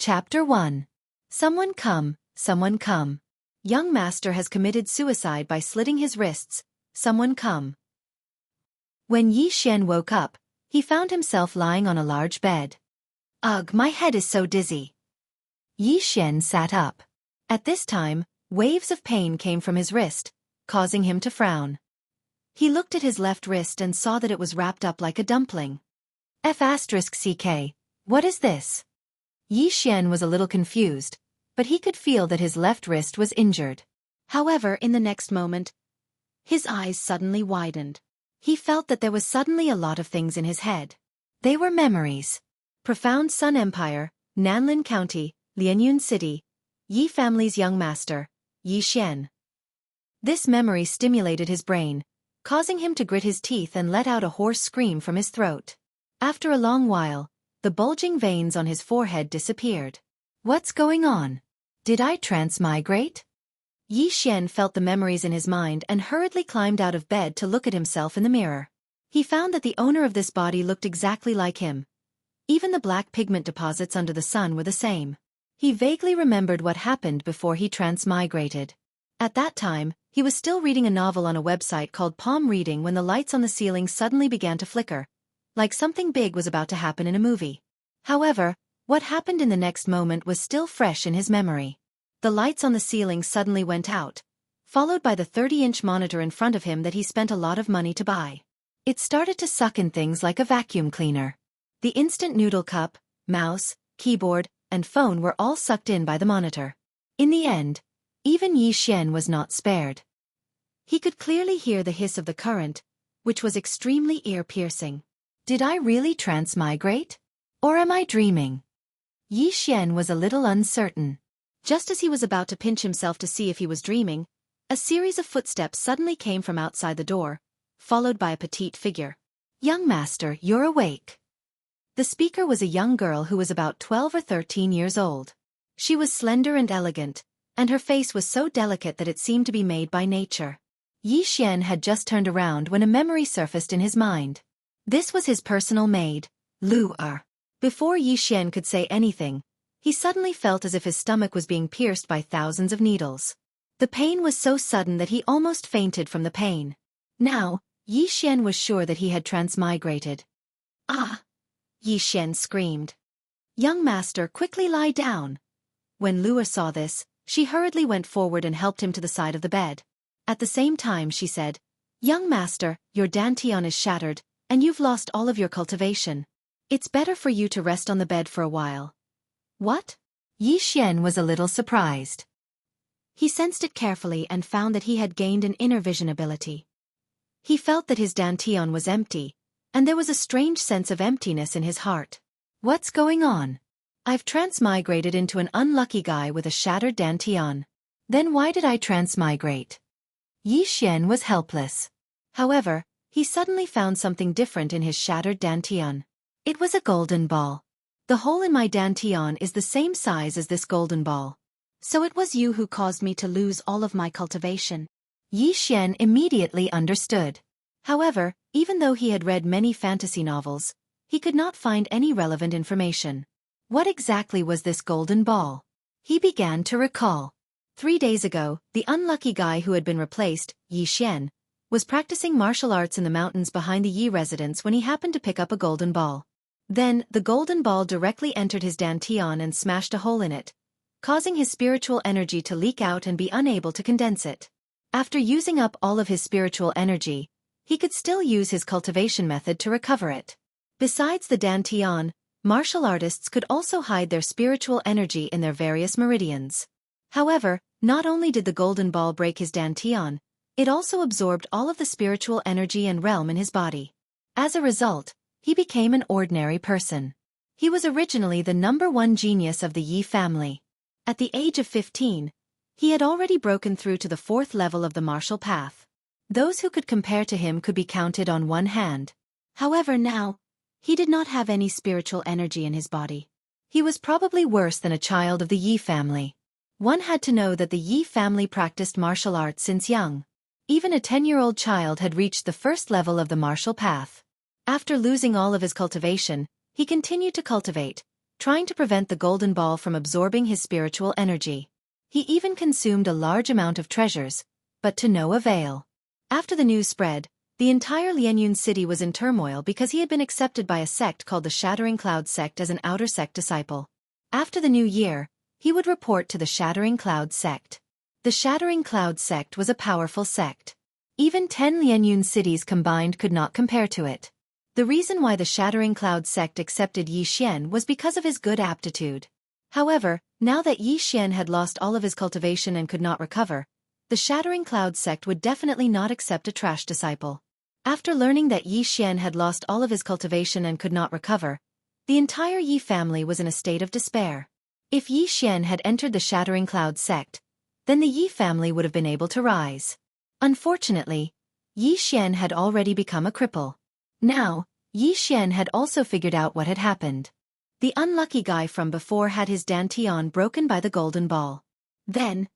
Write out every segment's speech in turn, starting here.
Chapter 1. Someone come, someone come. Young master has committed suicide by slitting his wrists. Someone come. When Xianxia woke up, he found himself lying on a large bed. Ugh, my head is so dizzy. Xianxia sat up. At this time, waves of pain came from his wrist, causing him to frown. He looked at his left wrist and saw that it was wrapped up like a dumpling. F***ck, what is this? Xianxia was a little confused, but he could feel that his left wrist was injured. However, in the next moment, his eyes suddenly widened. He felt that there was suddenly a lot of things in his head. They were memories. Profound Sun Empire, Nanlin County, Lianyun City, Yi family's young master, Xianxia. This memory stimulated his brain, causing him to grit his teeth and let out a hoarse scream from his throat. After a long while, the bulging veins on his forehead disappeared. What's going on? Did I transmigrate? Xianxia felt the memories in his mind and hurriedly climbed out of bed to look at himself in the mirror. He found that the owner of this body looked exactly like him. Even the black pigment deposits under the sun were the same. He vaguely remembered what happened before he transmigrated. At that time, he was still reading a novel on a website called Palm Reading when the lights on the ceiling suddenly began to flicker, like something big was about to happen in a movie. However, what happened in the next moment was still fresh in his memory. The lights on the ceiling suddenly went out, followed by the 30-inch monitor in front of him that he spent a lot of money to buy. It started to suck in things like a vacuum cleaner. The instant noodle cup, mouse, keyboard, and phone were all sucked in by the monitor. In the end, even Xianxia was not spared. He could clearly hear the hiss of the current, which was extremely ear-piercing. Did I really transmigrate? Or am I dreaming? Xianxia was a little uncertain. Just as he was about to pinch himself to see if he was dreaming, a series of footsteps suddenly came from outside the door, followed by a petite figure. Young master, you're awake. The speaker was a young girl who was about 12 or 13 years old. She was slender and elegant, and her face was so delicate that it seemed to be made by nature. Xianxia had just turned around when a memory surfaced in his mind. This was his personal maid, Lu Er. Before Xianxia could say anything, he suddenly felt as if his stomach was being pierced by thousands of needles. The pain was so sudden that he almost fainted from the pain. Now, Xianxia was sure that he had transmigrated. Ah! Xianxia screamed. Young master, quickly lie down. When Lu Er saw this, she hurriedly went forward and helped him to the side of the bed. At the same time she said, Young master, your dantian is shattered, and you've lost all of your cultivation. It's better for you to rest on the bed for a while. What? Xianxia was a little surprised. He sensed it carefully and found that he had gained an inner vision ability. He felt that his dantian was empty, and there was a strange sense of emptiness in his heart. What's going on? I've transmigrated into an unlucky guy with a shattered dantian. Then why did I transmigrate? Xianxia was helpless. However, he suddenly found something different in his shattered dantian. It was a golden ball. The hole in my dantian is the same size as this golden ball. So it was you who caused me to lose all of my cultivation. Xianxia immediately understood. However, even though he had read many fantasy novels, he could not find any relevant information. What exactly was this golden ball? He began to recall. 3 days ago, the unlucky guy who had been replaced, Xianxia, was practicing martial arts in the mountains behind the Yi residence when he happened to pick up a golden ball. Then, the golden ball directly entered his dantian and smashed a hole in it, causing his spiritual energy to leak out and be unable to condense it. After using up all of his spiritual energy, he could still use his cultivation method to recover it. Besides the dantian, martial artists could also hide their spiritual energy in their various meridians. However, not only did the golden ball break his dantian, it also absorbed all of the spiritual energy and realm in his body. As a result, he became an ordinary person. He was originally the #1 genius of the Yi family. At the age of 15, he had already broken through to the 4th level of the martial path. Those who could compare to him could be counted on one hand. However, now, he did not have any spiritual energy in his body. He was probably worse than a child of the Yi family. One had to know that the Yi family practiced martial arts since young. Even a 10-year-old child had reached the 1st level of the martial path. After losing all of his cultivation, he continued to cultivate, trying to prevent the golden ball from absorbing his spiritual energy. He even consumed a large amount of treasures, but to no avail. After the news spread, the entire Lianyun city was in turmoil because he had been accepted by a sect called the Shattering Cloud sect as an outer sect disciple. After the new year, he would report to the Shattering Cloud sect. The Shattering Cloud sect was a powerful sect. Even 10 Lianyun cities combined could not compare to it. The reason why the Shattering Cloud sect accepted Yi Xian was because of his good aptitude. However, now that Yi Xian had lost all of his cultivation and could not recover, the Shattering Cloud sect would definitely not accept a trash disciple. After learning that Yi Xian had lost all of his cultivation and could not recover, the entire Yi family was in a state of despair. If Yi Xian had entered the Shattering Cloud sect, then the Yi family would have been able to rise. Unfortunately, Yi Xian had already become a cripple. Now, Yi Xian had also figured out what had happened. The unlucky guy from before had his dantian broken by the golden ball. Then,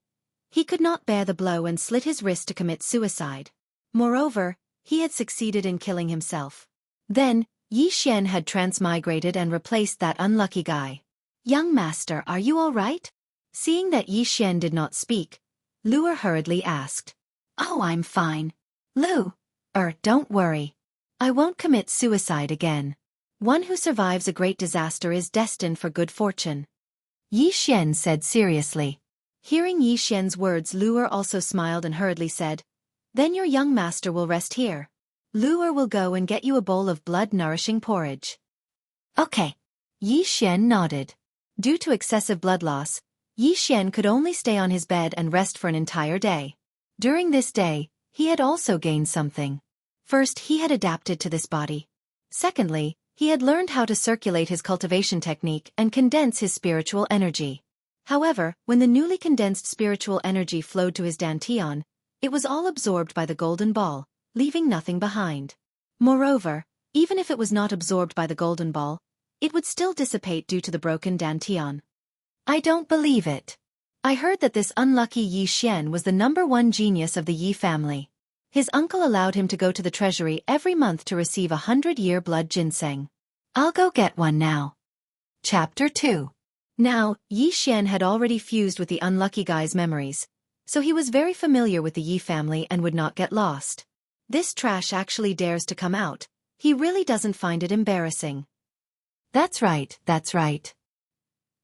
he could not bear the blow and slit his wrist to commit suicide. Moreover, he had succeeded in killing himself. Then, Yi Xian had transmigrated and replaced that unlucky guy. "Young master, are you all right?" Seeing that Yi Xian did not speak, Luer hurriedly asked. "Oh, I'm fine. Lu. Don't worry. I won't commit suicide again. One who survives a great disaster is destined for good fortune," Yi Xian said seriously. Hearing Yi Xian's words, Luer also smiled and hurriedly said, "Then your young master will rest here. Luer will go and get you a bowl of blood-nourishing porridge." "Okay." Yi Xian nodded. Due to excessive blood loss, Yi Xian could only stay on his bed and rest for an entire day. During this day, he had also gained something. First, he had adapted to this body. Secondly, he had learned how to circulate his cultivation technique and condense his spiritual energy. However, when the newly condensed spiritual energy flowed to his dantian, it was all absorbed by the golden ball, leaving nothing behind. Moreover, even if it was not absorbed by the golden ball, it would still dissipate due to the broken dantian. "I don't believe it. I heard that this unlucky Yi Xian was the #1 genius of the Yi family. His uncle allowed him to go to the treasury every month to receive 100-year blood ginseng. I'll go get one now." Chapter 2. Now, Yi Xian had already fused with the unlucky guy's memories, so he was very familiar with the Yi family and would not get lost. This trash actually dares to come out. He really doesn't find it embarrassing. That's right, that's right.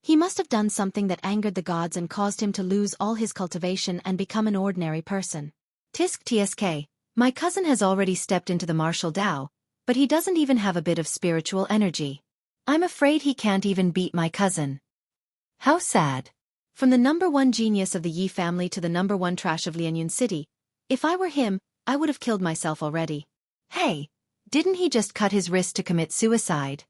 He must have done something that angered the gods and caused him to lose all his cultivation and become an ordinary person. Tisk tsk, my cousin has already stepped into the martial Tao, but he doesn't even have a bit of spiritual energy. I'm afraid he can't even beat my cousin. How sad. From the #1 genius of the Yi family to the #1 trash of Lianyun City, if I were him, I would have killed myself already. Hey, didn't he just cut his wrist to commit suicide?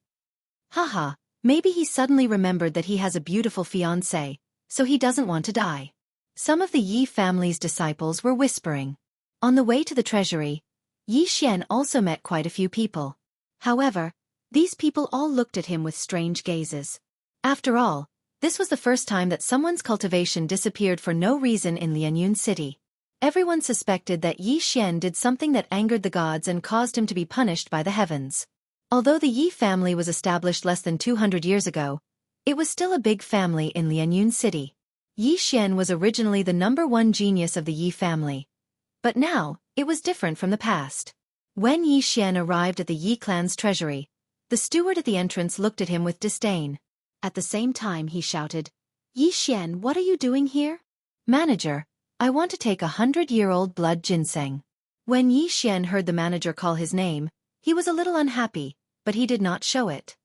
Haha, maybe he suddenly remembered that he has a beautiful fiancée, so he doesn't want to die. Some of the Yi family's disciples were whispering. On the way to the treasury, Yi Xian also met quite a few people. However, these people all looked at him with strange gazes. After all, this was the first time that someone's cultivation disappeared for no reason in Lianyun City. Everyone suspected that Yi Xian did something that angered the gods and caused him to be punished by the heavens. Although the Yi family was established less than 200 years ago, it was still a big family in Lianyun City. Yi Xian was originally the #1 genius of the Yi family. But now, it was different from the past. When Yi Xian arrived at the Yi clan's treasury, the steward at the entrance looked at him with disdain. At the same time he shouted, "Yi Xian, what are you doing here?" "Manager, I want to take 100-year-old blood ginseng." When Yi Xian heard the manager call his name, he was a little unhappy, but he did not show it.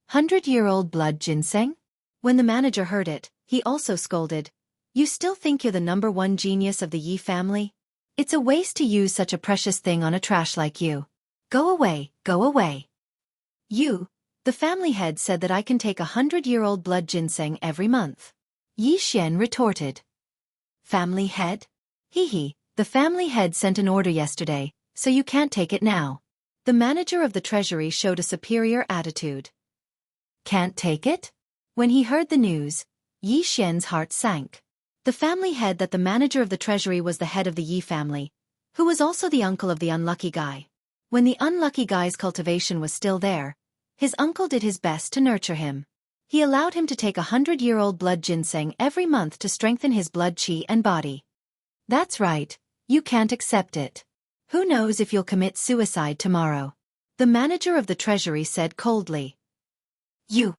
100-year-old blood ginseng? When the manager heard it, he also scolded, "You still think you're the #1 genius of the Yi family? It's a waste to use such a precious thing on a trash like you. Go away, go away." "You, the family head said that I can take 100-year-old blood ginseng every month." Yi Xian retorted. "Family head? Hee, the family head sent an order yesterday, so you can't take it now." The manager of the treasury showed a superior attitude. "Can't take it?" When he heard the news, Yi Xian's heart sank. The family head that the manager of the treasury was the head of the Yi family, who was also the uncle of the unlucky guy. When the unlucky guy's cultivation was still there, his uncle did his best to nurture him. He allowed him to take 100-year-old blood ginseng every month to strengthen his blood qi and body. That's right, you can't accept it. Who knows if you'll commit suicide tomorrow? The manager of the treasury said coldly. You.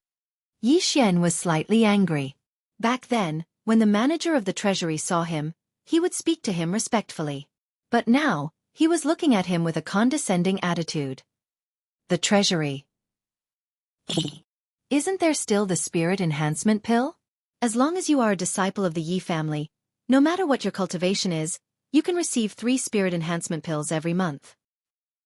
Yi Xian was slightly angry. Back then, when the manager of the treasury saw him, he would speak to him respectfully. But now, he was looking at him with a condescending attitude. The treasury. Isn't there still the spirit enhancement pill? As long as you are a disciple of the Yi family, no matter what your cultivation is, you can receive 3 spirit enhancement pills every month.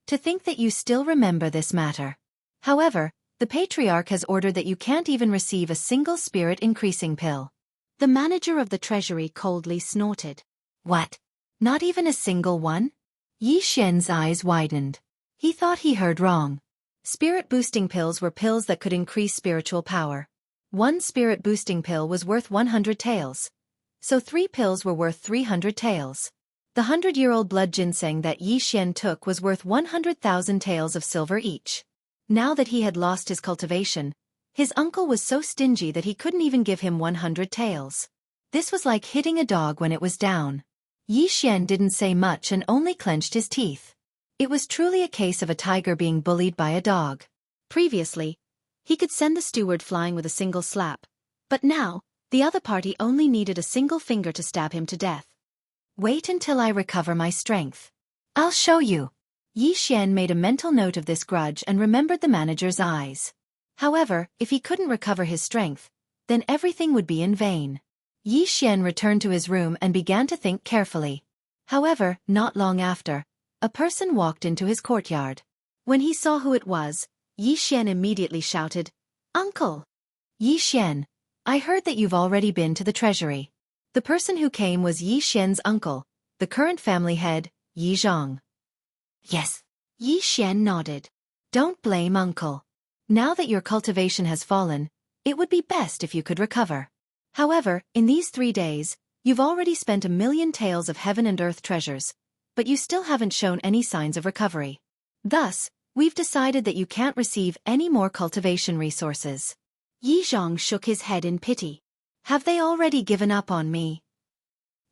To think that you still remember this matter. However, the patriarch has ordered that you can't even receive a single spirit increasing pill. The manager of the treasury coldly snorted. What? Not even a single one? Yi Xian's eyes widened. He thought he heard wrong. Spirit-boosting pills were pills that could increase spiritual power. 1 spirit-boosting pill was worth 100 taels. So 3 pills were worth 300 taels. The 100-year-old blood ginseng that Yi Xian took was worth 100,000 taels of silver each. Now that he had lost his cultivation, his uncle was so stingy that he couldn't even give him 100 taels. This was like hitting a dog when it was down. Yi Xian didn't say much and only clenched his teeth. It was truly a case of a tiger being bullied by a dog. Previously, he could send the steward flying with a single slap, but now, the other party only needed a single finger to stab him to death. Wait until I recover my strength. I'll show you. Yi Xian made a mental note of this grudge and remembered the manager's eyes. However, if he couldn't recover his strength, then everything would be in vain. Yi Xian returned to his room and began to think carefully. However, not long after, a person walked into his courtyard. When he saw who it was, Yi Xian immediately shouted, "Uncle!" Yi Xian, I heard that you've already been to the treasury. The person who came was Yi Xian's uncle, the current family head, Yi Zhang. Yes. Yi Xian nodded. Don't blame uncle. Now that your cultivation has fallen, it would be best if you could recover. However, in these 3 days, you've already spent 1,000,000 taels of heaven and earth treasures, but you still haven't shown any signs of recovery. Thus, we've decided that you can't receive any more cultivation resources. Yi Zhang shook his head in pity. Have they already given up on me?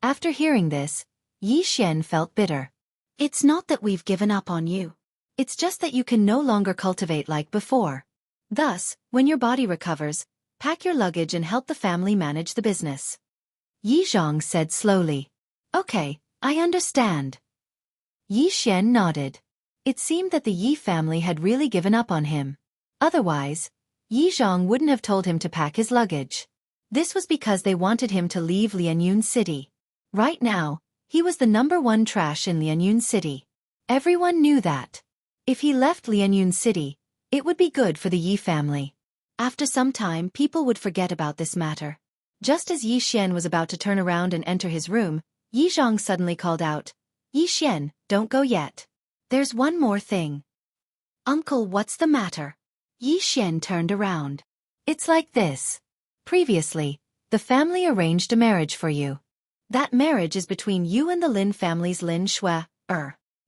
After hearing this, Yi Xian felt bitter. It's not that we've given up on you. It's just that you can no longer cultivate like before. Thus, when your body recovers, pack your luggage and help the family manage the business. Yi Zhang said slowly. Okay, I understand. Yi Xian nodded. It seemed that the Yi family had really given up on him. Otherwise, Yi Zhang wouldn't have told him to pack his luggage. This was because they wanted him to leave Lianyun City. Right now, he was the #1 trash in Lianyun City. Everyone knew that. If he left Lianyun City, it would be good for the Yi family. After some time, people would forget about this matter. Just as Yi Xian was about to turn around and enter his room, Yi Zhang suddenly called out, Yi Xian, don't go yet. There's one more thing. Uncle, what's the matter? Yi Xian turned around. It's like this. Previously, the family arranged a marriage for you. That marriage is between you and the Lin family's Lin Shui.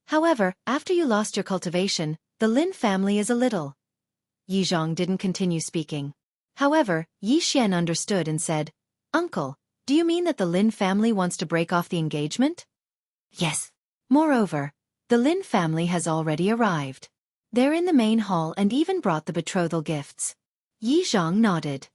However, after you lost your cultivation, the Lin family is a little. Yi Zhang didn't continue speaking. However, Yi Xian understood and said, Uncle, do you mean that the Lin family wants to break off the engagement? Yes. Moreover, the Lin family has already arrived. They're in the main hall and even brought the betrothal gifts. Yi Zhang nodded.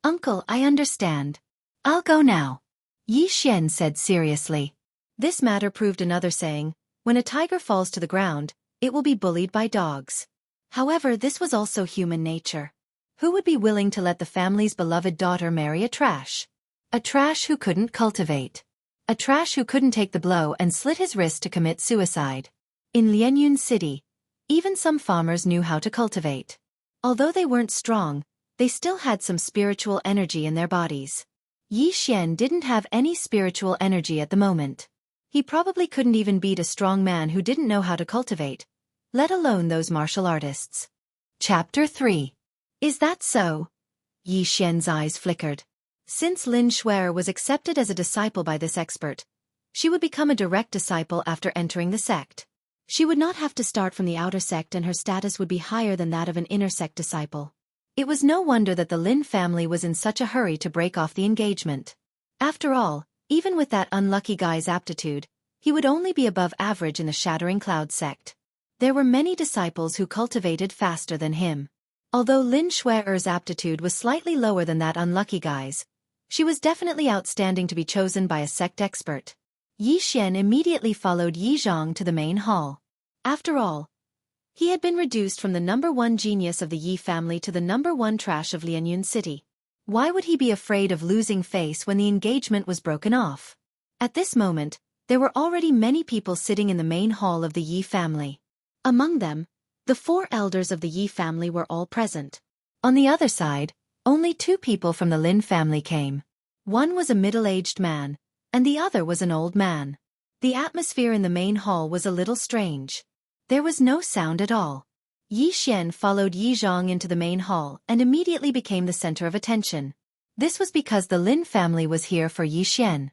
Uncle, I understand. I'll go now. Yi Xian said seriously. This matter proved another saying, when a tiger falls to the ground, it will be bullied by dogs. However, this was also human nature. Who would be willing to let the family's beloved daughter marry a trash? A trash who couldn't cultivate. A trash who couldn't take the blow and slit his wrist to commit suicide. In Lianyun City, even some farmers knew how to cultivate. Although they weren't strong, they still had some spiritual energy in their bodies. Yi Xian didn't have any spiritual energy at the moment. He probably couldn't even beat a strong man who didn't know how to cultivate, let alone those martial artists. Chapter 3. Is that so? Yi Xian's eyes flickered. Since Lin Shui was accepted as a disciple by this expert, she would become a direct disciple after entering the sect. She would not have to start from the outer sect and her status would be higher than that of an inner sect disciple. It was no wonder that the Lin family was in such a hurry to break off the engagement. After all, even with that unlucky guy's aptitude, he would only be above average in the Shattering Cloud sect. There were many disciples who cultivated faster than him. Although Lin Shui's aptitude was slightly lower than that unlucky guy's, she was definitely outstanding to be chosen by a sect expert. Yi Xian immediately followed Yi Zhang to the main hall. After all, he had been reduced from the #1 genius of the Yi family to the #1 trash of Lianyun City. Why would he be afraid of losing face when the engagement was broken off? At this moment, there were already many people sitting in the main hall of the Yi family. Among them, the 4 elders of the Yi family were all present. On the other side, only 2 people from the Lin family came. One was a middle-aged man, and the other was an old man. The atmosphere in the main hall was a little strange. There was no sound at all. Yi Xian followed Yi Zhang into the main hall and immediately became the center of attention. This was because the Lin family was here for Yi Xian.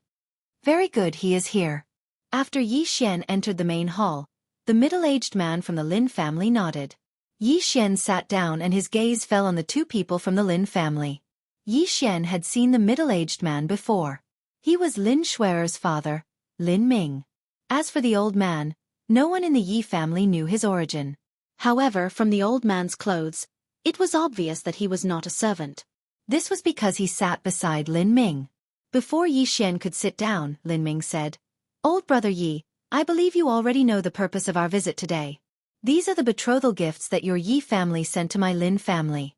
Very good, he is here. After Yi Xian entered the main hall, the middle-aged man from the Lin family nodded. Yi Xian sat down and his gaze fell on the 2 people from the Lin family. Yi Xian had seen the middle-aged man before. He was Lin Shui's father, Lin Ming. As for the old man, no one in the Yi family knew his origin. However, from the old man's clothes, it was obvious that he was not a servant. This was because he sat beside Lin Ming. Before Yi Xian could sit down, Lin Ming said, "Old brother Yi, I believe you already know the purpose of our visit today. These are the betrothal gifts that your Yi family sent to my Lin family."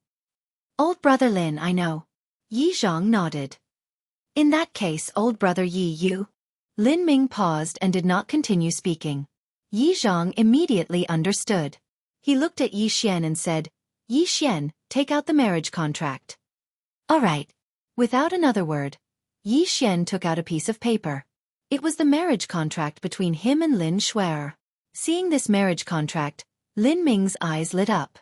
"Old brother Lin, I know." Yi Zhang nodded. "In that case, old brother Yi, you..." Lin Ming paused and did not continue speaking. Yi Zhang immediately understood. He looked at Yi Xian and said, "Yi Xian, take out the marriage contract." "All right." Without another word, Yi Xian took out a piece of paper. It was the marriage contract between him and Lin Shui. Seeing this marriage contract, Lin Ming's eyes lit up.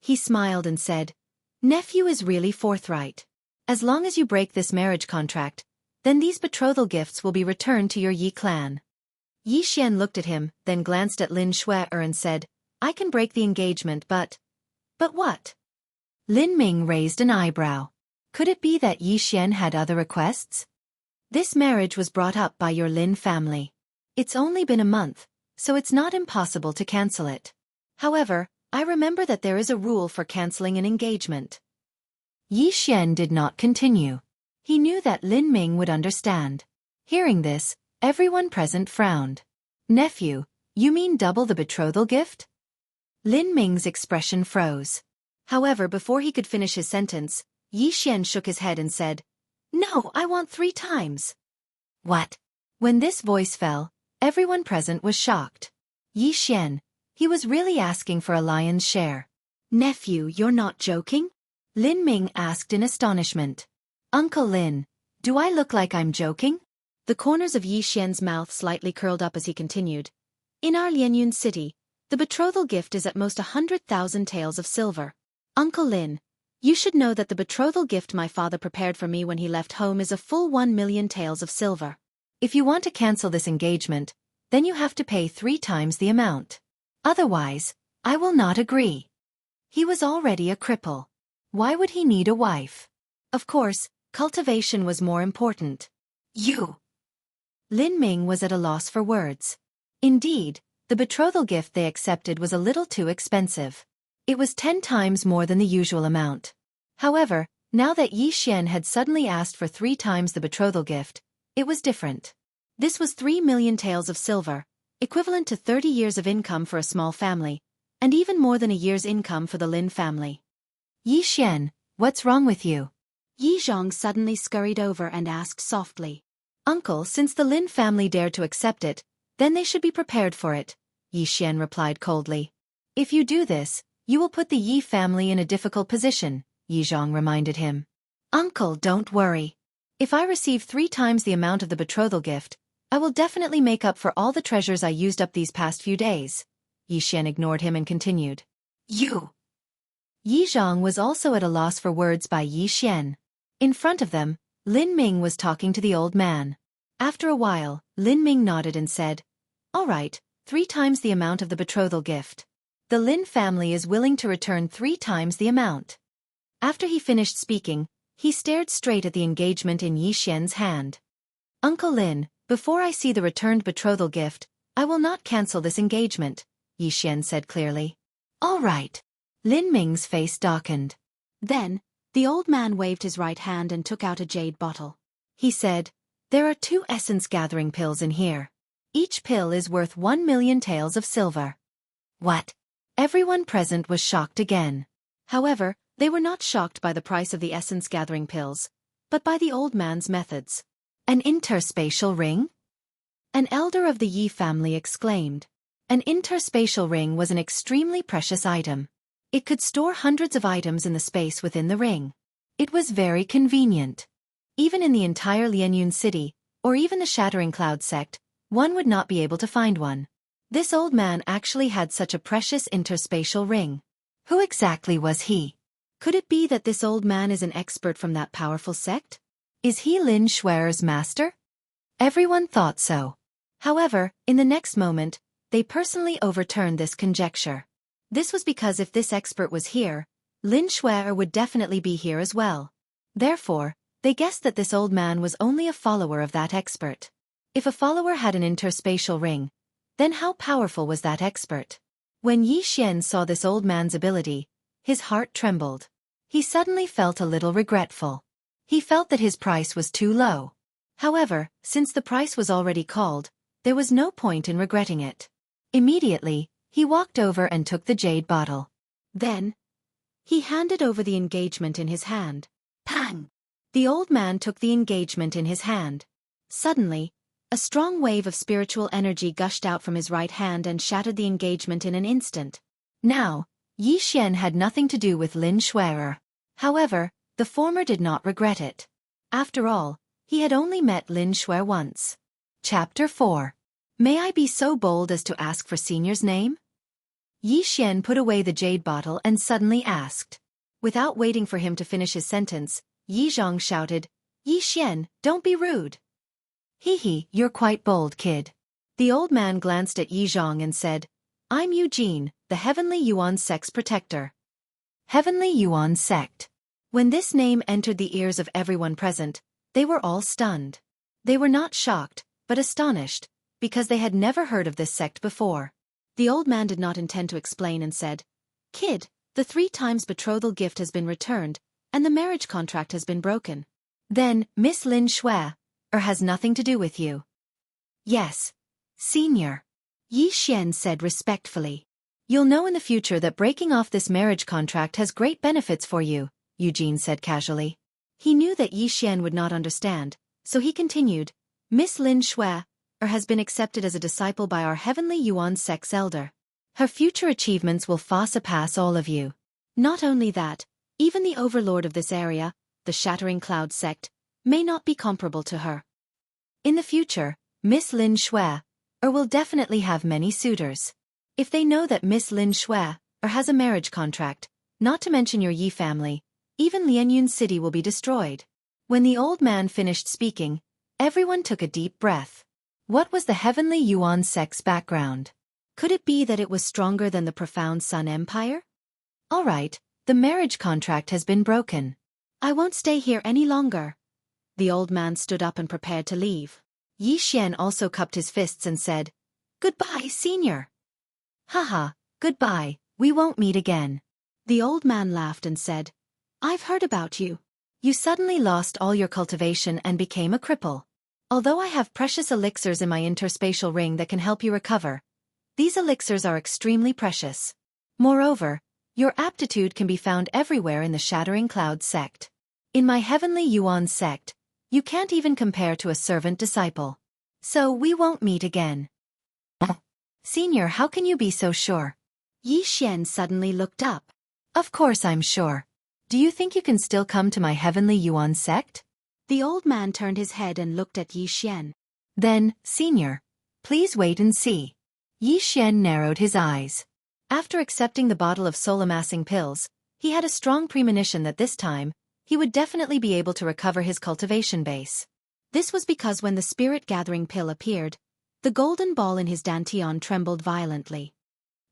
He smiled and said, "Nephew is really forthright. As long as you break this marriage contract, then these betrothal gifts will be returned to your Yi clan." Yi Xian looked at him, then glanced at Lin Shui and said, "I can break the engagement, but what?" Lin Ming raised an eyebrow. Could it be that Yi Xian had other requests? "This marriage was brought up by your Lin family. It's only been a month, so it's not impossible to cancel it. However, I remember that there is a rule for canceling an engagement." Yi Xian did not continue. He knew that Lin Ming would understand. Hearing this, everyone present frowned. "Nephew, you mean double the betrothal gift?" Lin Ming's expression froze. However, before he could finish his sentence, Yi Xian shook his head and said, "No, I want 3 times. "What?" When this voice fell, everyone present was shocked. Yi Xian, he was really asking for a lion's share. "Nephew, you're not joking?" Lin Ming asked in astonishment. "Uncle Lin, do I look like I'm joking?" The corners of Yi Xian's mouth slightly curled up as he continued. "In our Lianyun city, the betrothal gift is at most 100,000 taels of silver. Uncle Lin, you should know that the betrothal gift my father prepared for me when he left home is a full 1 million taels of silver. If you want to cancel this engagement, then you have to pay 3 times the amount. Otherwise, I will not agree." He was already a cripple. Why would he need a wife? Of course, cultivation was more important. "You..." Lin Ming was at a loss for words. Indeed, the betrothal gift they accepted was a little too expensive. It was 10 times more than the usual amount. However, now that Yi Xian had suddenly asked for 3 times the betrothal gift, it was different. This was 3 million taels of silver, equivalent to 30 years of income for a small family, and even more than a year's income for the Lin family. "Yi Xian, what's wrong with you?" Yi Zhang suddenly scurried over and asked softly. "Uncle, since the Lin family dared to accept it, then they should be prepared for it," Yi Xian replied coldly. "If you do this, you will put the Yi family in a difficult position," Yi Zhang reminded him. "Uncle, don't worry. If I receive 3 times the amount of the betrothal gift, I will definitely make up for all the treasures I used up these past few days." Yi Xian ignored him and continued. "You..." Yi Zhang was also at a loss for words by Yi Xian. In front of them, Lin Ming was talking to the old man. After a while, Lin Ming nodded and said, "All right, 3 times the amount of the betrothal gift. The Lin family is willing to return 3 times the amount." After he finished speaking, he stared straight at the engagement in Yi Xian's hand. Uncle Lin, before I see the returned betrothal gift, I will not cancel this engagement, Yi Xian said clearly. All right. Lin Ming's face darkened. Then, the old man waved his right hand and took out a jade bottle. He said, there are 2 essence-gathering pills in here. Each pill is worth 1,000,000 taels of silver. What? Everyone present was shocked again. However, they were not shocked by the price of the essence-gathering pills, but by the old man's methods. An interspatial ring? An elder of the Yi family exclaimed. An interspatial ring was an extremely precious item. It could store hundreds of items in the space within the ring. It was very convenient. Even in the entire Lianyun city, or even the Shattering Cloud sect, one would not be able to find one. This old man actually had such a precious interspatial ring. Who exactly was he? Could it be that this old man is an expert from that powerful sect? Is he Lin Shuer's master? Everyone thought so. However, in the next moment, they personally overturned this conjecture. This was because if this expert was here, Lin Shuer would definitely be here as well. Therefore, they guessed that this old man was only a follower of that expert. If a follower had an interspatial ring, then how powerful was that expert? When Yi Xian saw this old man's ability, his heart trembled. He suddenly felt a little regretful. He felt that his price was too low. However, since the price was already called, there was no point in regretting it. Immediately, he walked over and took the jade bottle. Then, he handed over the engagement in his hand. Pang! The old man took the engagement in his hand. Suddenly, a strong wave of spiritual energy gushed out from his right hand and shattered the engagement in an instant. Now, Yi Xian had nothing to do with Lin Shuer. However, the former did not regret it. After all, he had only met Lin Shuer once. Chapter 4. May I be so bold as to ask for Senior's name? Yi Xian put away the jade bottle and suddenly asked. Without waiting for him to finish his sentence, Yi Zhang shouted, Yi Xian, don't be rude. Hee, you're quite bold, kid. The old man glanced at Yi Zhang and said, I'm Eugene, the Heavenly Yuan Sect's protector. Heavenly Yuan Sect. When this name entered the ears of everyone present, they were all stunned. They were not shocked, but astonished, because they had never heard of this sect before. The old man did not intend to explain and said, Kid, the 3 times betrothal gift has been returned, and the marriage contract has been broken. Then, Miss Lin Shuer has nothing to do with you. Yes, Senior. Yi Xian said respectfully. You'll know in the future that breaking off this marriage contract has great benefits for you, Eugene said casually. He knew that Yi Xian would not understand, so he continued, Miss Lin Shuer has been accepted as a disciple by our Heavenly Yuan Sect's elder. Her future achievements will far surpass all of you. Not only that, even the overlord of this area, the Shattering Cloud sect, may not be comparable to her. In the future, Miss Lin Shuer will definitely have many suitors. If they know that Miss Lin Shuer has a marriage contract, not to mention your Yi family, even Lianyun City will be destroyed. When the old man finished speaking, everyone took a deep breath. What was the Heavenly Yuan Sect's background? Could it be that it was stronger than the profound Sun Empire? All right, the marriage contract has been broken. I won't stay here any longer. The old man stood up and prepared to leave. Yi Xian also cupped his fists and said, Goodbye, Senior. Haha, goodbye, we won't meet again. The old man laughed and said, I've heard about you. You suddenly lost all your cultivation and became a cripple. Although I have precious elixirs in my interspatial ring that can help you recover, these elixirs are extremely precious. Moreover, your aptitude can be found everywhere in the Shattering Cloud sect. In my Heavenly Yuan sect, you can't even compare to a servant disciple. So we won't meet again. Senior, how can you be so sure? Yi Xian suddenly looked up. Of course I'm sure. Do you think you can still come to my Heavenly Yuan sect? The old man turned his head and looked at Yi Xian. Then, Senior, please wait and see. Yi Xian narrowed his eyes. After accepting the bottle of soul-amassing pills, he had a strong premonition that this time, he would definitely be able to recover his cultivation base. This was because when the spirit-gathering pill appeared, the golden ball in his dantian trembled violently.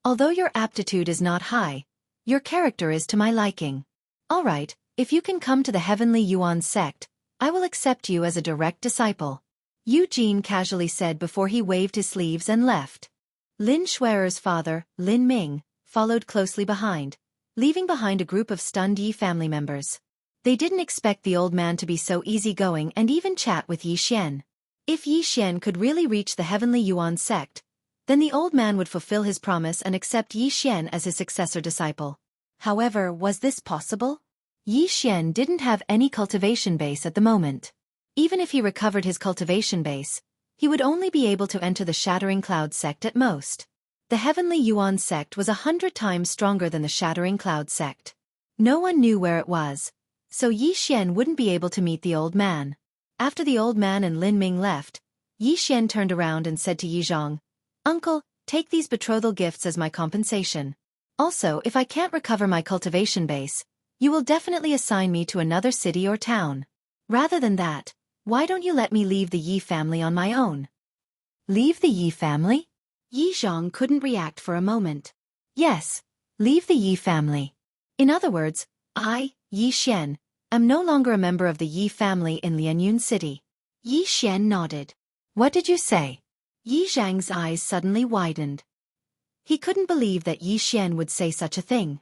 Although your aptitude is not high, your character is to my liking. All right, if you can come to the Heavenly Yuan sect, I will accept you as a direct disciple. Eugene casually said before he waved his sleeves and left. Lin Shuerer's father, Lin Ming, followed closely behind, leaving behind a group of stunned Yi family members. They didn't expect the old man to be so easygoing and even chat with Yi Xian. If Yi Xian could really reach the Heavenly Yuan sect, then the old man would fulfill his promise and accept Yi Xian as his successor disciple. However, was this possible? Yi Xian didn't have any cultivation base at the moment. Even if he recovered his cultivation base, he would only be able to enter the Shattering Cloud sect at most. The Heavenly Yuan sect was 100 times stronger than the Shattering Cloud sect. No one knew where it was, so Yi Xian wouldn't be able to meet the old man. After the old man and Lin Ming left, Yi Xian turned around and said to Yi Zhang, "Uncle, take these betrothal gifts as my compensation. Also, if I can't recover my cultivation base, you will definitely assign me to another city or town. Rather than that, why don't you let me leave the Yi family on my own?" Leave the Yi family? Yi Zhang couldn't react for a moment. Yes, leave the Yi family. In other words, I, Yi Xian, am no longer a member of the Yi family in Lianyun City. Yi Xian nodded. What did you say? Yi Zhang's eyes suddenly widened. He couldn't believe that Yi Xian would say such a thing.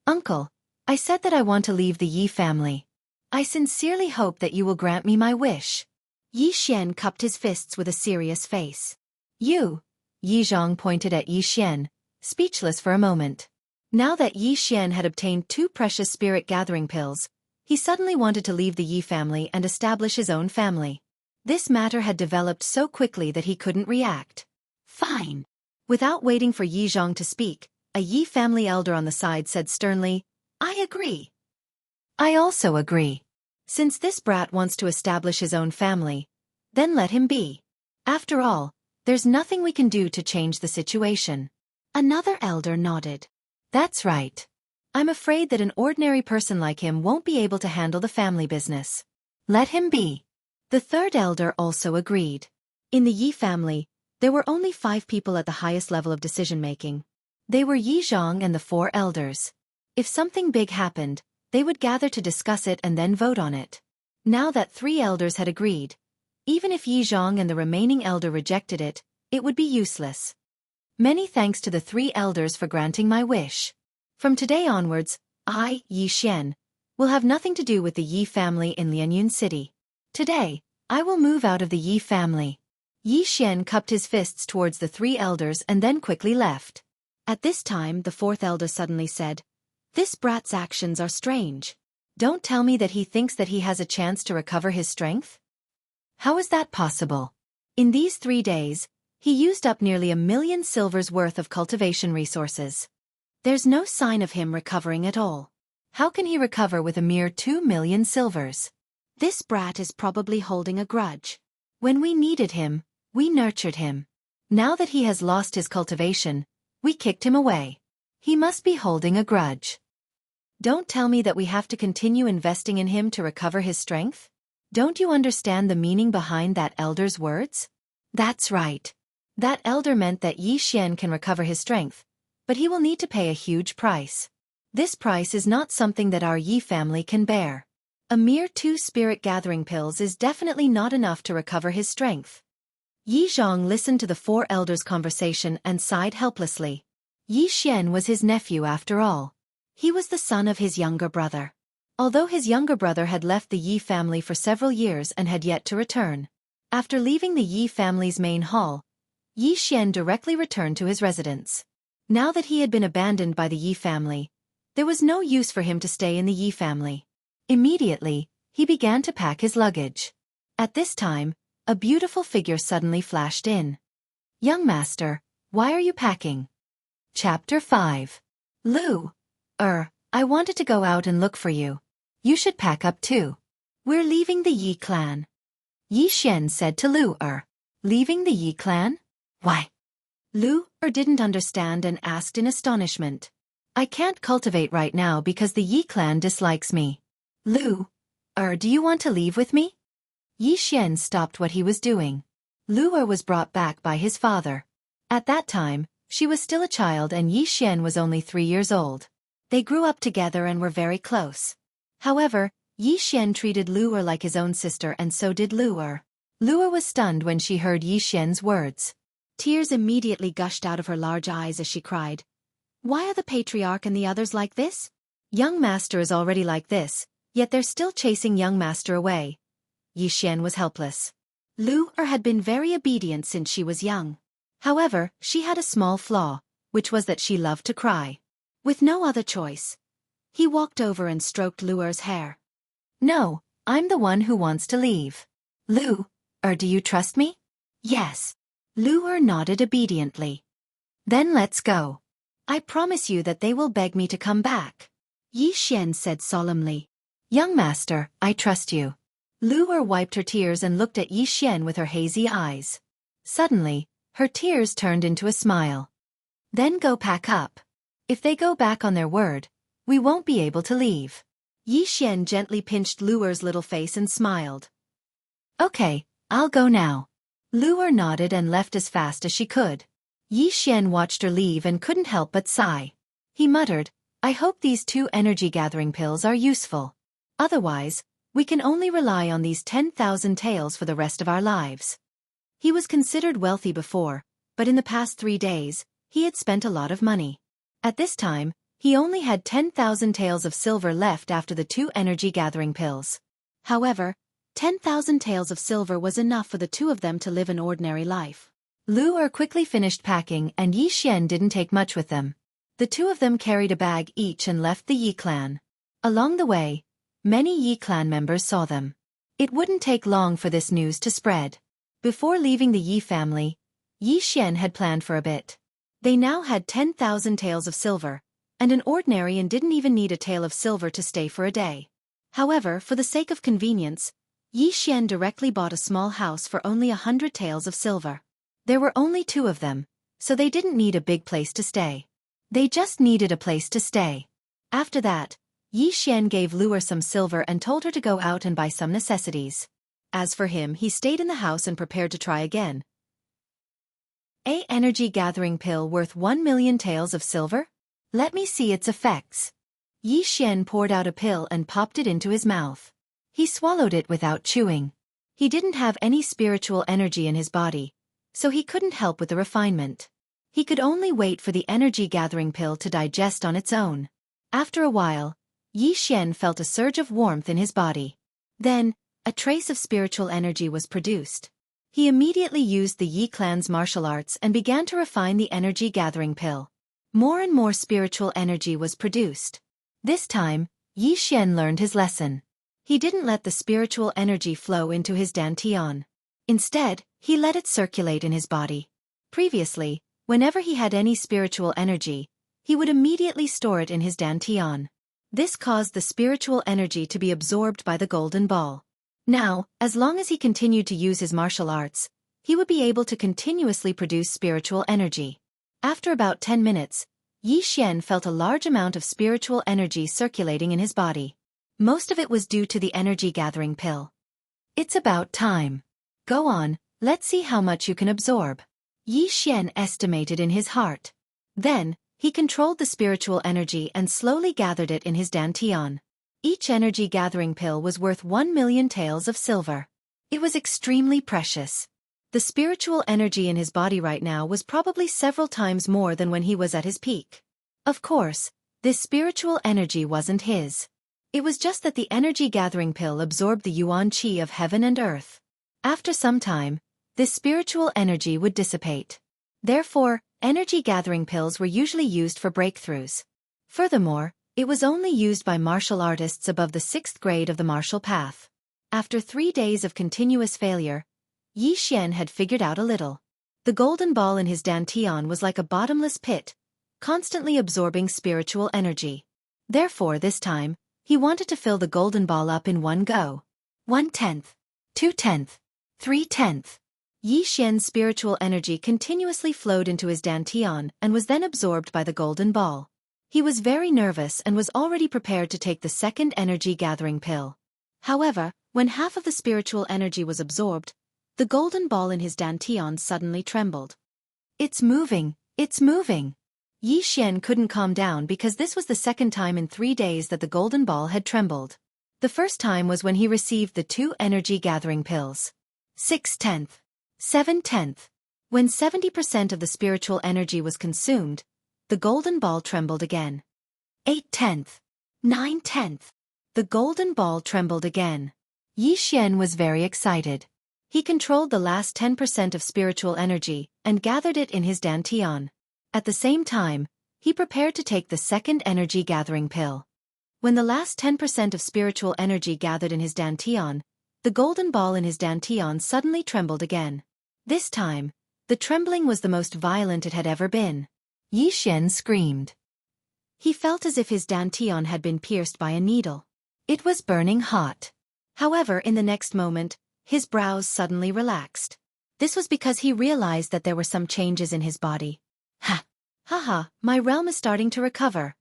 Uncle, I said that I want to leave the Yi family. I sincerely hope that you will grant me my wish. Yi Xian cupped his fists with a serious face. You? Yi Zhang pointed at Yi Xian, speechless for a moment. Now that Yi Xian had obtained 2 precious spirit gathering pills, he suddenly wanted to leave the Yi family and establish his own family. This matter had developed so quickly that he couldn't react. Fine. Without waiting for Yi Zhang to speak, a Yi family elder on the side said sternly, I agree. I also agree. Since this brat wants to establish his own family, then let him be. After all, there's nothing we can do to change the situation. Another elder nodded. That's right. I'm afraid that an ordinary person like him won't be able to handle the family business. Let him be. The third elder also agreed. In the Yi family, there were only 5 people at the highest level of decision-making. They were Yi Zhang and the 4 elders. If something big happened, they would gather to discuss it and then vote on it. Now that 3 elders had agreed, even if Yi Zhang and the remaining elder rejected it, it would be useless. Many thanks to the 3 elders for granting my wish. From today onwards, I, Yi Xian, will have nothing to do with the Yi family in Lianyun City. Today, I will move out of the Yi family. Yi Xian cupped his fists towards the 3 elders and then quickly left. At this time, the 4th elder suddenly said, This brat's actions are strange. Don't tell me that he thinks that he has a chance to recover his strength? How is that possible? In these 3 days, he used up nearly 1,000,000 silvers worth of cultivation resources. There's no sign of him recovering at all. How can he recover with a mere 2,000,000 silvers? This brat is probably holding a grudge. When we needed him, we nurtured him. Now that he has lost his cultivation, we kicked him away. He must be holding a grudge. Don't tell me that we have to continue investing in him to recover his strength? Don't you understand the meaning behind that elder's words? That's right. That elder meant that Yi Xian can recover his strength, but he will need to pay a huge price. This price is not something that our Yi family can bear. A mere 2 spirit gathering pills is definitely not enough to recover his strength. Yi Zhang listened to the 4 elders' conversation and sighed helplessly. Yi Xian was his nephew after all. He was the son of his younger brother. Although his younger brother had left the Yi family for several years and had yet to return. After leaving the Yi family's main hall, Yi Xian directly returned to his residence. Now that he had been abandoned by the Yi family, there was no use for him to stay in the Yi family. Immediately, he began to pack his luggage. At this time, a beautiful figure suddenly flashed in. Young master, why are you packing? Chapter 5. Lu. I wanted to go out and look for you. You should pack up too. We're leaving the Yi clan. Yi Xian said to Lu. Leaving the Yi clan? Why? Lu didn't understand and asked in astonishment. I can't cultivate right now because the Yi clan dislikes me. Lu, do you want to leave with me? Yi Xian stopped what he was doing. Lu was brought back by his father. At that time, she was still a child and Yi Xian was only 3 years old. They grew up together and were very close. However, Yi Xian treated Lu Er like his own sister, and so did Lu Er. Lu Er was stunned when she heard Yi Xian's words. Tears immediately gushed out of her large eyes as she cried. Why are the patriarch and the others like this? Young master is already like this, yet they're still chasing young master away. Yi Xian was helpless. Lu Er had been very obedient since she was young. However, she had a small flaw, which was that she loved to cry. With no other choice, he walked over and stroked Lu Er's hair. No, I'm the one who wants to leave. Lu Er, do you trust me? Yes. Lu Er nodded obediently. Then let's go. I promise you that they will beg me to come back. Yi Xian said solemnly. Young master, I trust you. Lu Er wiped her tears and looked at Yi Xian with her hazy eyes. Suddenly, her tears turned into a smile. Then go pack up. If they go back on their word, we won't be able to leave. Yi Xian gently pinched Lu Er's little face and smiled. Okay, I'll go now. Lu Er nodded and left as fast as she could. Yi Xian watched her leave and couldn't help but sigh. He muttered, I hope these 2 energy-gathering pills are useful. Otherwise, we can only rely on these 10,000 taels for the rest of our lives. He was considered wealthy before, but in the past 3 days, he had spent a lot of money. At this time, he only had 10,000 taels of silver left after the 2 energy-gathering pills. However, 10,000 taels of silver was enough for the 2 of them to live an ordinary life. Lu Er quickly finished packing and Yi Xian didn't take much with them. The 2 of them carried a bag each and left the Yi clan. Along the way, many Yi clan members saw them. It wouldn't take long for this news to spread. Before leaving the Yi family, Yi Xian had planned for a bit. They now had 10,000 taels of silver, and an ordinary and didn't even need a tael of silver to stay for a day. However, for the sake of convenience, Yi Xian directly bought a small house for only 100 taels of silver. There were only 2 of them, so they didn't need a big place to stay. They just needed a place to stay. After that, Yi Xian gave Lu Er some silver and told her to go out and buy some necessities. As for him, he stayed in the house and prepared to try again. A energy-gathering pill worth 1 million taels of silver? Let me see its effects. Yi Xian poured out a pill and popped it into his mouth. He swallowed it without chewing. He didn't have any spiritual energy in his body, so he couldn't help with the refinement. He could only wait for the energy-gathering pill to digest on its own. After a while, Yi Xian felt a surge of warmth in his body. Then, a trace of spiritual energy was produced. He immediately used the Yi clan's martial arts and began to refine the energy-gathering pill. More and more spiritual energy was produced. This time, Yi Xian learned his lesson. He didn't let the spiritual energy flow into his dantian. Instead, he let it circulate in his body. Previously, whenever he had any spiritual energy, he would immediately store it in his dantian. This caused the spiritual energy to be absorbed by the golden ball. Now, as long as he continued to use his martial arts, he would be able to continuously produce spiritual energy. After about 10 minutes, Yi Xian felt a large amount of spiritual energy circulating in his body. Most of it was due to the energy-gathering pill. It's about time. Go on, let's see how much you can absorb. Yi Xian estimated in his heart. Then, he controlled the spiritual energy and slowly gathered it in his dantian. Each energy-gathering pill was worth 1 million taels of silver. It was extremely precious. The spiritual energy in his body right now was probably several times more than when he was at his peak. Of course, this spiritual energy wasn't his. It was just that the energy-gathering pill absorbed the yuan qi of heaven and earth. After some time, this spiritual energy would dissipate. Therefore, energy-gathering pills were usually used for breakthroughs. Furthermore, it was only used by martial artists above the 6th grade of the martial path. After 3 days of continuous failure, Yi Xian had figured out a little. The golden ball in his dantian was like a bottomless pit, constantly absorbing spiritual energy. Therefore this time, he wanted to fill the golden ball up in one go. 1/10, 2/10, 3/10. Yi Xian's spiritual energy continuously flowed into his dantian and was then absorbed by the golden ball. He was very nervous and was already prepared to take the second energy-gathering pill. However, when half of the spiritual energy was absorbed, the golden ball in his dantian suddenly trembled. It's moving, it's moving. Yi Xian couldn't calm down because this was the second time in 3 days that the golden ball had trembled. The first time was when he received the 2 energy-gathering pills. 6/10. 7/10. When 70% of the spiritual energy was consumed, the golden ball trembled again. 8/10. 9/10. The golden ball trembled again. Yi Xian was very excited. He controlled the last 10% of spiritual energy and gathered it in his dantian. At the same time, he prepared to take the second energy-gathering pill. When the last 10% of spiritual energy gathered in his dantian, the golden ball in his dantian suddenly trembled again. This time, the trembling was the most violent it had ever been. Yi Xian screamed. He felt as if his dantian had been pierced by a needle. It was burning hot. However, in the next moment, his brows suddenly relaxed. This was because he realized that there were some changes in his body. Haha, my realm is starting to recover.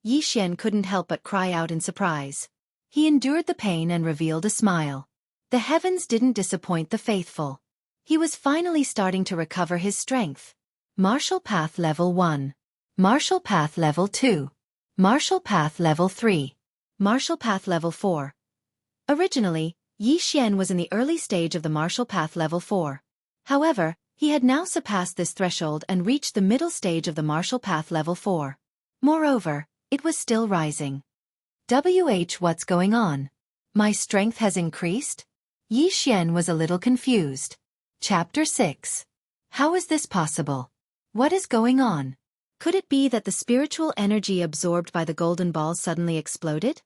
Yi Xian couldn't help but cry out in surprise. He endured the pain and revealed a smile. The heavens didn't disappoint the faithful. He was finally starting to recover his strength. Martial Path Level 1. Martial Path Level 2. Martial Path Level 3. Martial Path Level 4. Originally, Yi Xian was in the early stage of the Martial Path Level 4. However, he had now surpassed this threshold and reached the middle stage of the Martial Path Level 4. Moreover, it was still rising. What's going on? My strength has increased? Yi Xian was a little confused. Chapter 6. How is this possible? What is going on? Could it be that the spiritual energy absorbed by the golden ball suddenly exploded?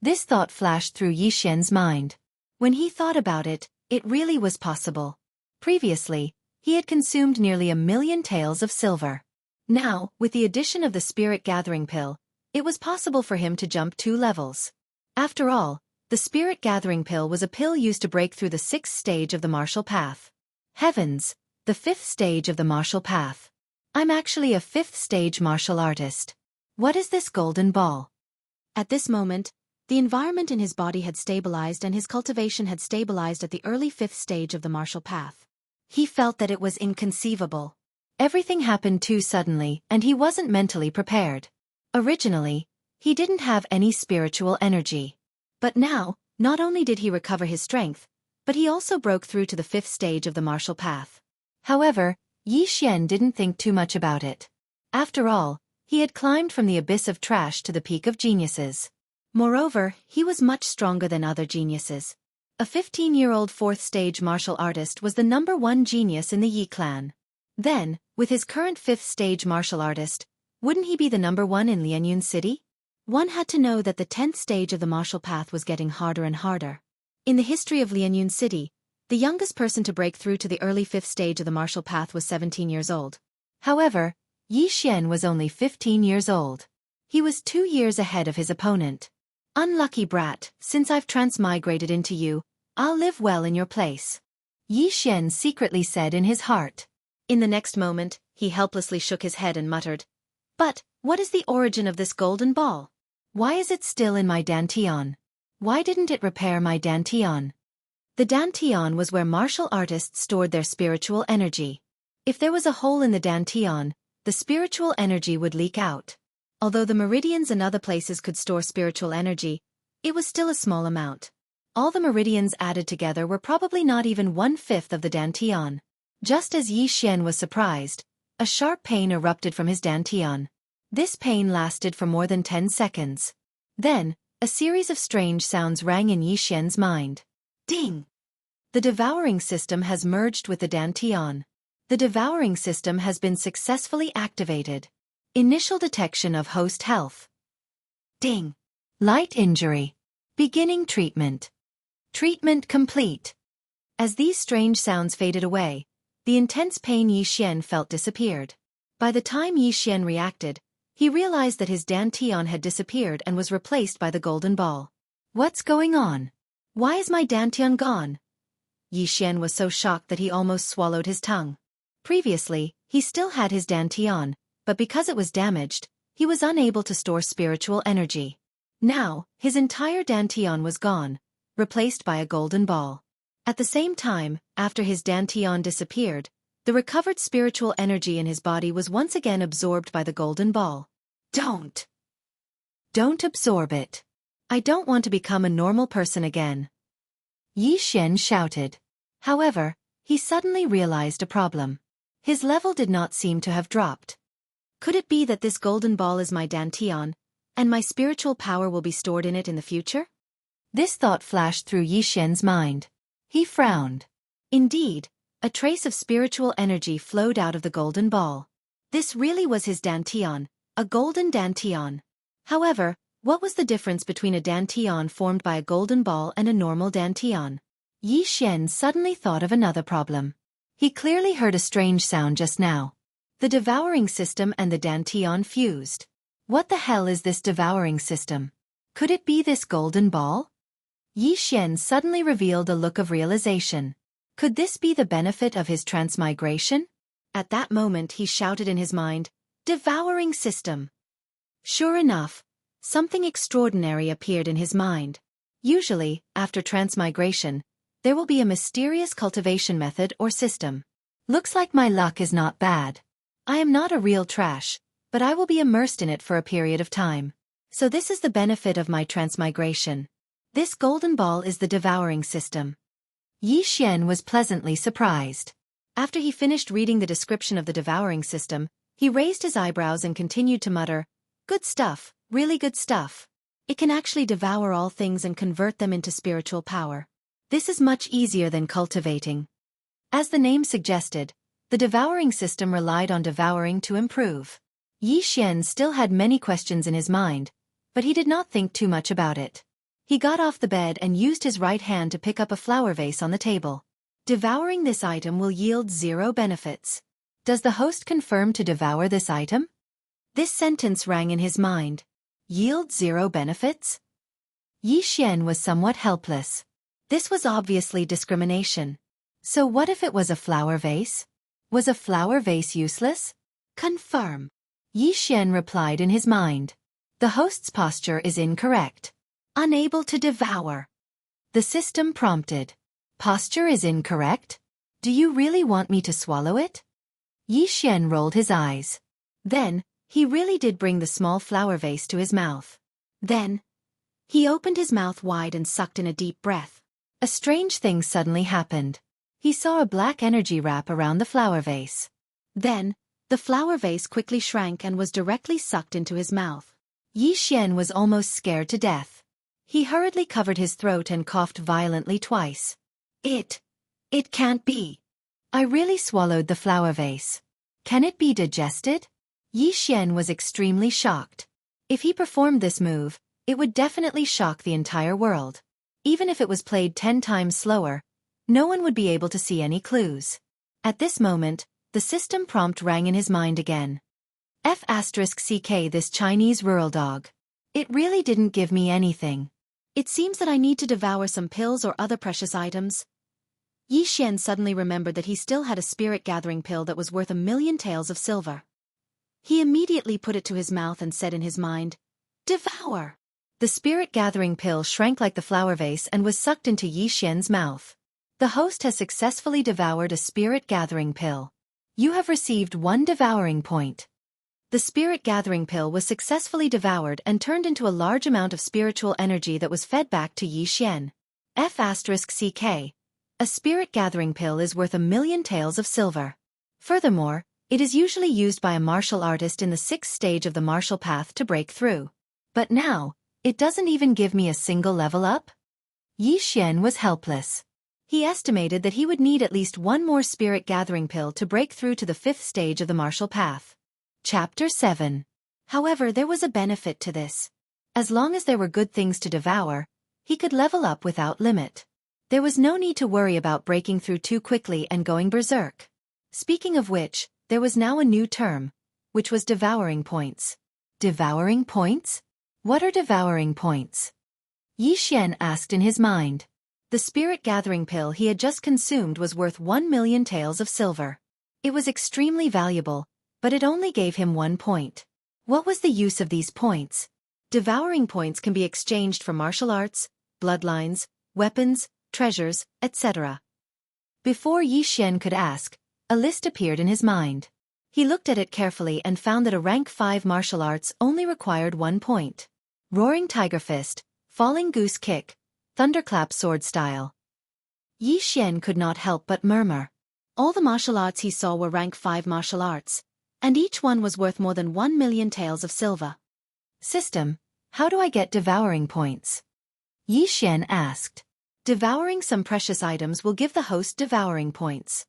This thought flashed through Yi Xian's mind. When he thought about it, it really was possible. Previously, he had consumed nearly 1,000,000 taels of silver. Now, with the addition of the spirit gathering pill, it was possible for him to jump 2 levels. After all, the spirit gathering pill was a pill used to break through the 6th stage of the martial path. Heavens, the 5th stage of the martial path. I'm actually a 5th stage martial artist. What is this golden ball? At this moment, the environment in his body had stabilized and his cultivation had stabilized at the early 5th stage of the martial path. He felt that it was inconceivable. Everything happened too suddenly and he wasn't mentally prepared. Originally, he didn't have any spiritual energy. But now, not only did he recover his strength, but he also broke through to the 5th stage of the martial path. However, Yi Xian didn't think too much about it. After all, he had climbed from the abyss of trash to the peak of geniuses. Moreover, he was much stronger than other geniuses. A 15-year-old 4th stage martial artist was the #1 genius in the Yi clan. Then, with his current 5th stage martial artist, wouldn't he be the #1 in Lianyun City? One had to know that the 10th stage of the martial path was getting harder and harder. In the history of Lianyun City, the youngest person to break through to the early 5th stage of the martial path was 17 years old. However, Yi Xian was only 15 years old. He was 2 years ahead of his opponent. Unlucky brat, since I've transmigrated into you, I'll live well in your place. Yi Xian secretly said in his heart. In the next moment, he helplessly shook his head and muttered, "But, what is the origin of this golden ball? Why is it still in my dantian? Why didn't it repair my dantian?" The dantian was where martial artists stored their spiritual energy. If there was a hole in the dantian, the spiritual energy would leak out. Although the meridians and other places could store spiritual energy, it was still a small amount. All the meridians added together were probably not even 1/5 of the dantian. Just as Yi Xian was surprised, a sharp pain erupted from his dantian. This pain lasted for more than 10 seconds. Then, a series of strange sounds rang in Yi Xian's mind. Ding! The devouring system has merged with the dantian. The devouring system has been successfully activated. Initial detection of host health. Ding! Light injury. Beginning treatment. Treatment complete. As these strange sounds faded away, the intense pain Yi Xian felt disappeared. By the time Yi Xian reacted, he realized that his dantian had disappeared and was replaced by the golden ball. What's going on? Why is my dantian gone? Yi Xian was so shocked that he almost swallowed his tongue. Previously, he still had his dantian, but because it was damaged, he was unable to store spiritual energy. Now, his entire dantian was gone, replaced by a golden ball. At the same time, after his dantian disappeared, the recovered spiritual energy in his body was once again absorbed by the golden ball. Don't absorb it. I don't want to become a normal person again. Yi Xian shouted. However, he suddenly realized a problem. His level did not seem to have dropped. Could it be that this golden ball is my dantian, and my spiritual power will be stored in it in the future? This thought flashed through Yi Xian's mind. He frowned. Indeed, a trace of spiritual energy flowed out of the golden ball. This really was his dantian, a golden dantian. However, what was the difference between a dantian formed by a golden ball and a normal dantian? Yi Xian suddenly thought of another problem. He clearly heard a strange sound just now. The devouring system and the dantian fused. What the hell is this devouring system? Could it be this golden ball? Yi Xian suddenly revealed a look of realization. Could this be the benefit of his transmigration? At that moment he shouted in his mind, "Devouring system!" Sure enough, something extraordinary appeared in his mind. Usually, after transmigration, there will be a mysterious cultivation method or system. Looks like my luck is not bad. I am not a real trash, but I will be immersed in it for a period of time. So this is the benefit of my transmigration. This golden ball is the devouring system. Yi Xian was pleasantly surprised. After he finished reading the description of the devouring system, he raised his eyebrows and continued to mutter, "Good stuff, really good stuff. It can actually devour all things and convert them into spiritual power. This is much easier than cultivating." As the name suggested, the devouring system relied on devouring to improve. Yi Xian still had many questions in his mind, but he did not think too much about it. He got off the bed and used his right hand to pick up a flower vase on the table. Devouring this item will yield 0 benefits. Does the host confirm to devour this item? This sentence rang in his mind. Yield 0 benefits? Yi Xian was somewhat helpless. This was obviously discrimination. So what if it was a flower vase? Was a flower vase useless? Confirm. Yi Xian replied in his mind. The host's posture is incorrect. Unable to devour. The system prompted. Posture is incorrect? Do you really want me to swallow it? Yi Xian rolled his eyes. Then, he really did bring the small flower vase to his mouth. Then, he opened his mouth wide and sucked in a deep breath. A strange thing suddenly happened. He saw a black energy wrap around the flower vase. Then, the flower vase quickly shrank and was directly sucked into his mouth. Yi Xian was almost scared to death. He hurriedly covered his throat and coughed violently twice. It can't be. I really swallowed the flower vase. Can it be digested? Yi Xian was extremely shocked. If he performed this move, it would definitely shock the entire world. Even if it was played 10 times slower, no one would be able to see any clues. At this moment, the system prompt rang in his mind again. F***ck this Chinese rural dog. It really didn't give me anything. It seems that I need to devour some pills or other precious items. Yi Xian suddenly remembered that he still had a spirit-gathering pill that was worth 1,000,000 taels of silver. He immediately put it to his mouth and said in his mind, "Devour!" The spirit-gathering pill shrank like the flower vase and was sucked into Yi Xian's mouth. The host has successfully devoured a spirit-gathering pill. You have received 1 devouring point. The spirit-gathering pill was successfully devoured and turned into a large amount of spiritual energy that was fed back to Yi Xian. F***ck. A spirit-gathering pill is worth 1,000,000 taels of silver. Furthermore, it is usually used by a martial artist in the 6th stage of the martial path to break through. But now, it doesn't even give me a single level up? Yi Xian was helpless. He estimated that he would need at least 1 more spirit-gathering pill to break through to the 5th stage of the martial path. Chapter 7. However, there was a benefit to this. As long as there were good things to devour, he could level up without limit. There was no need to worry about breaking through too quickly and going berserk. Speaking of which, there was now a new term, which was devouring points. Devouring points? What are devouring points? Yi Xian asked in his mind. The spirit-gathering pill he had just consumed was worth 1,000,000 taels of silver. It was extremely valuable, but it only gave him 1 point. What was the use of these points? Devouring points can be exchanged for martial arts, bloodlines, weapons, treasures, etc. Before Yi Xian could ask, a list appeared in his mind. He looked at it carefully and found that a rank 5 martial arts only required 1 point. Roaring Tiger Fist, falling goose kick, thunderclap sword style. Yi Xian could not help but murmur. All the martial arts he saw were rank 5 martial arts, and each one was worth more than 1,000,000 taels of silver. System, how do I get devouring points? Yi Xian asked. Devouring some precious items will give the host devouring points.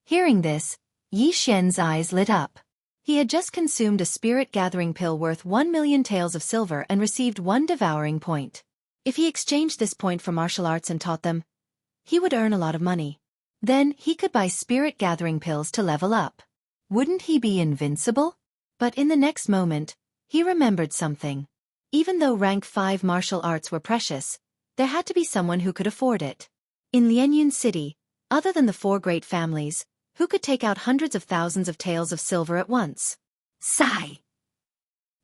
Hearing this, Yi Xian's eyes lit up. He had just consumed a spirit-gathering pill worth 1,000,000 taels of silver and received 1 devouring point. If he exchanged this point for martial arts and taught them, he would earn a lot of money. Then he could buy spirit-gathering pills to level up. Wouldn't he be invincible? But in the next moment, he remembered something. Even though rank 5 martial arts were precious, there had to be someone who could afford it. In Lianyun City, other than the 4 great families, who could take out hundreds of thousands of taels of silver at once? Sigh!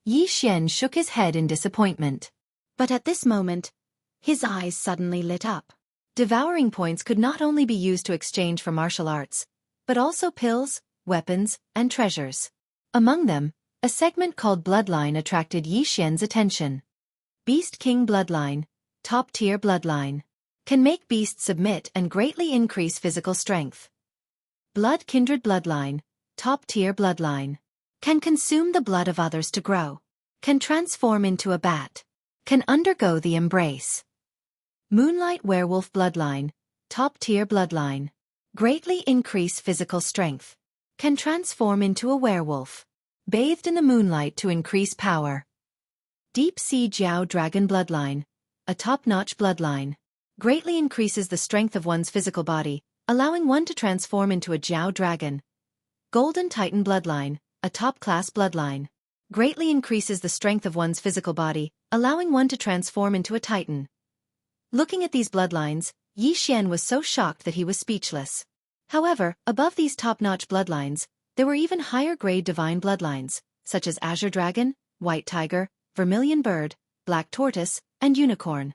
Yi Xian shook his head in disappointment. But at this moment, his eyes suddenly lit up. Devouring points could not only be used to exchange for martial arts, but also pills, weapons, and treasures. Among them, a segment called Bloodline attracted Yi Xian's attention. Beast King Bloodline, top-tier bloodline. Can make beasts submit and greatly increase physical strength. Blood Kindred Bloodline, top-tier bloodline. Can consume the blood of others to grow. Can transform into a bat. Can undergo the embrace. Moonlight Werewolf Bloodline, top-tier bloodline. Greatly increase physical strength. Can transform into a werewolf. Bathed in the moonlight to increase power. Deep Sea Jiao Dragon Bloodline, a top-notch bloodline. Greatly increases the strength of one's physical body, allowing one to transform into a Jiao dragon. Golden Titan Bloodline, a top-class bloodline. Greatly increases the strength of one's physical body, allowing one to transform into a titan. Looking at these bloodlines, Yi Xian was so shocked that he was speechless. However, above these top-notch bloodlines, there were even higher-grade divine bloodlines, such as Azure Dragon, White Tiger, Vermilion Bird, Black Tortoise, and Unicorn.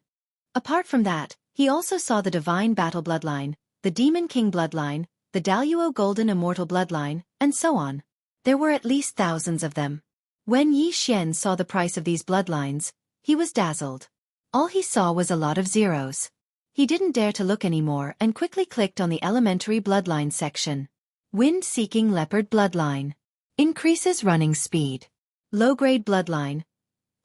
Apart from that, he also saw the Divine Battle Bloodline, the Demon King Bloodline, the Daluo Golden Immortal Bloodline, and so on. There were at least thousands of them. When Yi Xian saw the price of these bloodlines, he was dazzled. All he saw was a lot of zeros. He didn't dare to look anymore and quickly clicked on the Elementary Bloodline section. Wind-Seeking Leopard Bloodline. Increases running speed. Low-grade Bloodline.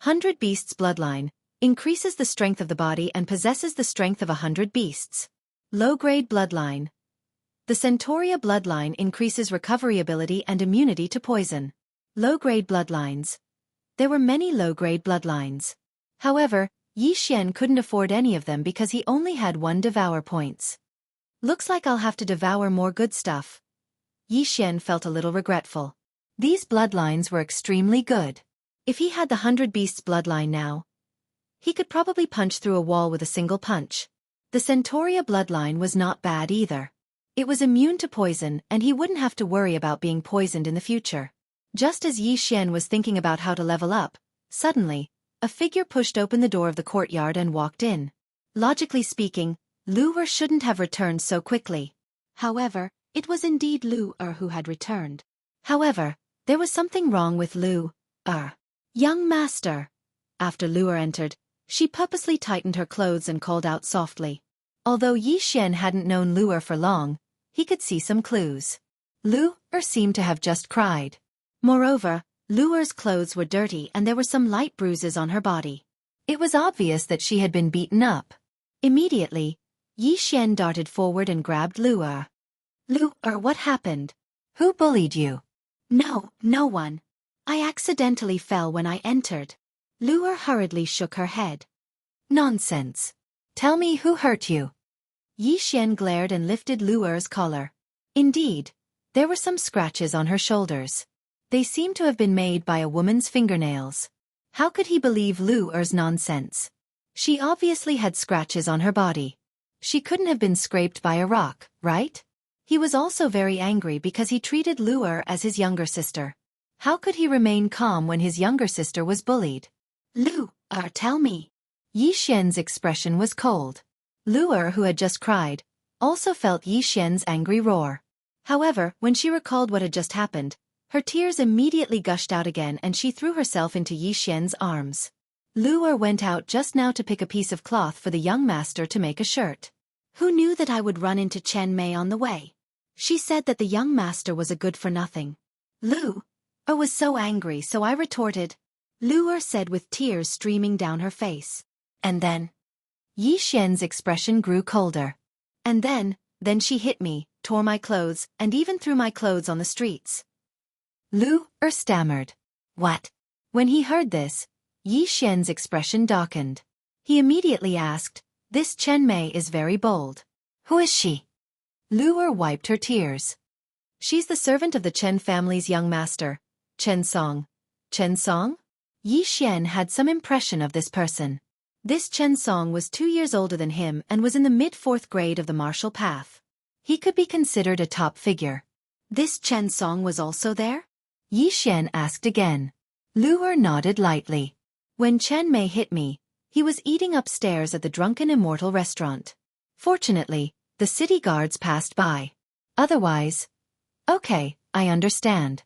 100 Beasts Bloodline. Increases the strength of the body and possesses the strength of 100 beasts. Low-grade Bloodline. The Centauria Bloodline increases recovery ability and immunity to poison. Low-grade Bloodlines. There were many low-grade Bloodlines. However, Yi Xian couldn't afford any of them because he only had 1 devour points. Looks like I'll have to devour more good stuff. Yi Xian felt a little regretful. These bloodlines were extremely good. If he had the 100 Beasts bloodline now, he could probably punch through a wall with a single punch. The Centauria bloodline was not bad either. It was immune to poison and he wouldn't have to worry about being poisoned in the future. Just as Yi Xian was thinking about how to level up, suddenly, a figure pushed open the door of the courtyard and walked in. Logically speaking, Lu Er shouldn't have returned so quickly. However, it was indeed Lu Er who had returned. However, there was something wrong with Lu Er. Young master. After Lu Er entered, she purposely tightened her clothes and called out softly. Although Yi Xian hadn't known Lu Er for long, he could see some clues. Lu Er seemed to have just cried. Moreover, Lu Er's clothes were dirty and there were some light bruises on her body. It was obvious that she had been beaten up. Immediately, Yi Xian darted forward and grabbed Lu Er. Lu Er, what happened? Who bullied you? No one. I accidentally fell when I entered. Lu Er hurriedly shook her head. Nonsense. Tell me who hurt you. Yi Xian glared and lifted Lu Er's collar. Indeed, there were some scratches on her shoulders. They seemed to have been made by a woman's fingernails. How could he believe Lu Er's nonsense? She obviously had scratches on her body. She couldn't have been scraped by a rock, right? He was also very angry because he treated Lu Er as his younger sister. How could he remain calm when his younger sister was bullied? Lu Er, tell me. Yi Xian's expression was cold. Lu Er, who had just cried, also felt Yi Xian's angry roar. However, when she recalled what had just happened, her tears immediately gushed out again and she threw herself into Yi Xian's arms. Lu'er went out just now to pick a piece of cloth for the young master to make a shirt. Who knew that I would run into Chen Mei on the way? She said that the young master was a good-for-nothing. Lu'er was so angry, so I retorted. Lu'er said with tears streaming down her face. And then? Yi Xian's expression grew colder. And then she hit me, tore my clothes, and even threw my clothes on the streets. Lu'er stammered. What? When he heard this, Yi Xian's expression darkened. He immediately asked, This Chen Mei is very bold. Who is she? Lu'er wiped her tears. She's the servant of the Chen family's young master, Chen Song. Chen Song? Yi Xian had some impression of this person. This Chen Song was 2 years older than him and was in the mid-4th grade of the martial path. He could be considered a top figure. This Chen Song was also there? Yi Xian asked again. Lu'er nodded lightly. When Chen Mei hit me, he was eating upstairs at the Drunken Immortal restaurant. Fortunately, the city guards passed by. Otherwise... Okay, I understand.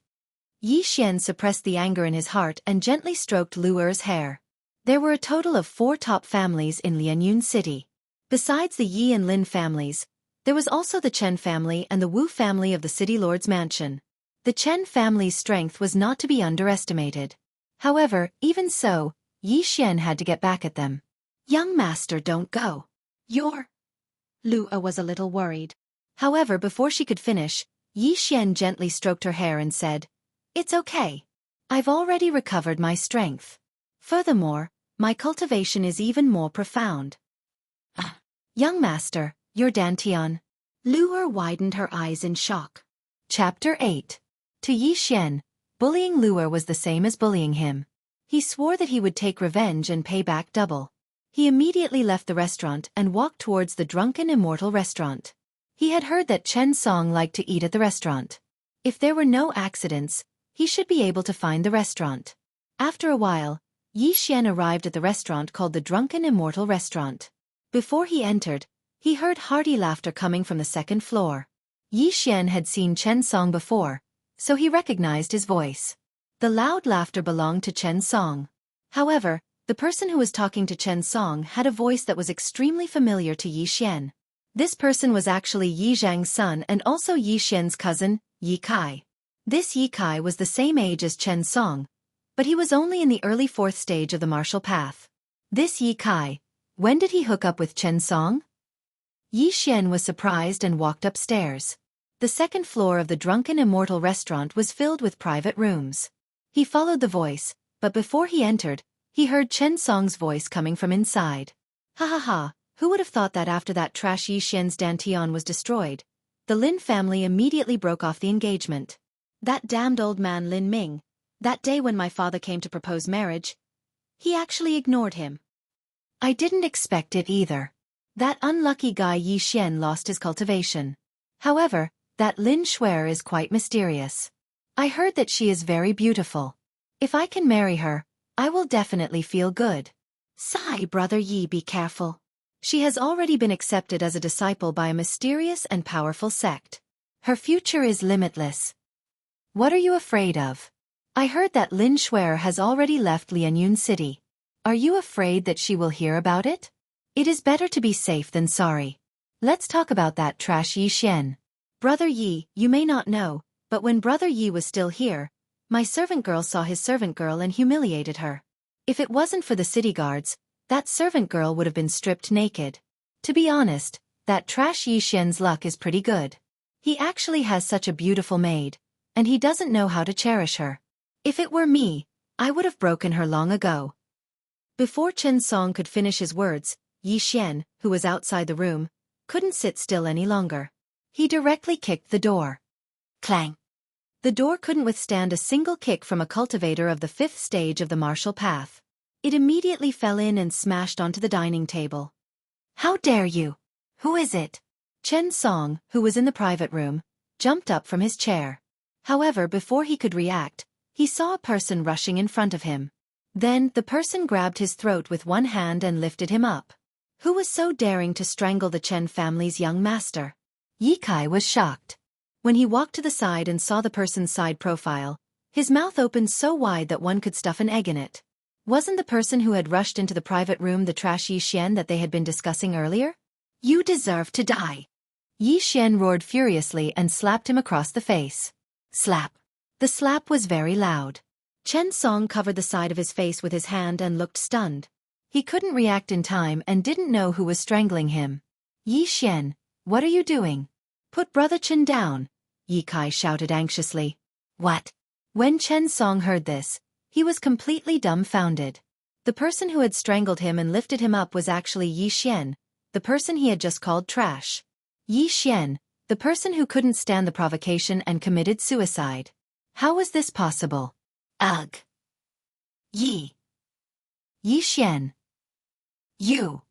Yi Xian suppressed the anger in his heart and gently stroked Lu'er's hair. There were a total of 4 top families in Lianyun City. Besides the Yi and Lin families, there was also the Chen family and the Wu family of the city lord's mansion. The Chen family's strength was not to be underestimated. However, even so, Yi Xian had to get back at them. Young master, don't go. Lu'er was a little worried. However, before she could finish, Yi Xian gently stroked her hair and said, It's okay. I've already recovered my strength. Furthermore, my cultivation is even more profound. Young master, you're Dantian. Lu'er widened her eyes in shock. Chapter 8. To Yi Xian, bullying Lu'er was the same as bullying him. He swore that he would take revenge and pay back double. He immediately left the restaurant and walked towards the Drunken Immortal restaurant. He had heard that Chen Song liked to eat at the restaurant. If there were no accidents, he should be able to find the restaurant. After a while, Yi Xian arrived at the restaurant called the Drunken Immortal restaurant. Before he entered, he heard hearty laughter coming from the 2nd floor. Yi Xian had seen Chen Song before, so he recognized his voice. The loud laughter belonged to Chen Song. However, the person who was talking to Chen Song had a voice that was extremely familiar to Yi Xian. This person was actually Yi Zhang's son and also Yi Xian's cousin, Yi Kai. This Yi Kai was the same age as Chen Song, but he was only in the early 4th stage of the martial path. This Yi Kai, when did he hook up with Chen Song? Yi Xian was surprised and walked upstairs. The 2nd floor of the Drunken Immortal restaurant was filled with private rooms. He followed the voice, but before he entered, he heard Chen Song's voice coming from inside. Ha ha ha, who would have thought that after that trash Yi Xian's Dantian was destroyed, the Lin family immediately broke off the engagement. That damned old man Lin Ming, that day when my father came to propose marriage, he actually ignored him. I didn't expect it either. That unlucky guy Yi Xian lost his cultivation. However, that Lin Shuer is quite mysterious. I heard that she is very beautiful. If I can marry her, I will definitely feel good. Sigh, brother Yi, be careful. She has already been accepted as a disciple by a mysterious and powerful sect. Her future is limitless. What are you afraid of? I heard that Lin Shuer has already left Lianyun City. Are you afraid that she will hear about it? It is better to be safe than sorry. Let's talk about that trash Yi Xian. Brother Yi, you may not know, but when Brother Yi was still here, my servant girl saw his servant girl and humiliated her. If it wasn't for the city guards, that servant girl would have been stripped naked. To be honest, that trash Yi Xian's luck is pretty good. He actually has such a beautiful maid, and he doesn't know how to cherish her. If it were me, I would have broken her long ago. Before Chen Song could finish his words, Yi Xian, who was outside the room, couldn't sit still any longer. He directly kicked the door. Clang! The door couldn't withstand a single kick from a cultivator of the 5th stage of the martial path. It immediately fell in and smashed onto the dining table. How dare you? Who is it? Chen Song, who was in the private room, jumped up from his chair. However, before he could react, he saw a person rushing in front of him. Then, the person grabbed his throat with one hand and lifted him up. Who was so daring to strangle the Chen family's young master? Yi Kai was shocked. When he walked to the side and saw the person's side profile, his mouth opened so wide that one could stuff an egg in it. Wasn't the person who had rushed into the private room the trash Yi Xian that they had been discussing earlier? You deserve to die. Yi Xian roared furiously and slapped him across the face. Slap. The slap was very loud. Chen Song covered the side of his face with his hand and looked stunned. He couldn't react in time and didn't know who was strangling him. Yi Xian, what are you doing? Put Brother Chen down, Yi Kai shouted anxiously. What? When Chen Song heard this, he was completely dumbfounded. The person who had strangled him and lifted him up was actually Yi Xian, the person he had just called trash. Yi Xian, the person who couldn't stand the provocation and committed suicide. How was this possible? Ugh. Yi Xian. You.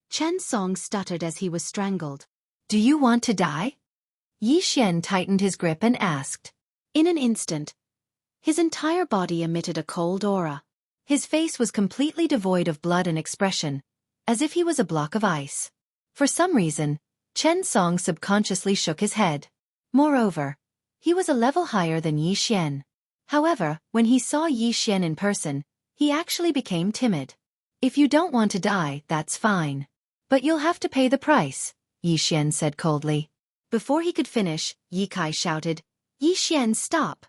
Chen Song stuttered as he was strangled. Do you want to die? Yi Xian tightened his grip and asked. In an instant, his entire body emitted a cold aura. His face was completely devoid of blood and expression, as if he was a block of ice. For some reason, Chen Song subconsciously shook his head. Moreover, he was a level higher than Yi Xian. However, when he saw Yi Xian in person, he actually became timid. If you don't want to die, that's fine. But you'll have to pay the price, Yi Xian said coldly. Before he could finish, Yi Kai shouted, Yi Xian, stop!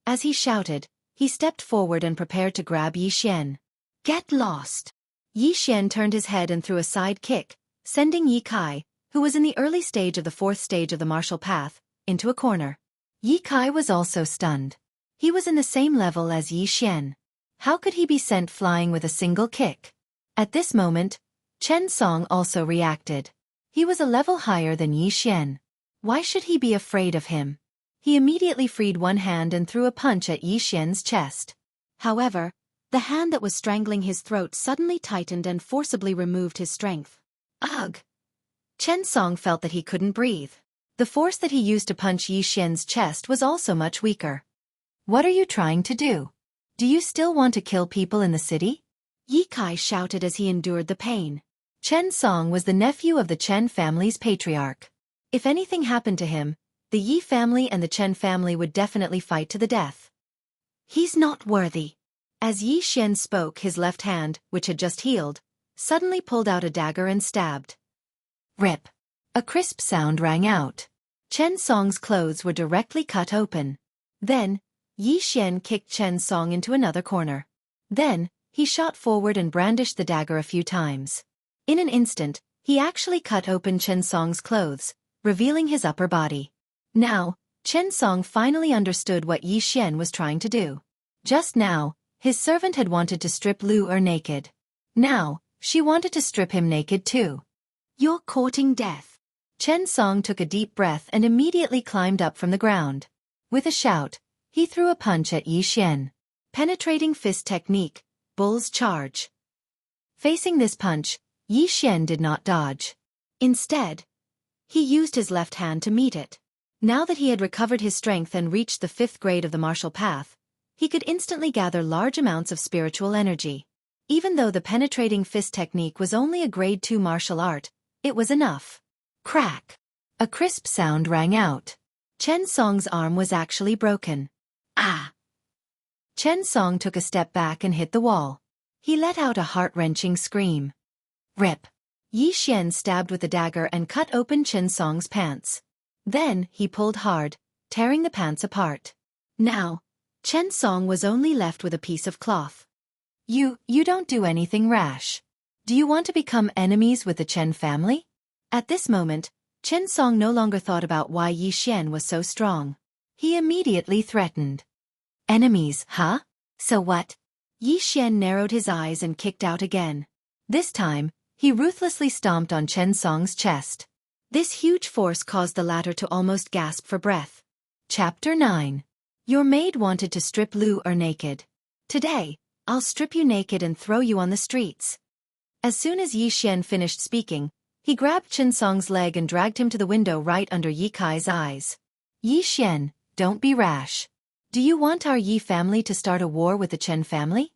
As he shouted, he stepped forward and prepared to grab Yi Xian. Get lost! Yi Xian turned his head and threw a side kick, sending Yi Kai, who was in the early stage of the fourth stage of the martial path, into a corner. Yi Kai was also stunned. He was in the same level as Yi Xian. How could he be sent flying with a single kick? At this moment, Chen Song also reacted. He was a level higher than Yi Xian. Why should he be afraid of him? He immediately freed one hand and threw a punch at Yi Xian's chest. However, the hand that was strangling his throat suddenly tightened and forcibly removed his strength. Ugh! Chen Song felt that he couldn't breathe. The force that he used to punch Yi Xian's chest was also much weaker. What are you trying to do? Do you still want to kill people in the city? Yi Kai shouted as he endured the pain. Chen Song was the nephew of the Chen family's patriarch. If anything happened to him, the Yi family and the Chen family would definitely fight to the death. He's not worthy. As Yi Xian spoke, his left hand, which had just healed, suddenly pulled out a dagger and stabbed. Rip. A crisp sound rang out. Chen Song's clothes were directly cut open. Then, Yi Xian kicked Chen Song into another corner. Then, he shot forward and brandished the dagger a few times. In an instant, he actually cut open Chen Song's clothes, revealing his upper body. Now, Chen Song finally understood what Yi Xian was trying to do. Just now, his servant had wanted to strip Lu naked. Now, she wanted to strip him naked too. You're courting death. Chen Song took a deep breath and immediately climbed up from the ground. With a shout, he threw a punch at Yi Xian. Penetrating fist technique, bull's charge. Facing this punch, Yi Xian did not dodge. Instead, he used his left hand to meet it. Now that he had recovered his strength and reached the 5th grade of the martial path, he could instantly gather large amounts of spiritual energy. Even though the penetrating fist technique was only a grade 2 martial art, it was enough. Crack! A crisp sound rang out. Chen Song's arm was actually broken. Ah! Chen Song took a step back and hit the wall. He let out a heart-wrenching scream. Rip! Yi Xian stabbed with the dagger and cut open Chen Song's pants. Then, he pulled hard, tearing the pants apart. Now, Chen Song was only left with a piece of cloth. You don't do anything rash. Do you want to become enemies with the Chen family? At this moment, Chen Song no longer thought about why Yi Xian was so strong. He immediately threatened. Enemies, huh? So what? Yi Xian narrowed his eyes and kicked out again. This time, he ruthlessly stomped on Chen Song's chest. This huge force caused the latter to almost gasp for breath. Chapter 9. Your maid wanted to strip Lu naked. Today, I'll strip you naked and throw you on the streets. As soon as Yi Xian finished speaking, he grabbed Chen Song's leg and dragged him to the window right under Yi Kai's eyes. Yi Xian, don't be rash. Do you want our Yi family to start a war with the Chen family?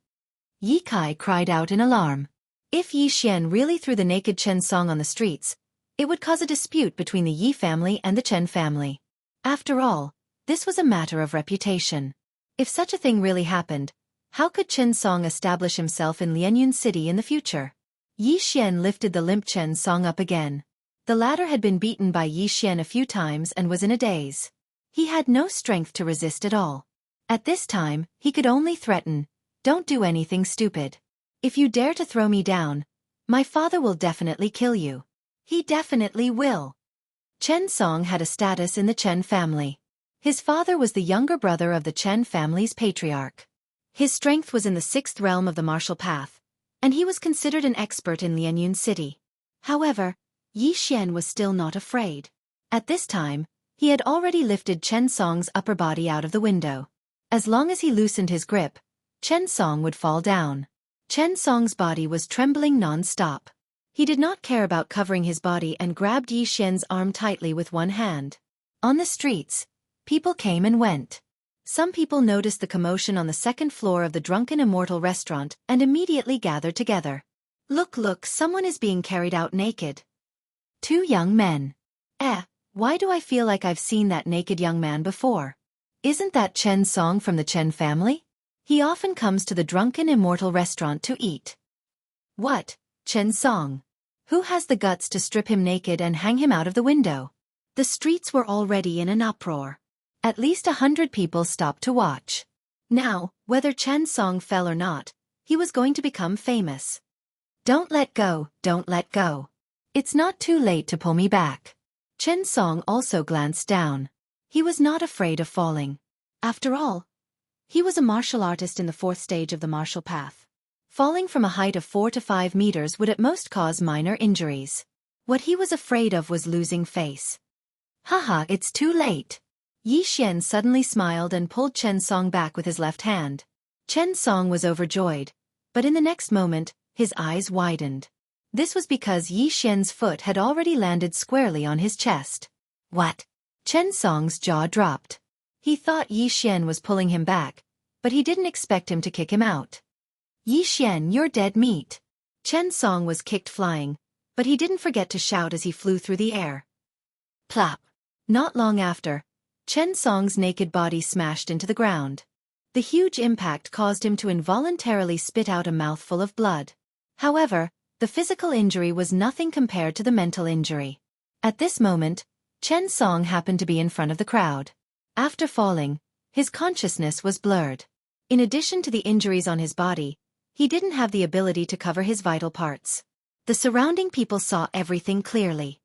Yi Kai cried out in alarm. If Yi Xian really threw the naked Chen Song on the streets, it would cause a dispute between the Yi family and the Chen family. After all, this was a matter of reputation. If such a thing really happened, How could Chen Song establish himself in Lianyun City in the future? Yi Xian lifted the limp Chen Song up again. The latter had been beaten by Yi Xian a few times and was in a daze. He had no strength to resist at all. At this time, he could only threaten, "Don't do anything stupid. If you dare to throw me down, my father will definitely kill you. He definitely will." Chen Song had a status in the Chen family. His father was the younger brother of the Chen family's patriarch. His strength was in the 6th realm of the martial path, and he was considered an expert in Lianyun City. However, Yi Xian was still not afraid. At this time, he had already lifted Chen Song's upper body out of the window. As long as he loosened his grip, Chen Song would fall down. Chen Song's body was trembling non-stop. He did not care about covering his body and grabbed Yi Xian's arm tightly with one hand. On the streets, people came and went. Some people noticed the commotion on the 2nd floor of the Drunken Immortal restaurant and immediately gathered together. Look, someone is being carried out naked." 2 young men. Why do I feel like I've seen that naked young man before? Isn't that Chen Song from the Chen family? He often comes to the Drunken Immortal restaurant to eat. What? Chen Song? Who has the guts to strip him naked and hang him out of the window? The streets were already in an uproar. At least 100 people stopped to watch. Now, whether Chen Song fell or not, he was going to become famous. Don't let go. It's not too late to pull me back. Chen Song also glanced down. He was not afraid of falling. After all, he was a martial artist in the 4th stage of the martial path. Falling from a height of 4 to 5 meters would at most cause minor injuries. What he was afraid of was losing face. Haha, it's too late. Yi Xian suddenly smiled and pulled Chen Song back with his left hand. Chen Song was overjoyed, but in the next moment, his eyes widened. This was because Yi Xian's foot had already landed squarely on his chest. What? Chen Song's jaw dropped. He thought Yi Xian was pulling him back, but he didn't expect him to kick him out. Yi Xian, you're dead meat. Chen Song was kicked flying, but he didn't forget to shout as he flew through the air. Plop. Not long after, Chen Song's naked body smashed into the ground. The huge impact caused him to involuntarily spit out a mouthful of blood. However, the physical injury was nothing compared to the mental injury. At this moment, Chen Song happened to be in front of the crowd. After falling, his consciousness was blurred. In addition to the injuries on his body, he didn't have the ability to cover his vital parts. The surrounding people saw everything clearly.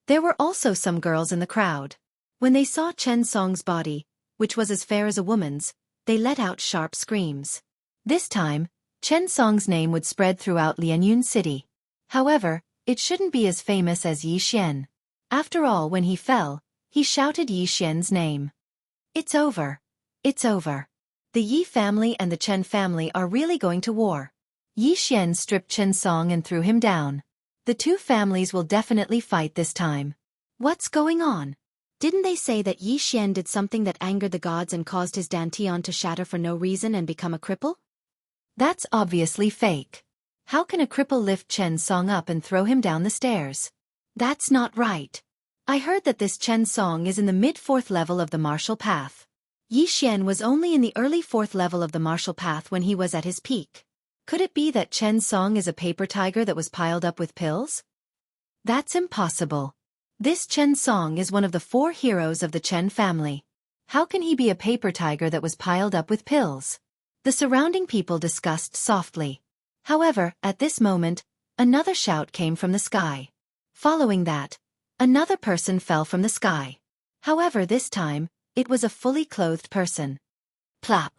There were also some girls in the crowd. When they saw Chen Song's body, which was as fair as a woman's, they let out sharp screams. This time, Chen Song's name would spread throughout Lianyun City. However, it shouldn't be as famous as Yi Xian. After all, when he fell, he shouted Yi Xian's name. It's over. It's over. The Yi family and the Chen family are really going to war. Yi Xian stripped Chen Song and threw him down. The 2 families will definitely fight this time. What's going on? Didn't they say that Yi Xian did something that angered the gods and caused his dantian to shatter for no reason and become a cripple? That's obviously fake. How can a cripple lift Chen Song up and throw him down the stairs? That's not right. I heard that this Chen Song is in the mid-4th level of the martial path. Yi Xian was only in the early 4th level of the martial path when he was at his peak. Could it be that Chen Song is a paper tiger that was piled up with pills? That's impossible. This Chen Song is one of the 4 heroes of the Chen family. How can he be a paper tiger that was piled up with pills? The surrounding people discussed softly. However, at this moment, another shout came from the sky. Following that, another person fell from the sky. However, this time, it was a fully clothed person. Plop.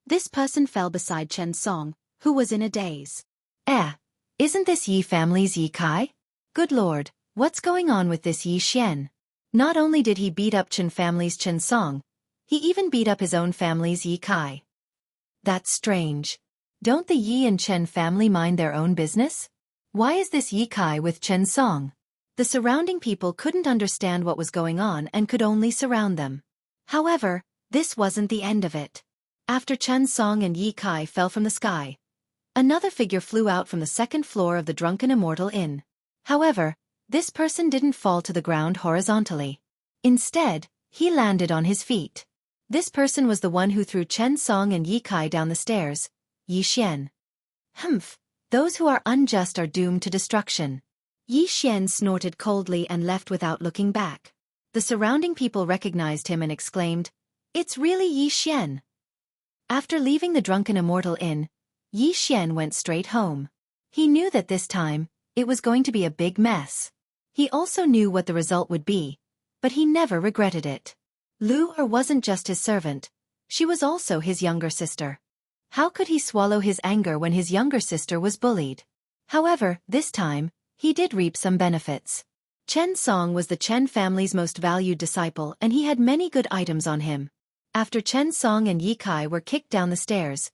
This person fell beside Chen Song, who was in a daze. Isn't this Yi family's Yi Kai? Good lord, what's going on with this Yi Xian? Not only did he beat up Chen family's Chen Song, he even beat up his own family's Yi Kai. That's strange. Don't the Yi and Chen family mind their own business? Why is this Yi Kai with Chen Song? The surrounding people couldn't understand what was going on and could only surround them. However, this wasn't the end of it. After Chen Song and Yi Kai fell from the sky, another figure flew out from the 2nd floor of the Drunken Immortal Inn. However, this person didn't fall to the ground horizontally. Instead, he landed on his feet. This person was the one who threw Chen Song and Yi Kai down the stairs, Yi Xian. Humph, those who are unjust are doomed to destruction. Yi Xian snorted coldly and left without looking back. The surrounding people recognized him and exclaimed, "It's really Yi Xian." After leaving the Drunken Immortal Inn, Yi Xian went straight home. He knew that this time, it was going to be a big mess. He also knew what the result would be, but he never regretted it. Lu Er wasn't just his servant, she was also his younger sister. How could he swallow his anger when his younger sister was bullied? However, this time, he did reap some benefits. Chen Song was the Chen family's most valued disciple and he had many good items on him. After Chen Song and Yi Kai were kicked down the stairs,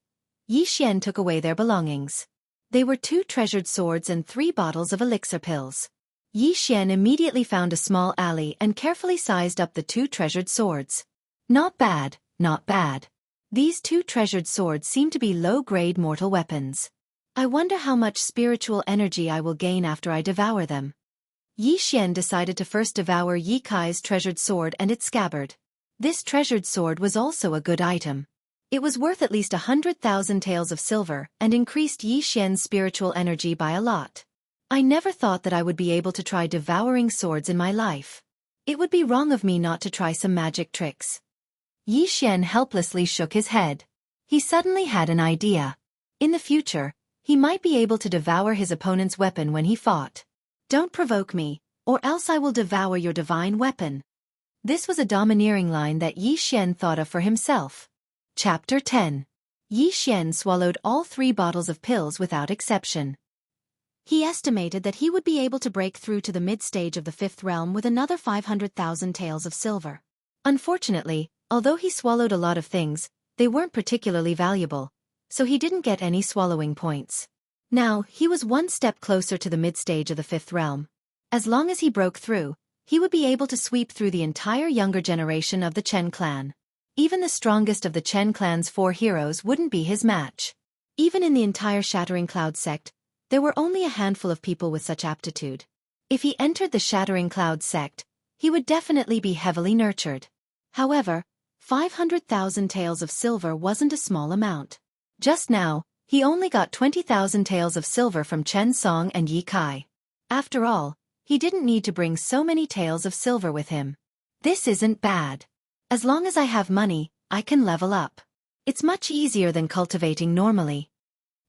Yi Xian took away their belongings. They were 2 treasured swords and 3 bottles of elixir pills. Yi Xian immediately found a small alley and carefully sized up the 2 treasured swords. Not bad, not bad. These 2 treasured swords seem to be low-grade mortal weapons. I wonder how much spiritual energy I will gain after I devour them. Yi Xian decided to first devour Yi Kai's treasured sword and its scabbard. This treasured sword was also a good item. It was worth at least 100,000 taels of silver and increased Yi Xian's spiritual energy by a lot. I never thought that I would be able to try devouring swords in my life. It would be wrong of me not to try some magic tricks. Yi Xian helplessly shook his head. He suddenly had an idea. In the future, he might be able to devour his opponent's weapon when he fought. "Don't provoke me, or else I will devour your divine weapon." This was a domineering line that Yi Xian thought of for himself. Chapter 10. Yi Xian swallowed all 3 bottles of pills without exception. He estimated that he would be able to break through to the mid-stage of the 5th realm with another 500,000 taels of silver. Unfortunately, although he swallowed a lot of things, they weren't particularly valuable, so he didn't get any swallowing points. Now, he was 1 step closer to the mid-stage of the 5th realm. As long as he broke through, he would be able to sweep through the entire younger generation of the Chen clan. Even the strongest of the Chen clan's 4 heroes wouldn't be his match. Even in the entire Shattering Cloud sect, there were only a handful of people with such aptitude. If he entered the Shattering Cloud sect, he would definitely be heavily nurtured. However, 500,000 taels of silver wasn't a small amount. Just now, he only got 20,000 taels of silver from Chen Song and Yi Kai. After all, he didn't need to bring so many taels of silver with him. This isn't bad. As long as I have money, I can level up. It's much easier than cultivating normally.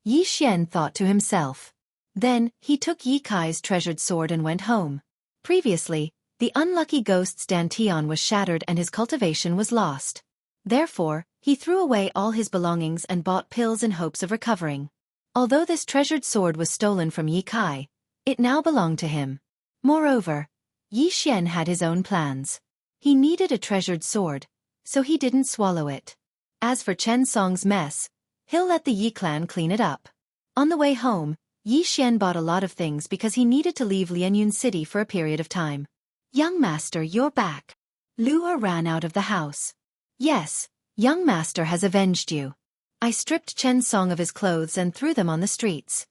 Yi Xian thought to himself. Then, he took Yi Kai's treasured sword and went home. Previously, the unlucky ghost's dantian was shattered and his cultivation was lost. Therefore, he threw away all his belongings and bought pills in hopes of recovering. Although this treasured sword was stolen from Yi Kai, it now belonged to him. Moreover, Yi Xian had his own plans. He needed a treasured sword, so he didn't swallow it. As for Chen Song's mess, he'll let the Yi clan clean it up. On the way home, Yi Xian bought a lot of things because he needed to leave Lianyun City for a period of time. "Young master, you're back." Lu Er ran out of the house. "Yes, young master has avenged you. I stripped Chen Song of his clothes and threw them on the streets."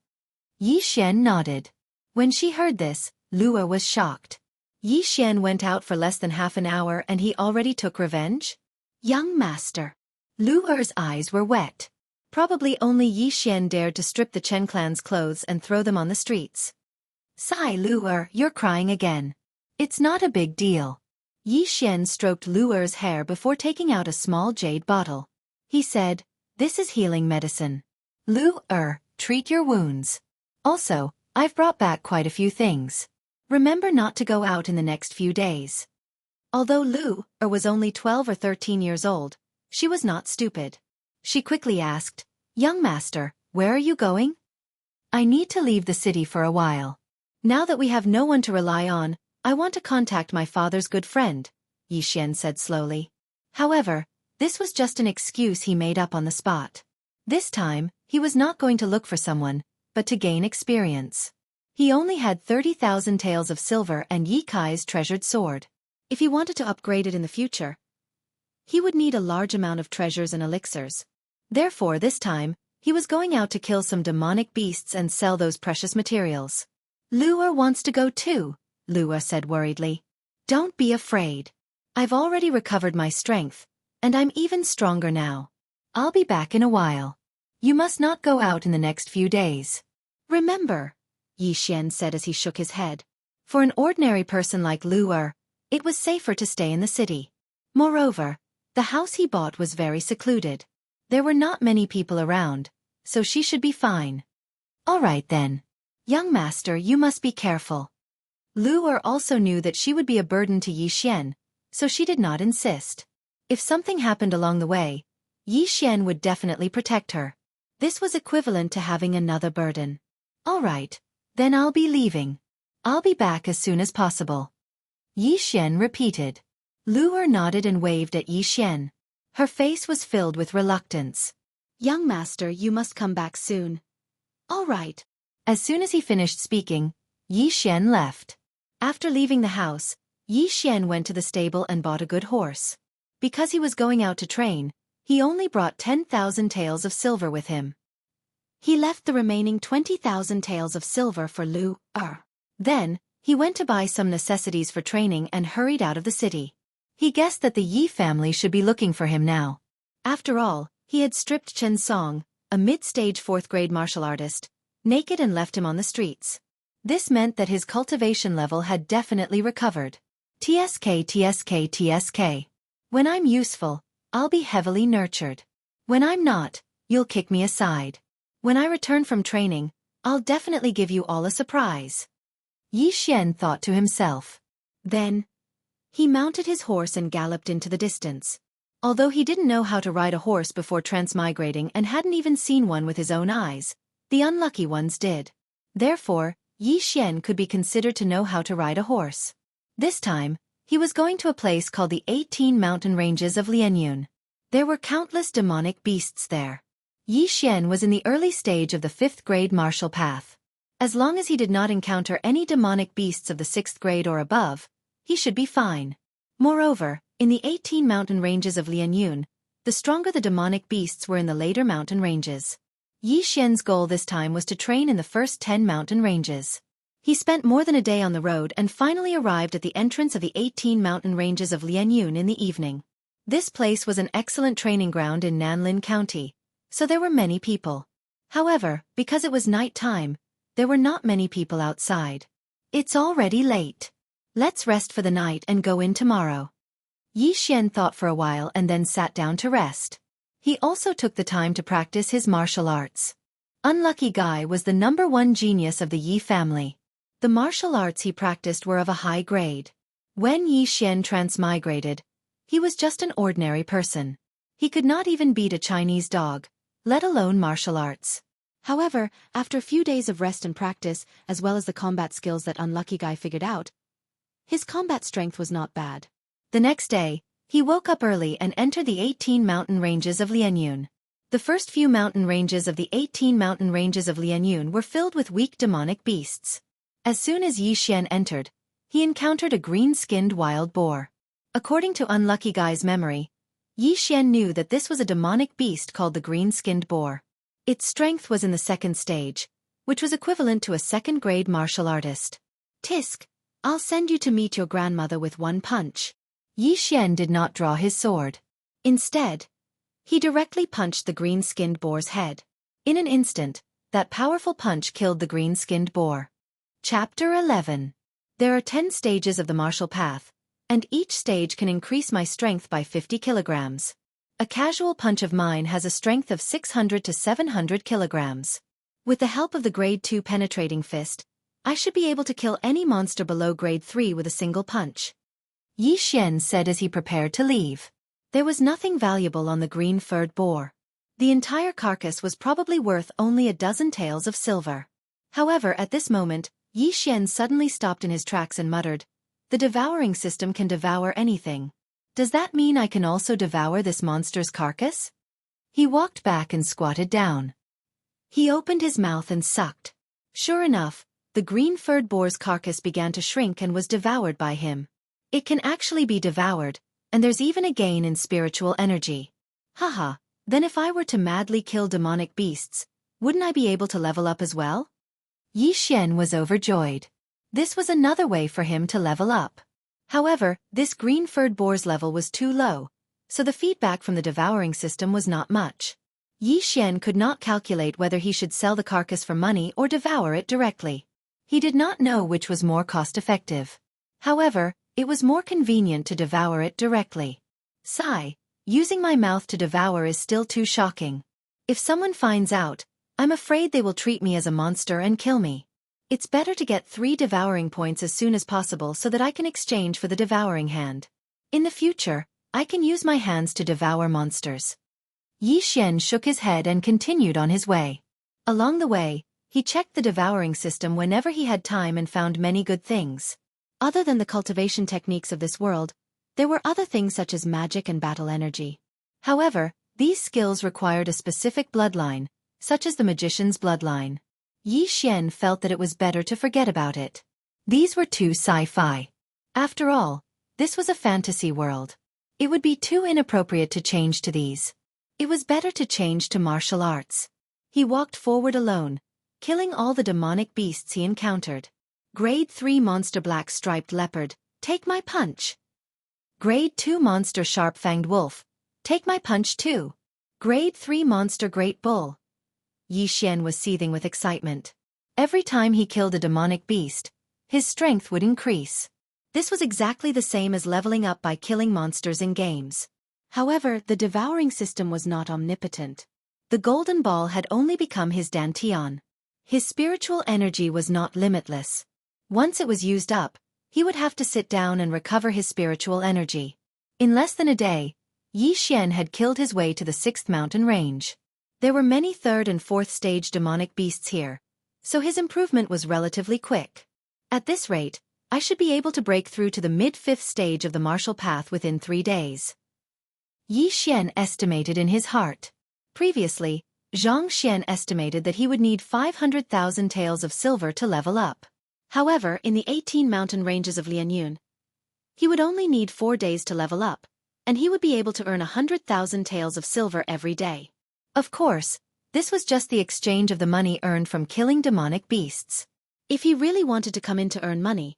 Yi Xian nodded. When she heard this, Lu Er was shocked. Yi Xian went out for less than half an hour and he already took revenge? Young master. Lu Er's eyes were wet. Probably only Yi Xian dared to strip the Chen clan's clothes and throw them on the streets. "Sigh, Lu Er, you're crying again. It's not a big deal." Yi Xian stroked Lu Er's hair before taking out a small jade bottle. He said, "This is healing medicine. Lu Er, treat your wounds. Also, I've brought back quite a few things. Remember not to go out in the next few days." Although Lu Er was only 12 or 13 years old, she was not stupid. She quickly asked, "Young master, where are you going?" "I need to leave the city for a while. Now that we have no one to rely on, I want to contact my father's good friend," Yi Xian said slowly. However, this was just an excuse he made up on the spot. This time, he was not going to look for someone, but to gain experience. He only had 30,000 taels of silver and Yi Kai's treasured sword. If he wanted to upgrade it in the future, he would need a large amount of treasures and elixirs. Therefore this time, he was going out to kill some demonic beasts and sell those precious materials. "Lu Er wants to go too," Lu Er said worriedly. "Don't be afraid. I've already recovered my strength, And I'm even stronger now. I'll be back in a while. You must not go out in the next few days. Remember, Yi Xian said as he shook his head. For an ordinary person like Lu Er, it was safer to stay in the city. Moreover, the house he bought was very secluded. There were not many people around, so she should be fine. All right then. Young master, you must be careful. Lu Er also knew that she would be a burden to Yi Xian, so she did not insist. If something happened along the way, Yi Xian would definitely protect her. This was equivalent to having another burden. All right, then I'll be leaving. I'll be back as soon as possible. Yi Xian repeated. Lu Er nodded and waved at Yi Xian. Her face was filled with reluctance. Young master, you must come back soon. All right. As soon as he finished speaking, Yi Xian left. After leaving the house, Yi Xian went to the stable and bought a good horse. Because he was going out to train, he only brought 10,000 taels of silver with him. He left the remaining 20,000 taels of silver for Lu Er. Then, he went to buy some necessities for training and hurried out of the city. He guessed that the Yi family should be looking for him now. After all, he had stripped Chen Song, a mid-stage 4th-grade martial artist, naked and left him on the streets. This meant that his cultivation level had definitely recovered. TSK TSK TSK. When I'm useful, I'll be heavily nurtured. When I'm not, you'll kick me aside. When I return from training, I'll definitely give you all a surprise. Yi Xian thought to himself. Then, he mounted his horse and galloped into the distance. Although he didn't know how to ride a horse before transmigrating and hadn't even seen one with his own eyes, the unlucky ones did. Therefore, Yi Xian could be considered to know how to ride a horse. This time, he was going to a place called the 18 Mountain Ranges of Lianyun. There were countless demonic beasts there. Yi Xian was in the early stage of the 5th grade martial path. As long as he did not encounter any demonic beasts of the 6th grade or above, he should be fine. Moreover, in the 18 mountain ranges of Lianyun, the stronger the demonic beasts were in the later mountain ranges. Yi Xian's goal this time was to train in the first 10 mountain ranges. He spent more than a day on the road and finally arrived at the entrance of the 18 mountain ranges of Lianyun in the evening. This place was an excellent training ground in Nanlin County, so there were many people. However, because it was night time, there were not many people outside. It's already late. Let's rest for the night and go in tomorrow. Yi Xian thought for a while and then sat down to rest. He also took the time to practice his martial arts. Unlucky Guy was the #1 genius of the Yi family. The martial arts he practiced were of a high grade. When Yi Xian transmigrated, he was just an ordinary person. He could not even beat a Chinese dog, let alone martial arts. However, after a few days of rest and practice, as well as the combat skills that Unlucky Guy figured out, his combat strength was not bad. The next day, he woke up early and entered the 18 mountain ranges of Lianyun. The first few mountain ranges of the 18 mountain ranges of Lianyun were filled with weak demonic beasts. As soon as Yi Xian entered, he encountered a green-skinned wild boar. According to Unlucky Guy's memory, Yi Xian knew that this was a demonic beast called the green-skinned boar. Its strength was in the 2nd stage, which was equivalent to a 2nd-grade martial artist. Tisk, I'll send you to meet your grandmother with one punch. Yi Xian did not draw his sword. Instead, he directly punched the green-skinned boar's head. In an instant, that powerful punch killed the green-skinned boar. Chapter 11. There are 10 stages of the martial path, and each stage can increase my strength by 50 kilograms. A casual punch of mine has a strength of 600 to 700 kilograms. With the help of the grade 2 penetrating fist, I should be able to kill any monster below grade 3 with a single punch. Yi Xian said as he prepared to leave. There was nothing valuable on the green-furred boar. The entire carcass was probably worth only a dozen taels of silver. However, at this moment, Yi Xian suddenly stopped in his tracks and muttered, "The devouring system can devour anything. Does that mean I can also devour this monster's carcass?" He walked back and squatted down. He opened his mouth and sucked. Sure enough, the green-furred boar's carcass began to shrink and was devoured by him. It can actually be devoured, and there's even a gain in spiritual energy. Haha, then if I were to madly kill demonic beasts, wouldn't I be able to level up as well? Yi Xian was overjoyed. This was another way for him to level up. However, this green-furred boar's level was too low, so the feedback from the devouring system was not much. Yi Xian could not calculate whether he should sell the carcass for money or devour it directly. He did not know which was more cost-effective. However, it was more convenient to devour it directly. Sigh, using my mouth to devour is still too shocking. If someone finds out, I'm afraid they will treat me as a monster and kill me. It's better to get 3 devouring points as soon as possible so that I can exchange for the devouring hand. In the future, I can use my hands to devour monsters. Yi Xian shook his head and continued on his way. Along the way, he checked the devouring system whenever he had time and found many good things. Other than the cultivation techniques of this world, there were other things such as magic and battle energy. However, these skills required a specific bloodline, such as the magician's bloodline. Yi Xian felt that it was better to forget about it. These were too sci-fi. After all, this was a fantasy world. It would be too inappropriate to change to these. It was better to change to martial arts. He walked forward alone, killing all the demonic beasts he encountered. Grade 3 Monster Black Striped Leopard, take my punch. Grade 2 Monster Sharp-Fanged Wolf, take my punch too. Grade 3 Monster Great Bull. Yi Xian was seething with excitement. Every time he killed a demonic beast, his strength would increase. This was exactly the same as leveling up by killing monsters in games. However, the devouring system was not omnipotent. The golden ball had only become his dantian. His spiritual energy was not limitless. Once it was used up, he would have to sit down and recover his spiritual energy. In less than a day, Yi Xian had killed his way to the 6th mountain range. There were many 3rd and 4th stage demonic beasts here, so his improvement was relatively quick. At this rate, I should be able to break through to the mid-5th stage of the martial path within 3 days. Yi Xian estimated in his heart. Previously, Xianxia estimated that he would need 500,000 taels of silver to level up. However, in the 18 mountain ranges of Lianyun, he would only need 4 days to level up, and he would be able to earn 100,000 taels of silver every day. Of course, this was just the exchange of the money earned from killing demonic beasts. If he really wanted to come in to earn money,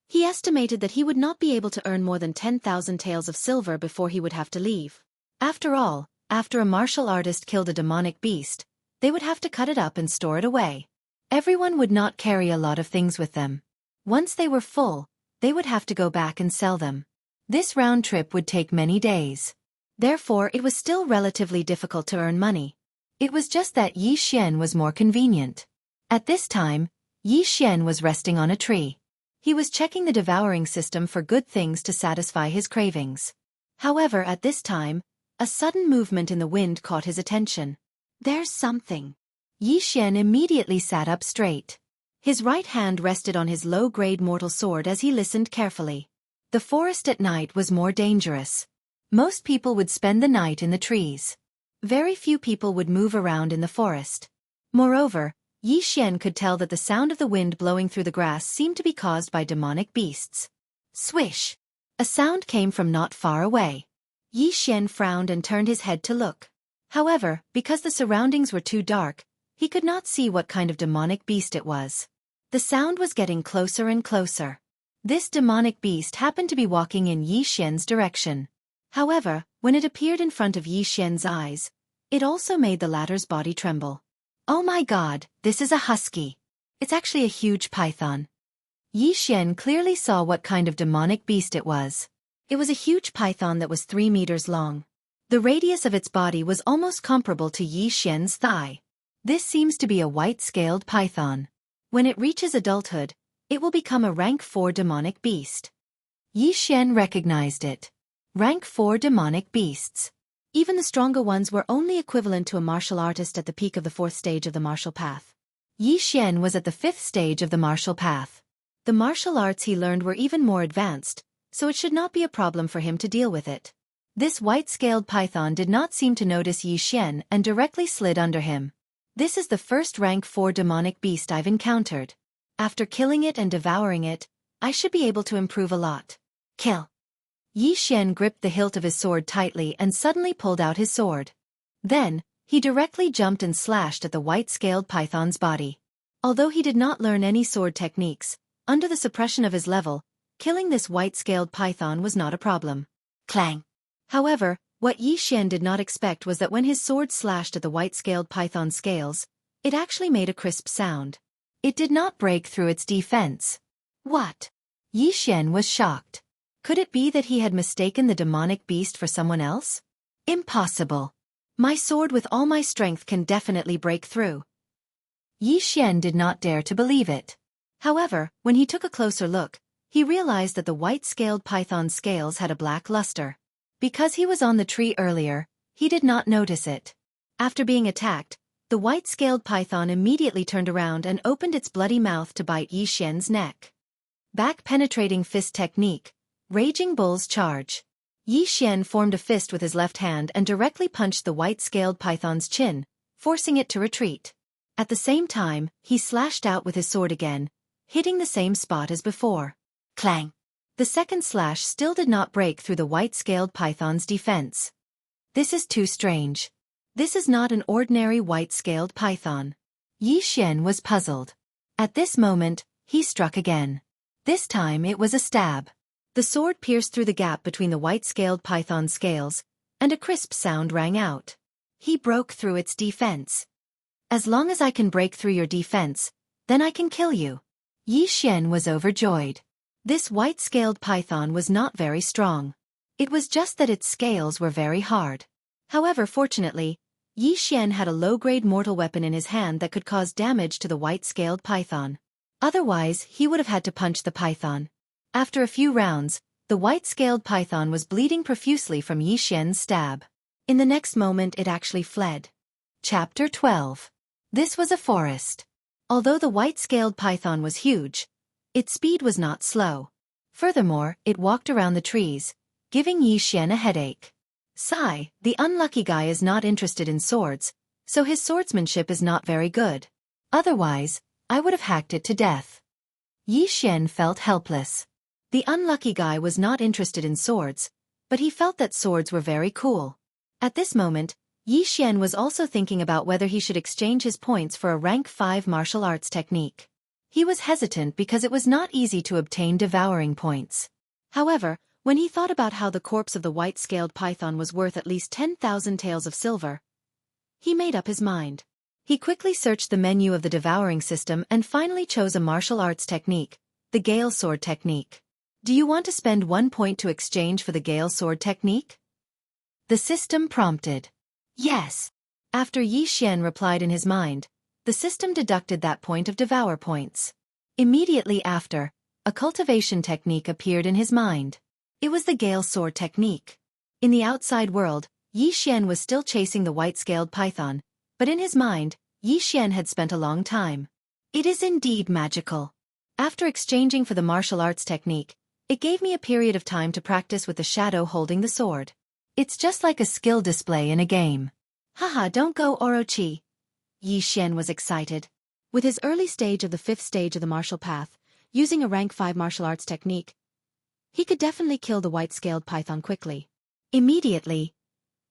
he estimated that he would not be able to earn more than 10,000 taels of silver before he would have to leave. After all, after a martial artist killed a demonic beast, they would have to cut it up and store it away. Everyone would not carry a lot of things with them. Once they were full, they would have to go back and sell them. This round trip would take many days. Therefore, it was still relatively difficult to earn money. It was just that Yi Xian was more convenient. At this time, Yi Xian was resting on a tree. He was checking the devouring system for good things to satisfy his cravings. However, at this time, a sudden movement in the wind caught his attention. There's something. Yi Xian immediately sat up straight. His right hand rested on his low-grade mortal sword as he listened carefully. The forest at night was more dangerous. Most people would spend the night in the trees. Very few people would move around in the forest. Moreover, Yi Xian could tell that the sound of the wind blowing through the grass seemed to be caused by demonic beasts. Swish! A sound came from not far away. Yi Xian frowned and turned his head to look. However, because the surroundings were too dark, he could not see what kind of demonic beast it was. The sound was getting closer and closer. This demonic beast happened to be walking in Yi Xian's direction. However, when it appeared in front of Yi Xian's eyes, it also made the latter's body tremble. Oh my god, this is a husky. It's actually a huge python. Yi Xian clearly saw what kind of demonic beast it was. It was a huge python that was 3 meters long. The radius of its body was almost comparable to Yi Xian's thigh. This seems to be a white-scaled python. When it reaches adulthood, it will become a rank 4 demonic beast. Yi Xian recognized it. Rank 4 demonic beasts. Even the stronger ones were only equivalent to a martial artist at the peak of the 4th stage of the martial path. Yi Xian was at the 5th stage of the martial path. The martial arts he learned were even more advanced, so it should not be a problem for him to deal with it. This white-scaled python did not seem to notice Yi Xian and directly slid under him. This is the first rank 4 demonic beast I've encountered. After killing it and devouring it, I should be able to improve a lot. Kill. Yi Xian gripped the hilt of his sword tightly and suddenly pulled out his sword. Then, he directly jumped and slashed at the white-scaled python's body. Although he did not learn any sword techniques, under the suppression of his level, killing this white-scaled python was not a problem. Clang! However, what Yi Xian did not expect was that when his sword slashed at the white-scaled python's scales, it actually made a crisp sound. It did not break through its defense. What? Yi Xian was shocked. Could it be that he had mistaken the demonic beast for someone else? Impossible. My sword with all my strength can definitely break through. Yi Xian did not dare to believe it. However, when he took a closer look, he realized that the white-scaled python's scales had a black luster. Because he was on the tree earlier, he did not notice it. After being attacked, the white-scaled python immediately turned around and opened its bloody mouth to bite Yi Xian's neck. Back-penetrating fist technique, Raging Bull's charge. Yi Xian formed a fist with his left hand and directly punched the white-scaled python's chin, forcing it to retreat. At the same time, he slashed out with his sword again, hitting the same spot as before. Clang! The second slash still did not break through the white-scaled python's defense. This is too strange. This is not an ordinary white-scaled python. Yi Xian was puzzled. At this moment, he struck again. This time it was a stab. The sword pierced through the gap between the white-scaled python's scales, and a crisp sound rang out. He broke through its defense. As long as I can break through your defense, then I can kill you. Yi Xian was overjoyed. This white-scaled python was not very strong. It was just that its scales were very hard. However, fortunately, Yi Xian had a low-grade mortal weapon in his hand that could cause damage to the white-scaled python. Otherwise, he would have had to punch the python. After a few rounds, the white-scaled python was bleeding profusely from Yi Xian's stab. In the next moment it actually fled. Chapter 12. This was a forest. Although the white-scaled python was huge, its speed was not slow. Furthermore, it walked around the trees, giving Yi Xian a headache. Sigh, the unlucky guy is not interested in swords, so his swordsmanship is not very good. Otherwise, I would have hacked it to death. Yi Xian felt helpless. The unlucky guy was not interested in swords, but he felt that swords were very cool. At this moment, Yi Xian was also thinking about whether he should exchange his points for a rank 5 martial arts technique. He was hesitant because it was not easy to obtain devouring points. However, when he thought about how the corpse of the white-scaled python was worth at least 10,000 taels of silver, he made up his mind. He quickly searched the menu of the devouring system and finally chose a martial arts technique, the Gale Sword technique. Do you want to spend 1 point to exchange for the Gale Sword technique? The system prompted. Yes. After Yi Xian replied in his mind, the system deducted that point of devour points. Immediately after, a cultivation technique appeared in his mind. It was the Gale Sword technique. In the outside world, Yi Xian was still chasing the white-scaled python, but in his mind, Yi Xian had spent a long time. It is indeed magical. After exchanging for the martial arts technique, it gave me a period of time to practice with the shadow holding the sword. It's just like a skill display in a game. Haha, don't go Orochi. Yi Xian was excited. With his early stage of the 5th stage of the martial path, using a rank 5 martial arts technique, he could definitely kill the white-scaled python quickly. Immediately,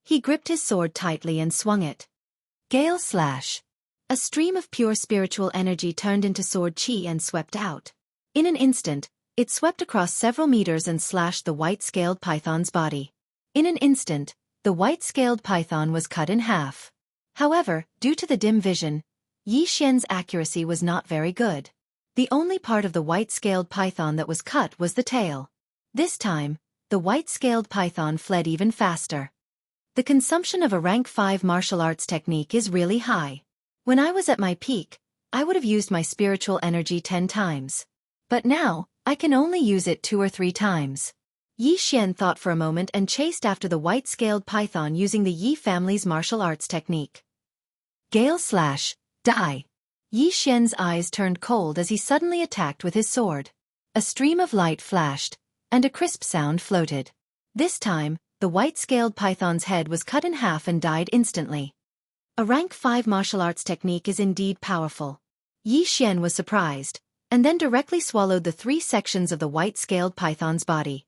he gripped his sword tightly and swung it. Gale Slash. A stream of pure spiritual energy turned into sword chi and swept out. In an instant, it swept across several meters and slashed the white-scaled python's body. In an instant, the white-scaled python was cut in half. However, due to the dim vision, Yi Xian's accuracy was not very good. The only part of the white-scaled python that was cut was the tail. This time, the white-scaled python fled even faster. The consumption of a rank 5 martial arts technique is really high. When I was at my peak, I would have used my spiritual energy 10 times. But now, I can only use it 2 or 3 times. Yi Xian thought for a moment and chased after the white-scaled python using the Yi family's martial arts technique. Gale Slash, die! Yi Xian's eyes turned cold as he suddenly attacked with his sword. A stream of light flashed, and a crisp sound floated. This time, the white-scaled python's head was cut in half and died instantly. A rank 5 martial arts technique is indeed powerful. Yi Xian was surprised, and then directly swallowed the 3 sections of the white-scaled python's body.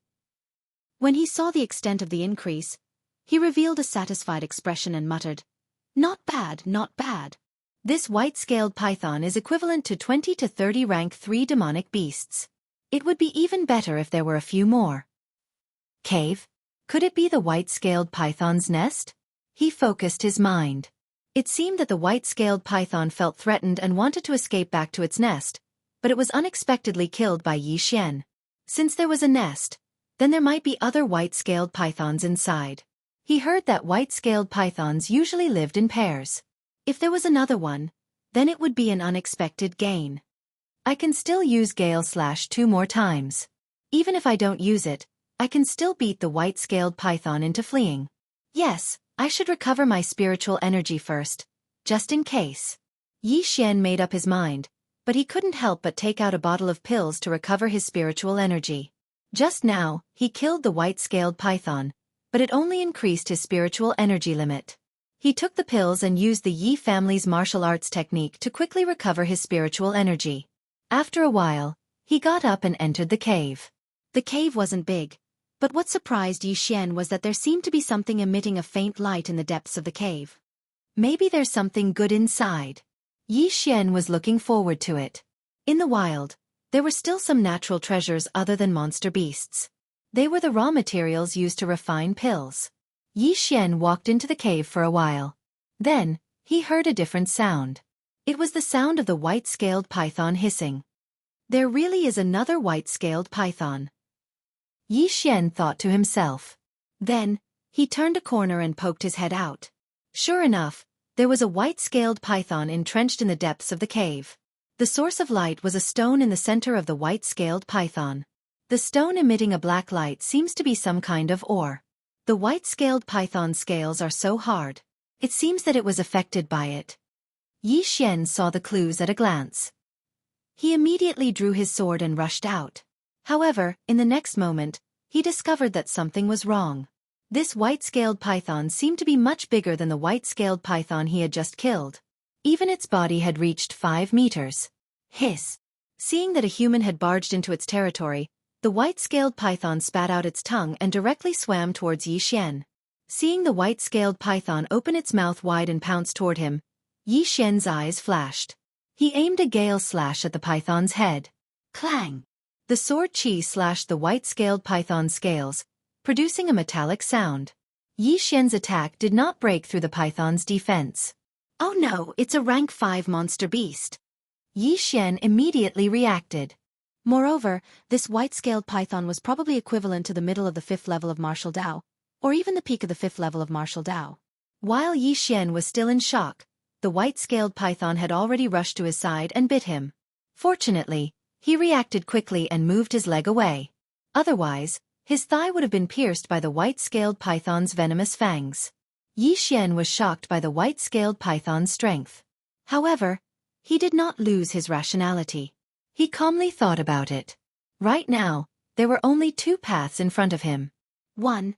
When he saw the extent of the increase, he revealed a satisfied expression and muttered, "Not bad, not bad. This white-scaled python is equivalent to 20 to 30 rank 3 demonic beasts. It would be even better if there were a few more." Cave. Could it be the white-scaled python's nest? He focused his mind. It seemed that the white-scaled python felt threatened and wanted to escape back to its nest, but it was unexpectedly killed by Yi Xian. Since there was a nest, then there might be other white-scaled pythons inside. He heard that white-scaled pythons usually lived in pairs. If there was another one, then it would be an unexpected gain. I can still use Gale/2 more times. Even if I don't use it, I can still beat the white-scaled python into fleeing. Yes, I should recover my spiritual energy first, just in case. Yi Xian made up his mind, but he couldn't help but take out a bottle of pills to recover his spiritual energy. Just now, he killed the white-scaled python, but it only increased his spiritual energy limit. He took the pills and used the Yi family's martial arts technique to quickly recover his spiritual energy. After a while, he got up and entered the cave. The cave wasn't big, but what surprised Yi Xian was that there seemed to be something emitting a faint light in the depths of the cave. Maybe there's something good inside. Yi Xian was looking forward to it. In the wild, there were still some natural treasures other than monster beasts. They were the raw materials used to refine pills. Yi Xian walked into the cave for a while. Then, he heard a different sound. It was the sound of the white-scaled python hissing. There really is another white-scaled python. Yi Xian thought to himself. Then, he turned a corner and poked his head out. Sure enough, there was a white-scaled python entrenched in the depths of the cave. The source of light was a stone in the center of the white-scaled python. The stone emitting a black light seems to be some kind of ore. The white-scaled python's scales are so hard. It seems that it was affected by it. Yi Xian saw the clues at a glance. He immediately drew his sword and rushed out. However, in the next moment, he discovered that something was wrong. This white-scaled python seemed to be much bigger than the white-scaled python he had just killed. Even its body had reached 5 meters. Hiss! Seeing that a human had barged into its territory, the white-scaled python spat out its tongue and directly swam towards Yi Xian. Seeing the white-scaled python open its mouth wide and pounce toward him, Yi Xian's eyes flashed. He aimed a gale slash at the python's head. Clang! The sword chi slashed the white-scaled python's scales, producing a metallic sound. Yi Xian's attack did not break through the python's defense. Oh no, it's a rank 5 monster beast. Yi Xian immediately reacted. Moreover, this white-scaled python was probably equivalent to the middle of the 5th level of martial Dao, or even the peak of the 5th level of martial Dao. While Yi Xian was still in shock, the white-scaled python had already rushed to his side and bit him. Fortunately, he reacted quickly and moved his leg away. Otherwise, his thigh would have been pierced by the white-scaled python's venomous fangs. Yi Xian was shocked by the white-scaled python's strength. However, he did not lose his rationality. He calmly thought about it. Right now, there were only 2 paths in front of him. 1.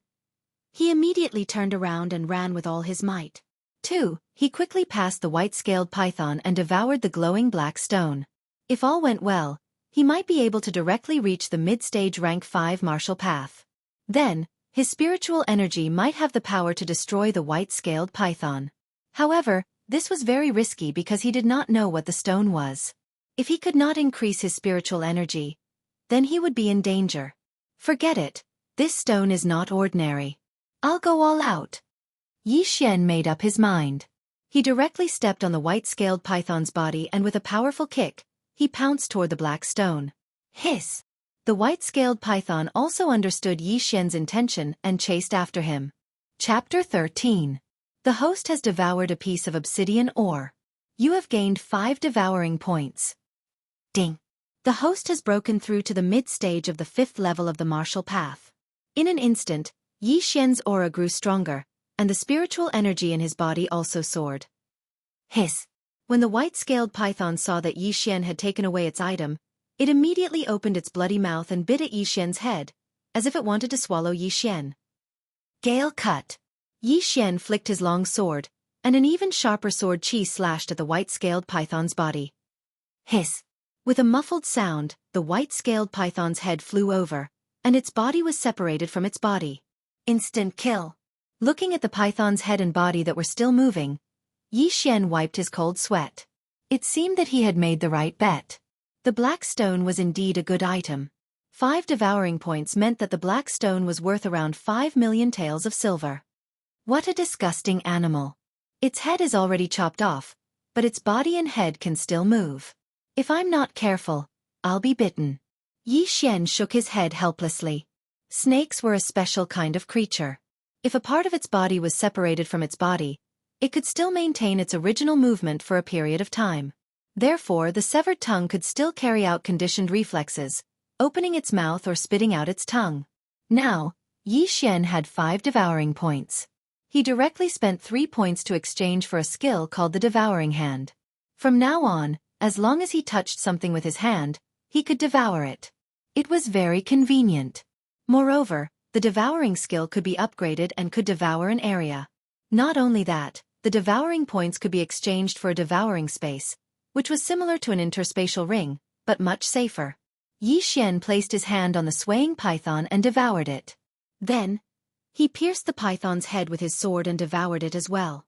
He immediately turned around and ran with all his might. 2. He quickly passed the white-scaled python and devoured the glowing black stone. If all went well, he might be able to directly reach the mid-stage rank 5 martial path. Then, his spiritual energy might have the power to destroy the white-scaled python. However, this was very risky because he did not know what the stone was. If he could not increase his spiritual energy, then he would be in danger. Forget it, this stone is not ordinary. I'll go all out. Yi Xian made up his mind. He directly stepped on the white-scaled python's body and with a powerful kick, he pounced toward the black stone. Hiss! The white-scaled python also understood Yi Xian's intention and chased after him. Chapter 13. The host has devoured a piece of obsidian ore. You have gained 5 devouring points. Ding! The host has broken through to the mid-stage of the 5th level of the martial path. In an instant, Yi Xian's aura grew stronger, and the spiritual energy in his body also soared. Hiss! When the white-scaled python saw that Yi Xian had taken away its item, it immediately opened its bloody mouth and bit at Yi Xian's head, as if it wanted to swallow Yi Xian. Gale cut! Yi Xian flicked his long sword, and an even sharper sword chi slashed at the white-scaled python's body. Hiss! With a muffled sound, the white-scaled python's head flew over, and its body was separated from its body. Instant kill! Looking at the python's head and body that were still moving, Yi Xian wiped his cold sweat. It seemed that he had made the right bet. The black stone was indeed a good item. 5 devouring points meant that the black stone was worth around 5 million taels of silver. What a disgusting animal. Its head is already chopped off, but its body and head can still move. If I'm not careful, I'll be bitten. Yi Xian shook his head helplessly. Snakes were a special kind of creature. If a part of its body was separated from its body, it could still maintain its original movement for a period of time. Therefore, the severed tongue could still carry out conditioned reflexes, opening its mouth or spitting out its tongue. Now, Yi Xian had 5 devouring points. He directly spent 3 points to exchange for a skill called the devouring hand. From now on, as long as he touched something with his hand, he could devour it. It was very convenient. Moreover, the devouring skill could be upgraded and could devour an area. Not only that, the devouring points could be exchanged for a devouring space, which was similar to an interspatial ring, but much safer. Yi Xian placed his hand on the swaying python and devoured it. Then, he pierced the python's head with his sword and devoured it as well.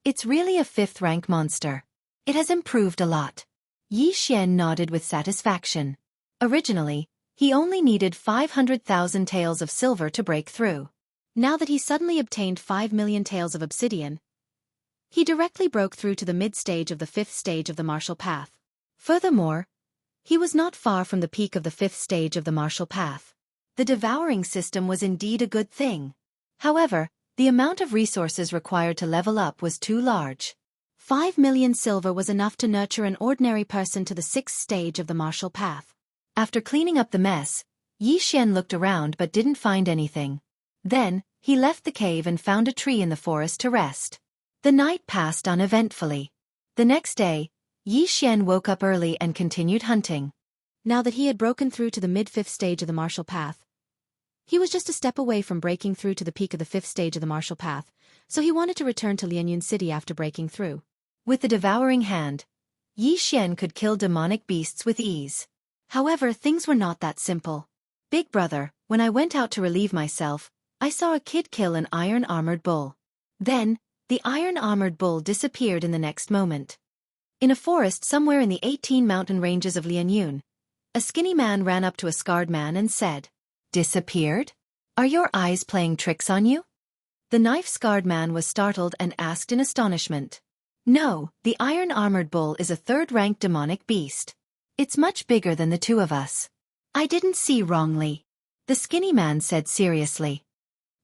It's really a 5th-rank monster. It has improved a lot. Yi Xian nodded with satisfaction. Originally, he only needed 500,000 taels of silver to break through. Now that he suddenly obtained 5 million taels of obsidian, he directly broke through to the mid-stage of the 5th stage of the martial path. Furthermore, he was not far from the peak of the 5th stage of the martial path. The devouring system was indeed a good thing. However, the amount of resources required to level up was too large. 5 million silver was enough to nurture an ordinary person to the 6th stage of the martial path. After cleaning up the mess, Yi Xian looked around but didn't find anything. Then, he left the cave and found a tree in the forest to rest. The night passed uneventfully. The next day, Yi Xian woke up early and continued hunting. Now that he had broken through to the mid-5th stage of the martial path, he was just a step away from breaking through to the peak of the 5th stage of the martial path, so he wanted to return to Lianyun City after breaking through. With the devouring hand, Yi Xian could kill demonic beasts with ease. However, things were not that simple. Big brother, when I went out to relieve myself, I saw a kid kill an iron-armored bull. Then, the iron-armored bull disappeared in the next moment. In a forest somewhere in the 18 mountain ranges of Lianyun, a skinny man ran up to a scarred man and said, "Disappeared? Are your eyes playing tricks on you?" The knife-scarred man was startled and asked in astonishment. "No, the iron-armored bull is a 3rd-ranked demonic beast. It's much bigger than the 2 of us." "I didn't see wrongly," the skinny man said seriously.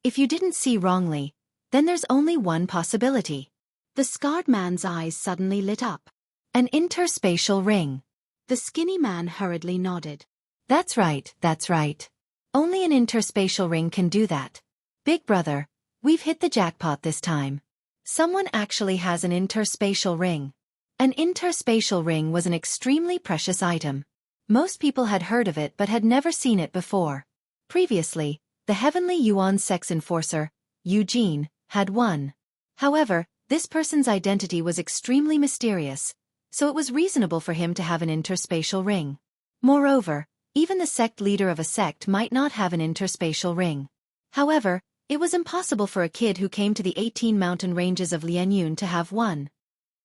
"If you didn't see wrongly, then there's only one possibility." The scarred man's eyes suddenly lit up. "An interspatial ring." The skinny man hurriedly nodded. That's right. Only an interspatial ring can do that. Big brother, we've hit the jackpot this time. Someone actually has an interspatial ring. An interspatial ring was an extremely precious item. Most people had heard of it but had never seen it before. Previously, the Heavenly Yuan sex enforcer, Eugene, had one. However, this person's identity was extremely mysterious, so it was reasonable for him to have an interspatial ring. Moreover, even the sect leader of a sect might not have an interspatial ring. However, it was impossible for a kid who came to the 18 mountain ranges of Lianyun to have one.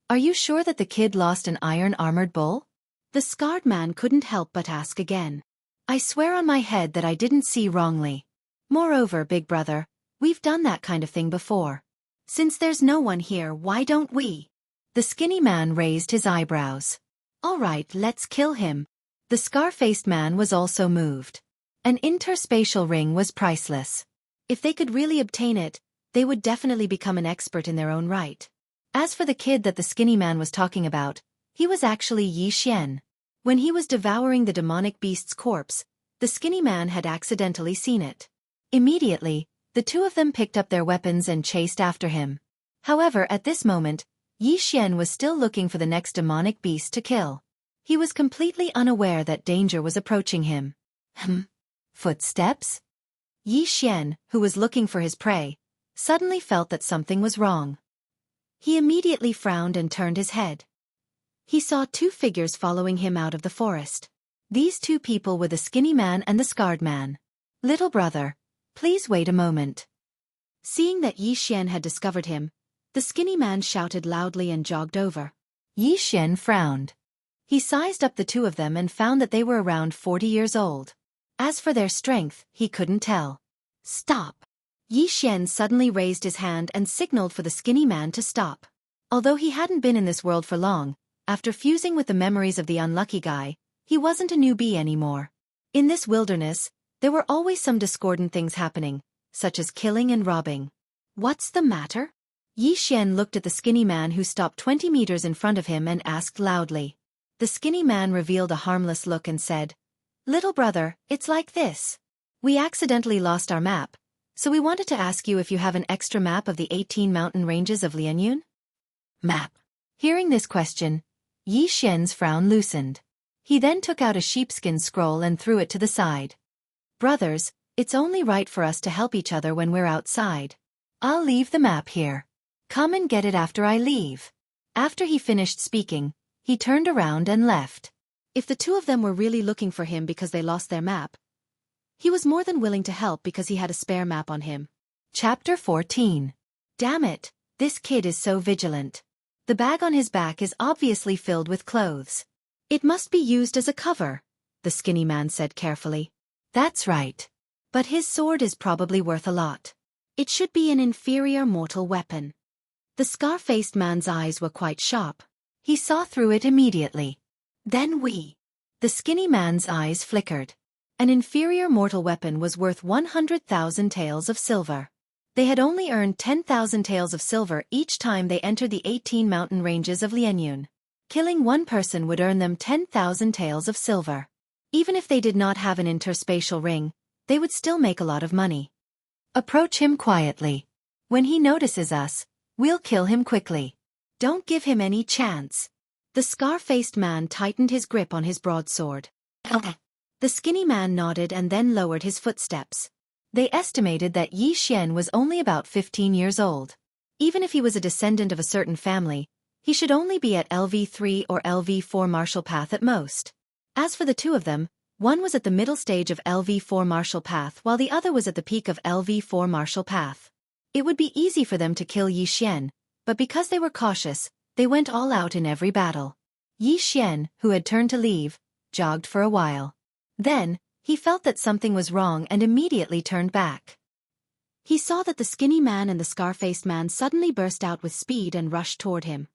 "Are you sure that the kid lost an iron-armored bull?" The scarred man couldn't help but ask again. "I swear on my head that I didn't see wrongly. Moreover, big brother, we've done that kind of thing before. Since there's no one here, why don't we?" The skinny man raised his eyebrows. "All right, let's kill him." The scar-faced man was also moved. An interspatial ring was priceless. If they could really obtain it, they would definitely become an expert in their own right. As for the kid that the skinny man was talking about, he was actually Yi Xian. When he was devouring the demonic beast's corpse, the skinny man had accidentally seen it. Immediately, the 2 of them picked up their weapons and chased after him. However, at this moment, Yi Xian was still looking for the next demonic beast to kill. He was completely unaware that danger was approaching him. Footsteps? Yi Xian, who was looking for his prey, suddenly felt that something was wrong. He immediately frowned and turned his head. He saw 2 figures following him out of the forest. These 2 people were the skinny man and the scarred man. "Little brother, please wait a moment." Seeing that Yi Xian had discovered him, the skinny man shouted loudly and jogged over. Yi Xian frowned. He sized up the 2 of them and found that they were around 40 years old. As for their strength, he couldn't tell. Stop! Yi Xian suddenly raised his hand and signaled for the skinny man to stop. Although he hadn't been in this world for long, after fusing with the memories of the unlucky guy, he wasn't a newbie anymore. In this wilderness, there were always some discordant things happening, such as killing and robbing. What's the matter? Yi Xian looked at the skinny man who stopped 20 meters in front of him and asked loudly. The skinny man revealed a harmless look and said, "Little brother, it's like this. We accidentally lost our map, so we wanted to ask you if you have an extra map of the 18 mountain ranges of Lianyun?" Map. Hearing this question, Yi Xian's frown loosened. He then took out a sheepskin scroll and threw it to the side. "Brothers, it's only right for us to help each other when we're outside. I'll leave the map here. Come and get it after I leave." After he finished speaking, he turned around and left. If the two of them were really looking for him because they lost their map, he was more than willing to help because he had a spare map on him. Chapter 14. Damn it, this kid is so vigilant. The bag on his back is obviously filled with clothes. It must be used as a cover, the skinny man said carefully. That's right. But his sword is probably worth a lot. It should be an inferior mortal weapon. The scar-faced man's eyes were quite sharp. He saw through it immediately. Then the skinny man's eyes flickered. An inferior mortal weapon was worth 100,000 taels of silver. They had only earned 10,000 taels of silver each time they entered the 18 mountain ranges of Lianyun. Killing one person would earn them 10,000 taels of silver. Even if they did not have an interspatial ring, they would still make a lot of money. Approach him quietly. When he notices us, we'll kill him quickly. Don't give him any chance. The scar-faced man tightened his grip on his broadsword. The skinny man nodded and then lowered his footsteps. They estimated that Yi Xian was only about 15 years old. Even if he was a descendant of a certain family, he should only be at LV3 or LV4 martial path at most. As for the two of them, one was at the middle stage of LV4 martial path while the other was at the peak of LV4 martial path. It would be easy for them to kill Yi Xian, but because they were cautious, they went all out in every battle. Yi Xian, who had turned to leave, jogged for a while. Then, he felt that something was wrong and immediately turned back. He saw that the skinny man and the scar-faced man suddenly burst out with speed and rushed toward him.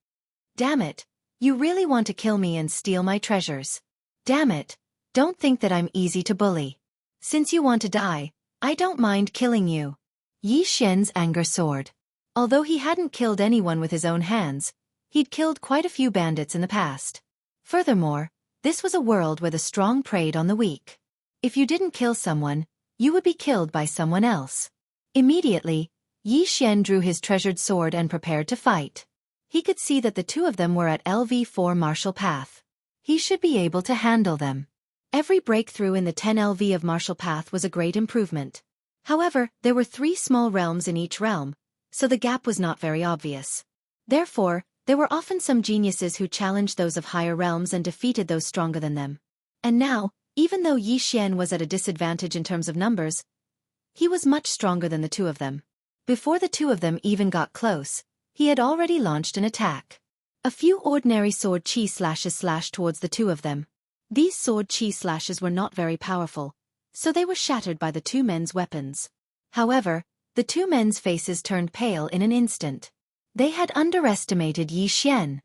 Damn it, you really want to kill me and steal my treasures. Damn it, don't think that I'm easy to bully. Since you want to die, I don't mind killing you. Yi Xian's anger soared. Although he hadn't killed anyone with his own hands, he'd killed quite a few bandits in the past. Furthermore, this was a world where the strong preyed on the weak. If you didn't kill someone, you would be killed by someone else. Immediately, Yi Xian drew his treasured sword and prepared to fight. He could see that the two of them were at LV4 martial path. He should be able to handle them. Every breakthrough in the 10 LV of martial path was a great improvement. However, there were 3 small realms in each realm, so the gap was not very obvious. Therefore, there were often some geniuses who challenged those of higher realms and defeated those stronger than them. And now, even though Yi Xian was at a disadvantage in terms of numbers, he was much stronger than the two of them. Before the two of them even got close, he had already launched an attack. A few ordinary sword chi slashes slashed towards the two of them. These sword chi slashes were not very powerful, so they were shattered by the two men's weapons. However, the two men's faces turned pale in an instant. They had underestimated Yi Xian.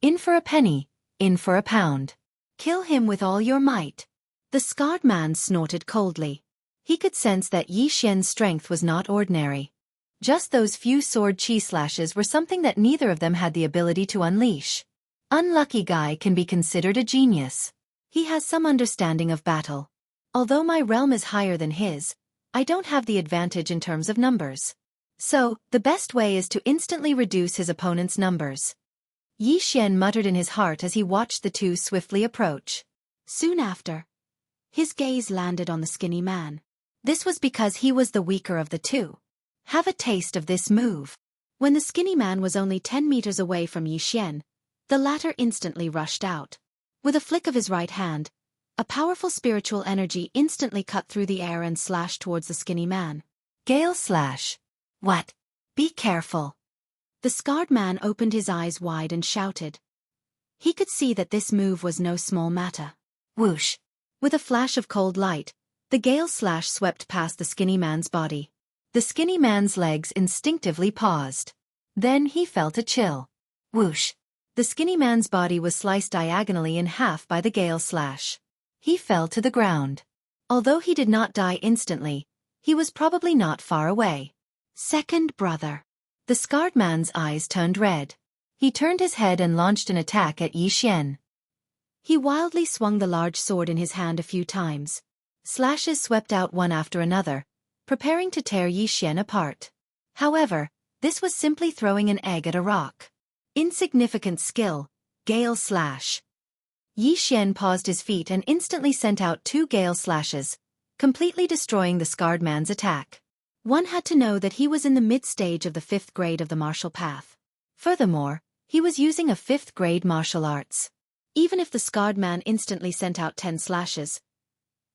In for a penny, in for a pound. Kill him with all your might. The scarred man snorted coldly. He could sense that Yi Xian's strength was not ordinary. Just those few sword chi slashes were something that neither of them had the ability to unleash. Unlucky guy can be considered a genius. He has some understanding of battle. Although my realm is higher than his, I don't have the advantage in terms of numbers. So, the best way is to instantly reduce his opponent's numbers. Yi Xian muttered in his heart as he watched the two swiftly approach. Soon after, his gaze landed on the skinny man. This was because he was the weaker of the two. Have a taste of this move. When the skinny man was only 10 meters away from Yi Xian, the latter instantly rushed out. With a flick of his right hand, a powerful spiritual energy instantly cut through the air and slashed towards the skinny man. Gale slash. What? Be careful. The scarred man opened his eyes wide and shouted. He could see that this move was no small matter. Whoosh! With a flash of cold light, The gale slash swept past the skinny man's body. The skinny man's legs instinctively paused. Then he felt a chill. Whoosh! The skinny man's body was sliced diagonally in half by the gale slash. He fell to the ground. Although he did not die instantly, he was probably not far away. Second brother. The scarred man's eyes turned red. He turned his head and launched an attack at Xianxia. He wildly swung the large sword in his hand a few times. Slashes swept out one after another, preparing to tear Xianxia apart. However, this was simply throwing an egg at a rock. Insignificant skill, gale slash. Xianxia paused his feet and instantly sent out 2 gale slashes, completely destroying the scarred man's attack. One had to know that he was in the mid-stage of the 5th grade of the martial path. Furthermore, he was using a 5th grade martial arts. Even if the scarred man instantly sent out 10 slashes,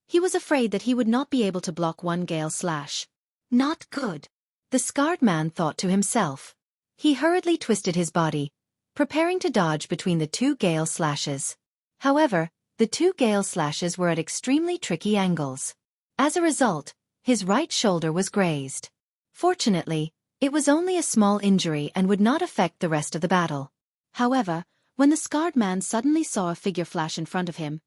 he was afraid that he would not be able to block 1 gale slash. Not good. The scarred man thought to himself. He hurriedly twisted his body, preparing to dodge between the 2 gale slashes. However, the 2 gale slashes were at extremely tricky angles. As a result, his right shoulder was grazed. Fortunately, it was only a small injury and would not affect the rest of the battle. However, when the scarred man suddenly saw a figure flash in front of him,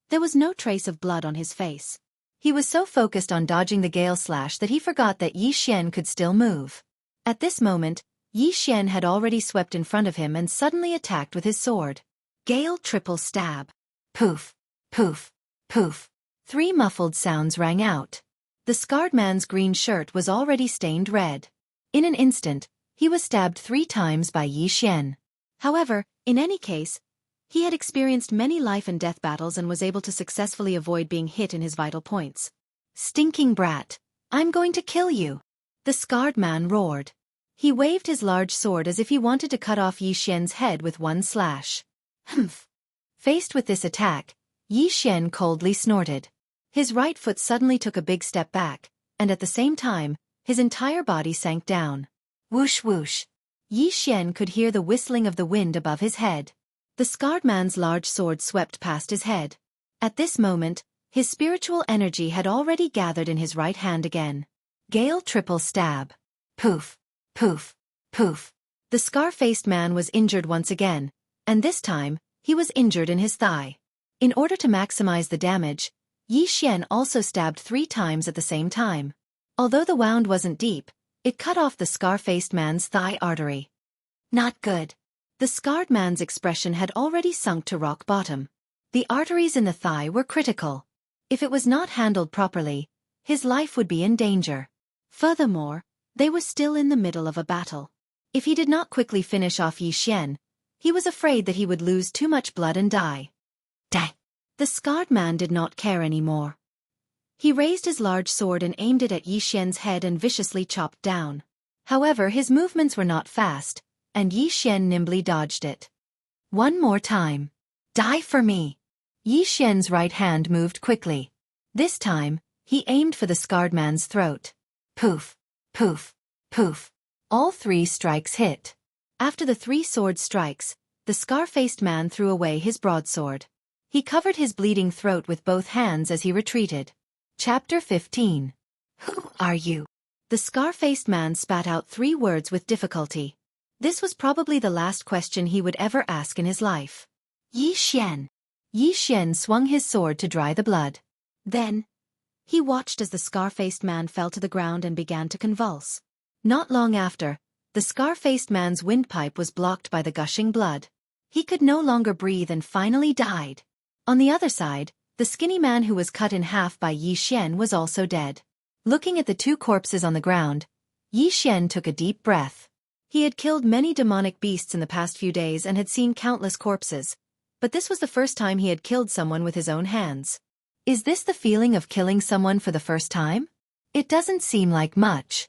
there was no trace of blood on his face. He was so focused on dodging the gale slash that he forgot that Xianxia could still move. At this moment, Xianxia had already swept in front of him and suddenly attacked with his sword. Gale triple stab. Poof, poof, poof. 3 muffled sounds rang out. The scarred man's green shirt was already stained red. In an instant, he was stabbed 3 times by Xianxia. However, in any case, he had experienced many life and death battles and was able to successfully avoid being hit in his vital points. Stinking brat! I'm going to kill you! The scarred man roared. He waved his large sword as if he wanted to cut off Xianxia's head with 1 slash. Humph! Faced with this attack, Xianxia coldly snorted. His right foot suddenly took a big step back, and at the same time, his entire body sank down. Whoosh whoosh. Xianxia could hear the whistling of the wind above his head. The scarred man's large sword swept past his head. At this moment, his spiritual energy had already gathered in his right hand again. Gale triple stab. Poof, poof, poof. The scar-faced man was injured once again, and this time, he was injured in his thigh. In order to maximize the damage, Xianxia also stabbed 3 times at the same time. Although the wound wasn't deep, it cut off the scar-faced man's thigh artery. Not good. The scarred man's expression had already sunk to rock bottom. The arteries in the thigh were critical. If it was not handled properly, his life would be in danger. Furthermore, they were still in the middle of a battle. If he did not quickly finish off Xianxia, he was afraid that he would lose too much blood and die. Dang! The scarred man did not care anymore. He raised his large sword and aimed it at Xianxia's head and viciously chopped down. However, his movements were not fast, and Xianxia nimbly dodged it. One more time. Die for me! Xianxia's right hand moved quickly. This time, he aimed for the scarred man's throat. Poof, poof, poof. All 3 strikes hit. After the 3 sword strikes, the scar-faced man threw away his broadsword. He covered his bleeding throat with both hands as he retreated. Chapter 15. Who are you? The scar-faced man spat out 3 words with difficulty. This was probably the last question he would ever ask in his life. Xianxia. Xianxia swung his sword to dry the blood. Then, he watched as the scar-faced man fell to the ground and began to convulse. Not long after, the scar-faced man's windpipe was blocked by the gushing blood. He could no longer breathe and finally died. On the other side, the skinny man who was cut in half by Xianxia was also dead. Looking at the 2 corpses on the ground, Xianxia took a deep breath. He had killed many demonic beasts in the past few days and had seen countless corpses, but this was the first time he had killed someone with his own hands. Is this the feeling of killing someone for the first time? It doesn't seem like much.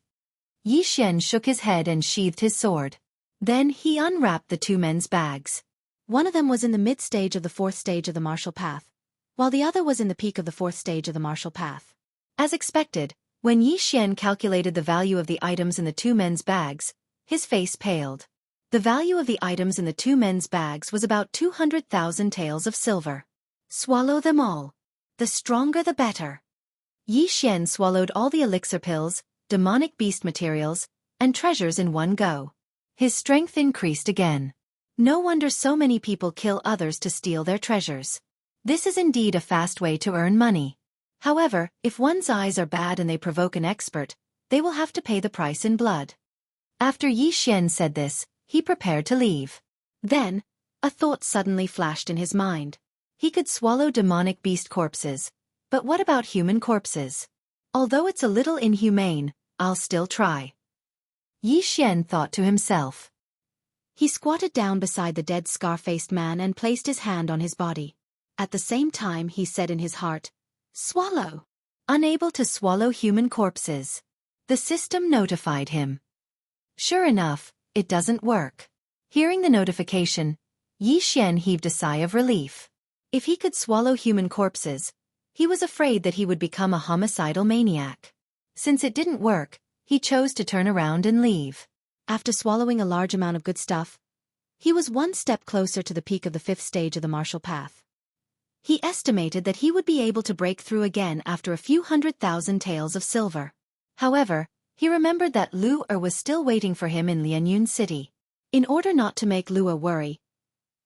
Xianxia shook his head and sheathed his sword. Then he unwrapped the 2 men's bags. One of them was in the mid-stage of the 4th stage of the martial path, while the other was in the peak of the 4th stage of the martial path. As expected, when Xianxia calculated the value of the items in the 2 men's bags, his face paled. The value of the items in the 2 men's bags was about 200,000 taels of silver. Swallow them all. The stronger the better. Yi Xian swallowed all the elixir pills, demonic beast materials, and treasures in one go. His strength increased again. No wonder so many people kill others to steal their treasures. This is indeed a fast way to earn money. However, if one's eyes are bad and they provoke an expert, they will have to pay the price in blood. After Yi Xian said this, he prepared to leave. Then, a thought suddenly flashed in his mind. He could swallow demonic beast corpses, but what about human corpses? Although it's a little inhumane, I'll still try. Yi Xian thought to himself. He squatted down beside the dead scar-faced man and placed his hand on his body. At the same time he said in his heart, "Swallow." Unable to swallow human corpses. The system notified him. Sure enough, it doesn't work. Hearing the notification, Yi Xian heaved a sigh of relief. If he could swallow human corpses, he was afraid that he would become a homicidal maniac. Since it didn't work, he chose to turn around and leave. After swallowing a large amount of good stuff, he was one step closer to the peak of the 5th stage of the martial path. He estimated that he would be able to break through again after a few 100,000 taels of silver. However, he remembered that Lu Er was still waiting for him in Lianyun City. In order not to make Lu Er worry,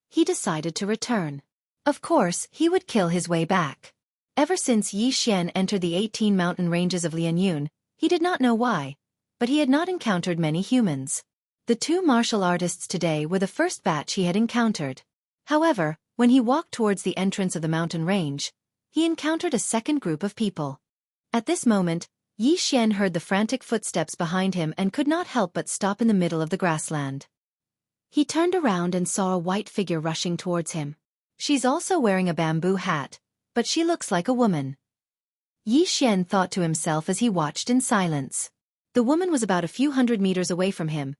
he decided to return. Of course, he would kill his way back. Ever since Yi Xian entered the 18 mountain ranges of Lianyun, he did not know why, but he had not encountered many humans. The 2 martial artists today were the first batch he had encountered. However, when he walked towards the entrance of the mountain range, he encountered a second group of people. At this moment, Yi Xian heard the frantic footsteps behind him and could not help but stop in the middle of the grassland. He turned around and saw a white figure rushing towards him. She's also wearing a bamboo hat, but she looks like a woman. Yi Xian thought to himself as he watched in silence. The woman was about a few 100 meters away from him,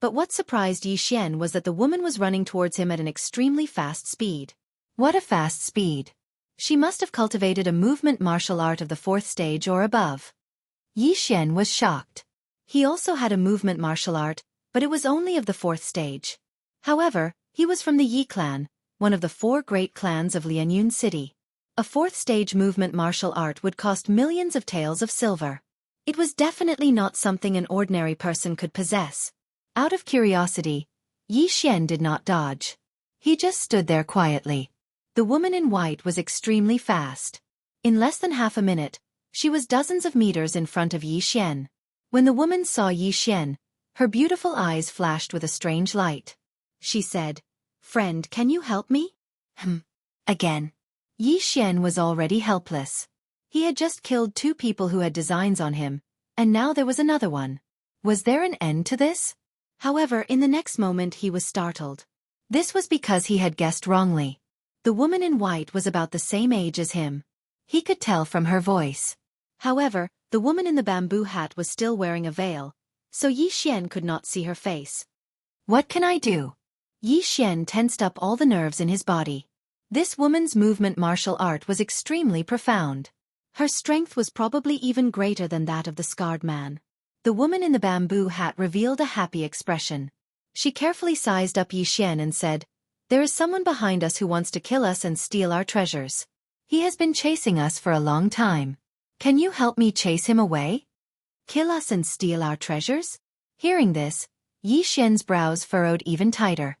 but what surprised Yi Xian was that the woman was running towards him at an extremely fast speed. What a fast speed! She must have cultivated a movement martial art of the 4th stage or above. Yi Xian was shocked. He also had a movement martial art, but it was only of the 4th stage. However, he was from the Yi clan, one of the 4 great clans of Lianyun City. A 4th stage movement martial art would cost millions of taels of silver. It was definitely not something an ordinary person could possess. Out of curiosity, Yi Xian did not dodge. He just stood there quietly. The woman in white was extremely fast. In less than half a minute, she was dozens of meters in front of Yi Xian. When the woman saw Yi Xian, her beautiful eyes flashed with a strange light. She said, "Friend, can you help me?" Again. Yi Xian was already helpless. He had just killed 2 people who had designs on him, and now there was another one. Was there an end to this? However, in the next moment he was startled. This was because he had guessed wrongly. The woman in white was about the same age as him. He could tell from her voice. However, the woman in the bamboo hat was still wearing a veil, so Yi Xian could not see her face. What can I do? Yi Xian tensed up all the nerves in his body. This woman's movement martial art was extremely profound. Her strength was probably even greater than that of the scarred man. The woman in the bamboo hat revealed a happy expression. She carefully sized up Yi Xian and said, "There is someone behind us who wants to kill us and steal our treasures. He has been chasing us for a long time. Can you help me chase him away?" Kill us and steal our treasures? Hearing this, Yi Xian's brows furrowed even tighter.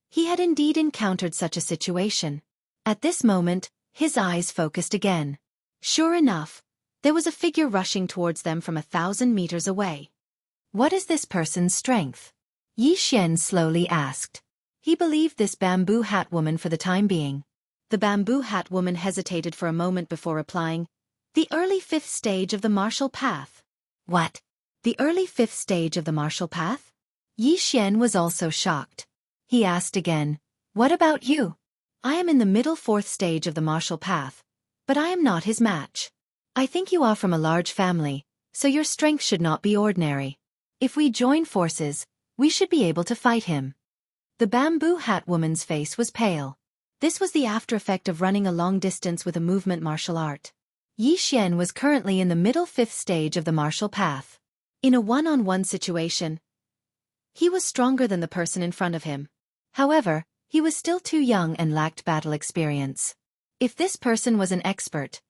He had indeed encountered such a situation. At this moment, his eyes focused again. Sure enough, there was a figure rushing towards them from 1,000 meters away. What is this person's strength? Yi Xian slowly asked. He believed this bamboo hat woman for the time being. The bamboo hat woman hesitated for a moment before replying, "The early 5th stage of the martial path." What? The early 5th stage of the martial path? Yi Xian was also shocked. He asked again, "What about you?" "I am in the middle 4th stage of the martial path, but I am not his match. I think you are from a large family, so your strength should not be ordinary. If we join forces, we should be able to fight him." The bamboo hat woman's face was pale. This was the after effect of running a long distance with a movement martial art. Yi Xian was currently in the middle 5th stage of the martial path. In a one-on-one situation, he was stronger than the person in front of him. However, he was still too young and lacked battle experience. If this person was an expert,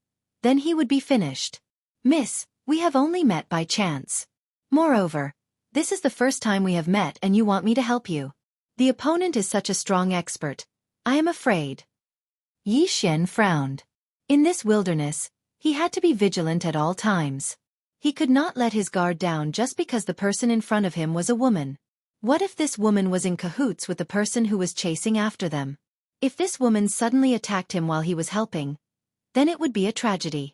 then he would be finished. Miss, we have only met by chance. Moreover, this is the first time we have met and you want me to help you. The opponent is such a strong expert. I am afraid. Yi Xian frowned. In this wilderness, he had to be vigilant at all times. He could not let his guard down just because the person in front of him was a woman. What if this woman was in cahoots with the person who was chasing after them? If this woman suddenly attacked him while he was helping, then it would be a tragedy.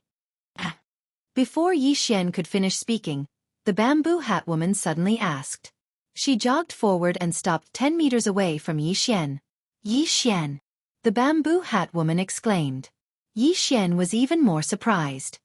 Before Yi Xian could finish speaking, the bamboo hat woman suddenly asked. She jogged forward and stopped 10 meters away from Yi Xian. Yi Xian! The bamboo hat woman exclaimed. Yi Xian was even more surprised.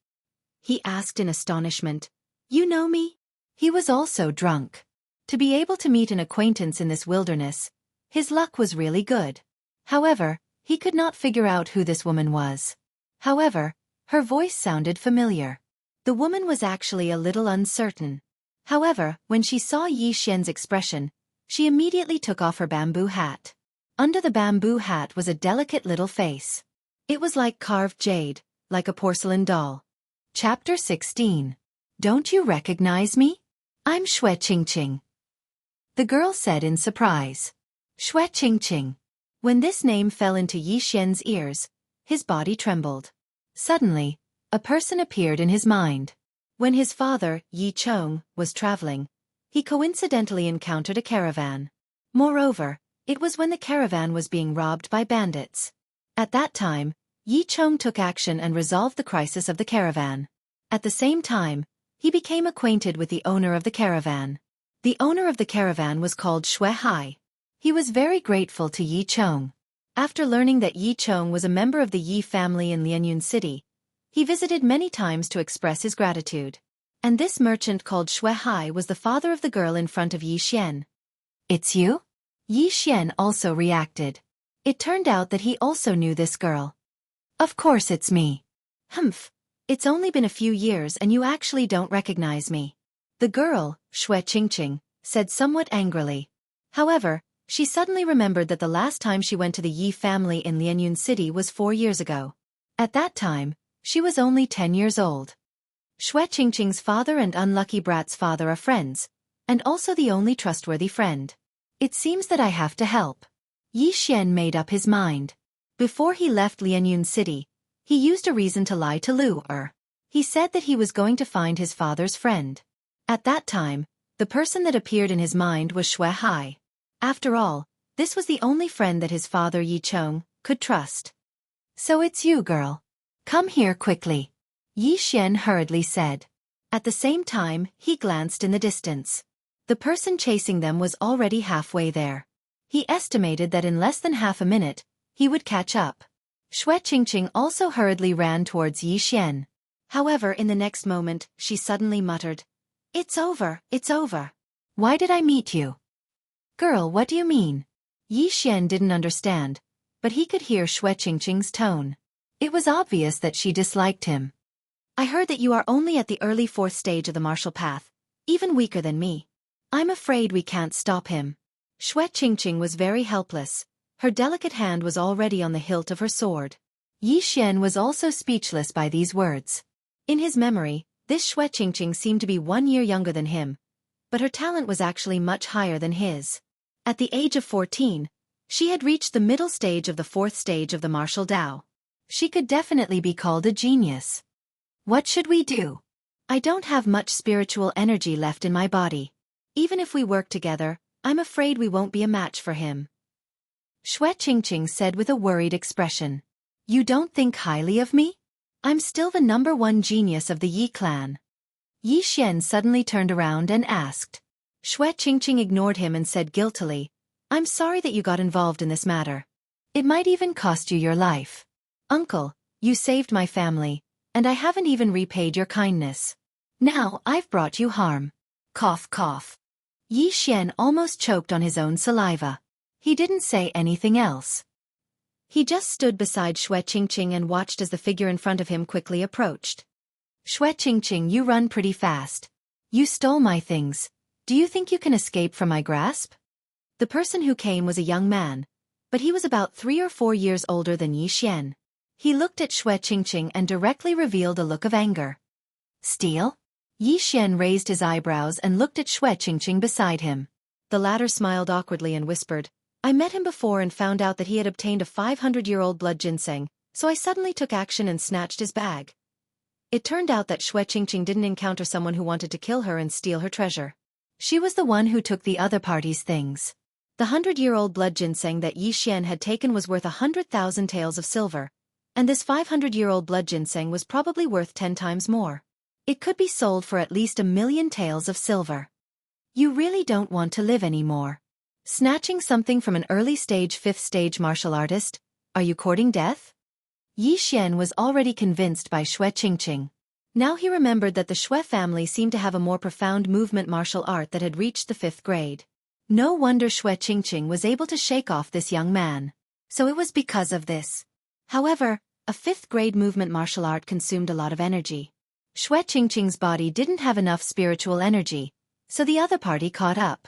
He asked in astonishment, "You know me?" He was also drunk. To be able to meet an acquaintance in this wilderness, his luck was really good. However, he could not figure out who this woman was. However, her voice sounded familiar. The woman was actually a little uncertain. However, when she saw Yi Xian's expression, she immediately took off her bamboo hat. Under the bamboo hat was a delicate little face. It was like carved jade, like a porcelain doll. Chapter 16. Don't you recognize me? I'm Xue Qingqing. The girl said in surprise. Xue Qingqing. When this name fell into Yi Xian's ears, his body trembled. Suddenly, a person appeared in his mind. When his father, Yi Chong, was traveling, he coincidentally encountered a caravan. Moreover, it was when the caravan was being robbed by bandits. At that time, Yi Chong took action and resolved the crisis of the caravan. At the same time, he became acquainted with the owner of the caravan. The owner of the caravan was called Xue Hai. He was very grateful to Yi Chong. After learning that Yi Chong was a member of the Yi family in Lianyun City, he visited many times to express his gratitude. And this merchant called Xue Hai was the father of the girl in front of Yi Xian. It's you? Yi Xian also reacted. It turned out that he also knew this girl. Of course it's me. Humph. It's only been a few years and you actually don't recognize me. The girl, Xue Qingqing, said somewhat angrily. However, she suddenly remembered that the last time she went to the Yi family in Lianyun City was 4 years ago. At that time, she was only 10 years old. Xue Qingqing's father and Unlucky Brat's father are friends, and also the only trustworthy friend. It seems that I have to help. Yi Xian made up his mind. Before he left Lianyun City, he used a reason to lie to Lu Er. He said that he was going to find his father's friend. At that time, the person that appeared in his mind was Xue Hai. After all, this was the only friend that his father Yi Chong could trust. So it's you, girl. Come here quickly. Yi Xian hurriedly said. At the same time, he glanced in the distance. The person chasing them was already halfway there. He estimated that in less than half a minute, he would catch up. Xue Qingqing also hurriedly ran towards Yi Xian. However, in the next moment, she suddenly muttered, "It's over, it's over. Why did I meet you?" "Girl, what do you mean?" Yi Xian didn't understand, but he could hear Xue Qingqing's tone. It was obvious that she disliked him. "I heard that you are only at the early 4th stage of the martial path, even weaker than me. I'm afraid we can't stop him." Xue Qingqing was very helpless. Her delicate hand was already on the hilt of her sword. Yi Xian was also speechless by these words. In his memory, this Xue Qingqing seemed to be 1 year younger than him, but her talent was actually much higher than his. At the age of 14, she had reached the middle stage of the 4th stage of the martial Dao. She could definitely be called a genius. What should we do? I don't have much spiritual energy left in my body. Even if we work together, I'm afraid we won't be a match for him. Xue Qingqing said with a worried expression. You don't think highly of me? I'm still the #1 genius of the Yi clan. Yi Xian suddenly turned around and asked. Xue Qingqing ignored him and said guiltily, I'm sorry that you got involved in this matter. It might even cost you your life. Uncle, you saved my family, and I haven't even repaid your kindness. Now I've brought you harm. Cough cough. Yi Xian almost choked on his own saliva. He didn't say anything else. He just stood beside Xue Qingqing and watched as the figure in front of him quickly approached. Xue Qingqing, you run pretty fast. You stole my things. Do you think you can escape from my grasp? The person who came was a young man, but he was about 3 or 4 years older than Yi Xian. He looked at Xue Qingqing and directly revealed a look of anger. Steal? Yi Xian raised his eyebrows and looked at Xue Qingqing beside him. The latter smiled awkwardly and whispered, I met him before and found out that he had obtained a 500-year-old blood ginseng, so I suddenly took action and snatched his bag. It turned out that Xue Qingqing didn't encounter someone who wanted to kill her and steal her treasure. She was the one who took the other party's things. The 100-year-old blood ginseng that Yi Xian had taken was worth 100,000 taels of silver, and this 500-year-old blood ginseng was probably worth 10 times more. It could be sold for at least 1,000,000 taels of silver. You really don't want to live anymore. Snatching something from an early-stage 5th-stage martial artist? Are you courting death? Yi Xian was already convinced by Xue Qingqing. Now he remembered that the Xue family seemed to have a more profound movement martial art that had reached the 5th grade. No wonder Xue Qingqing was able to shake off this young man. So it was because of this. However, a 5th grade movement martial art consumed a lot of energy. Xue Qingqing's body didn't have enough spiritual energy, so the other party caught up.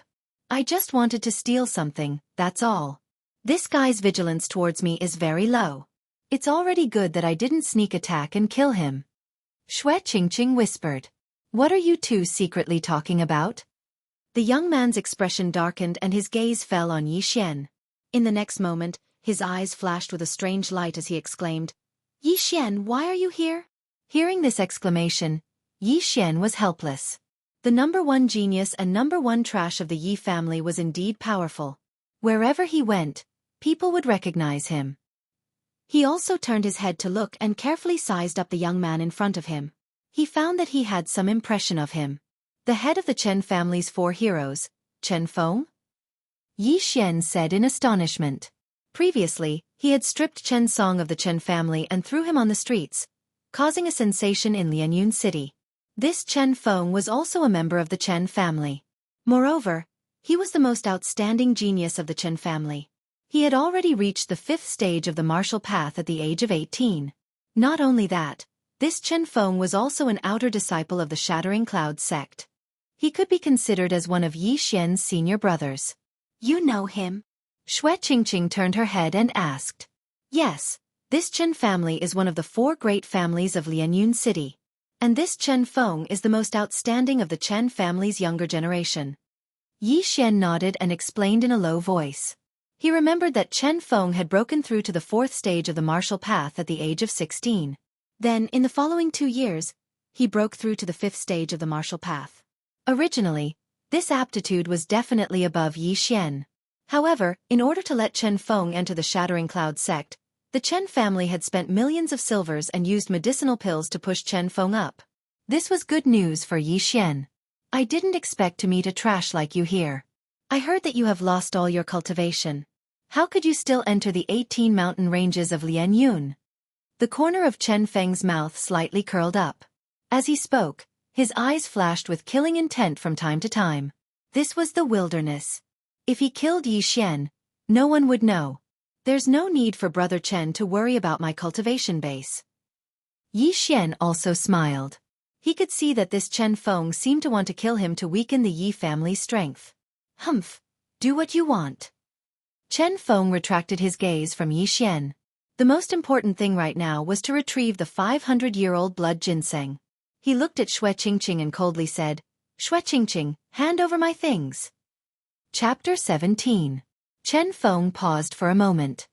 I just wanted to steal something, that's all. This guy's vigilance towards me is very low. It's already good that I didn't sneak attack and kill him. Xue Qingqing whispered. What are you two secretly talking about? The young man's expression darkened and his gaze fell on Yi Xian. In the next moment, his eyes flashed with a strange light as he exclaimed, Yi Xian, why are you here? Hearing this exclamation, Yi Xian was helpless. The #1 genius and #1 trash of the Yi family was indeed powerful. Wherever he went, people would recognize him. He also turned his head to look and carefully sized up the young man in front of him. He found that he had some impression of him. The head of the Chen family's 4 heroes, Chen Feng? Yi Xian said in astonishment. Previously, he had stripped Chen Song of the Chen family and threw him on the streets, causing a sensation in Lianyun City. This Chen Feng was also a member of the Chen family. Moreover, he was the most outstanding genius of the Chen family. He had already reached the 5th stage of the martial path at the age of 18. Not only that, this Chen Feng was also an outer disciple of the Shattering Cloud sect. He could be considered as one of Yi Xian's senior brothers. You know him? Xue Qingqing turned her head and asked. Yes, this Chen family is one of the 4 great families of Lianyun City. And this Chen Feng is the most outstanding of the Chen family's younger generation. Yi Xian nodded and explained in a low voice. He remembered that Chen Feng had broken through to the 4th stage of the martial path at the age of 16. Then, in the following 2 years, he broke through to the 5th stage of the martial path. Originally, this aptitude was definitely above Yi Xian. However, in order to let Chen Feng enter the Shattering Cloud sect, the Chen family had spent millions of silvers and used medicinal pills to push Chen Feng up. This was good news for Yi Xian. I didn't expect to meet a trash like you here. I heard that you have lost all your cultivation. How could you still enter the 18 mountain ranges of Lianyun? The corner of Chen Feng's mouth slightly curled up. As he spoke, his eyes flashed with killing intent from time to time. This was the wilderness. If he killed Yi Xian, no one would know. There's no need for Brother Chen to worry about my cultivation base. Yi Xian also smiled. He could see that this Chen Feng seemed to want to kill him to weaken the Yi family's strength. Humph, do what you want. Chen Feng retracted his gaze from Yi Xian. The most important thing right now was to retrieve the 500-year-old blood ginseng. He looked at Xue Qingqing and coldly said, Xue Qingqing, hand over my things. Chapter 17. Chen Feng paused for a moment.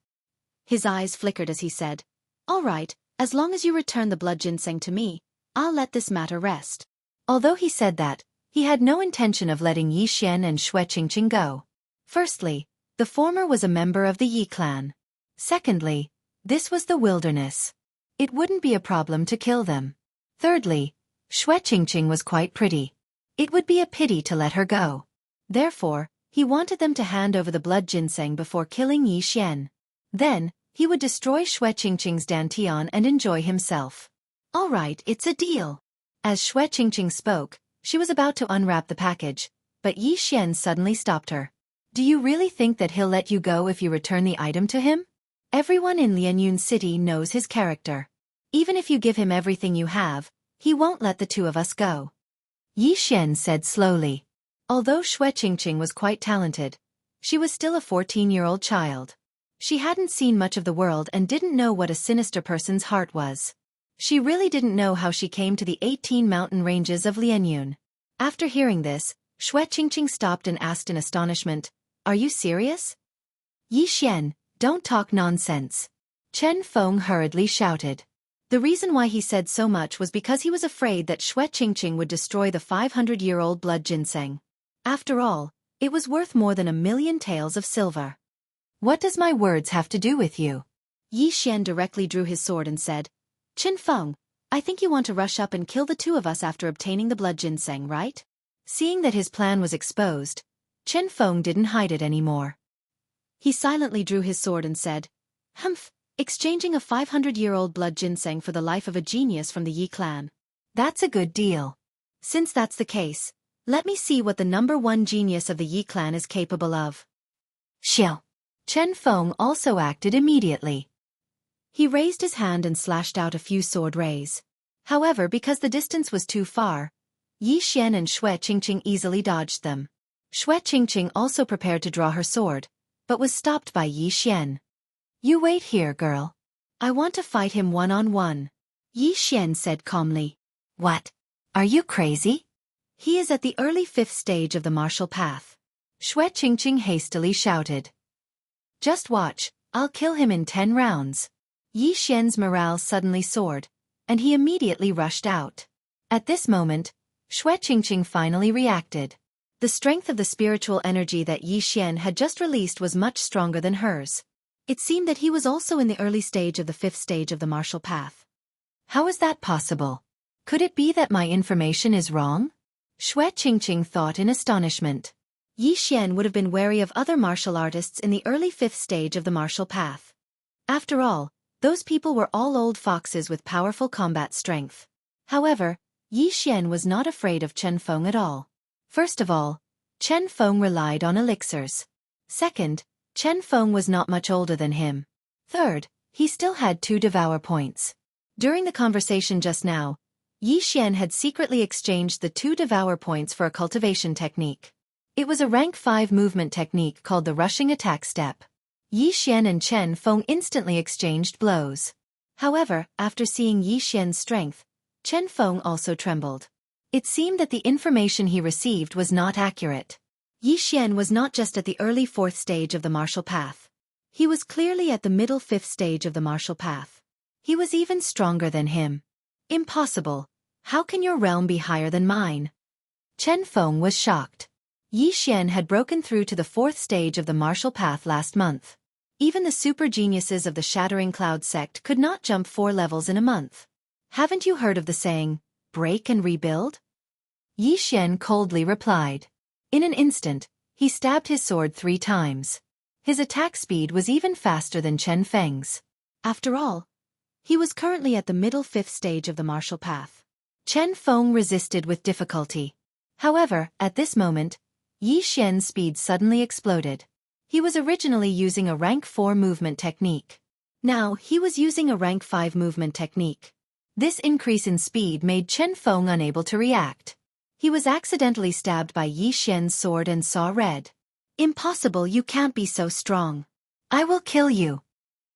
His eyes flickered as he said, All right, as long as you return the blood ginseng to me, I'll let this matter rest. Although he said that, he had no intention of letting Yi Xian and Xue Qingqing go. Firstly, the former was a member of the Yi clan. Secondly, this was the wilderness. It wouldn't be a problem to kill them. Thirdly, Xue Qingqing was quite pretty. It would be a pity to let her go. Therefore, he wanted them to hand over the blood ginseng before killing Yi Xian. Then, he would destroy Xue Qingqing's dantian and enjoy himself. All right, it's a deal. As Xue Qingqing spoke, she was about to unwrap the package, but Yi Xian suddenly stopped her. Do you really think that he'll let you go if you return the item to him? Everyone in Lianyun City knows his character. Even if you give him everything you have, he won't let the 2 of us go. Yi Xian said slowly. Although Xue Qingqing was quite talented, she was still a 14-year-old child. She hadn't seen much of the world and didn't know what a sinister person's heart was. She really didn't know how she came to the 18 mountain ranges of Lianyun. After hearing this, Xianxia stopped and asked in astonishment, "Are you serious?" "Yi Xian, don't talk nonsense," Chen Feng hurriedly shouted. The reason why he said so much was because he was afraid that Xianxia would destroy the 500-year-old blood ginseng. After all, it was worth more than 1,000,000 taels of silver. "What does my words have to do with you?" Yi Xian directly drew his sword and said, "Chen Feng, I think you want to rush up and kill the two of us after obtaining the blood ginseng, right?" Seeing that his plan was exposed, Chen Feng didn't hide it anymore. He silently drew his sword and said, "Humph, exchanging a 500-year-old blood ginseng for the life of a genius from the Yi clan. That's a good deal. Since that's the case, let me see what the #1 genius of the Yi clan is capable of." Xiao. Chen Feng also acted immediately. He raised his hand and slashed out a few sword rays. However, because the distance was too far, Yi Xian and Xianxia easily dodged them. Xianxia also prepared to draw her sword, but was stopped by Yi Xian. "You wait here, girl. I want to fight him one-on-one," Yi Xian said calmly. "What? Are you crazy? He is at the early 5th stage of the martial path," Xianxia hastily shouted. "Just watch, I'll kill him in 10 rounds. Yi Xian's morale suddenly soared, and he immediately rushed out. At this moment, Xianxia finally reacted. The strength of the spiritual energy that Yi Xian had just released was much stronger than hers. It seemed that he was also in the early stage of the 5th stage of the martial path. How is that possible? Could it be that my information is wrong? Xianxia thought in astonishment. Yi Xian would have been wary of other martial artists in the early 5th stage of the martial path. After all, those people were all old foxes with powerful combat strength. However, Yi Xian was not afraid of Chen Feng at all. First of all, Chen Feng relied on elixirs. Second, Chen Feng was not much older than him. Third, he still had 2 devour points. During the conversation just now, Yi Xian had secretly exchanged the 2 devour points for a cultivation technique. It was a rank 5 movement technique called the rushing attack step. Yi Xian and Chen Feng instantly exchanged blows. However, after seeing Yi Xian's strength, Chen Feng also trembled. It seemed that the information he received was not accurate. Yi Xian was not just at the early 4th stage of the martial path. He was clearly at the middle 5th stage of the martial path. He was even stronger than him. "Impossible. How can your realm be higher than mine?" Chen Feng was shocked. Yi Xian had broken through to the 4th stage of the martial path last month. Even the super geniuses of the Shattering Cloud sect could not jump 4 levels in a month. Haven't you heard of the saying, break and rebuild? Yi Xian coldly replied. In an instant, he stabbed his sword 3 times. His attack speed was even faster than Chen Feng's. After all, he was currently at the middle 5th stage of the martial path. Chen Feng resisted with difficulty. However, at this moment, Yi Xian's speed suddenly exploded. He was originally using a rank 4 movement technique. Now, he was using a rank 5 movement technique. This increase in speed made Chen Feng unable to react. He was accidentally stabbed by Yi Xian's sword and saw red. "Impossible, you can't be so strong. I will kill you."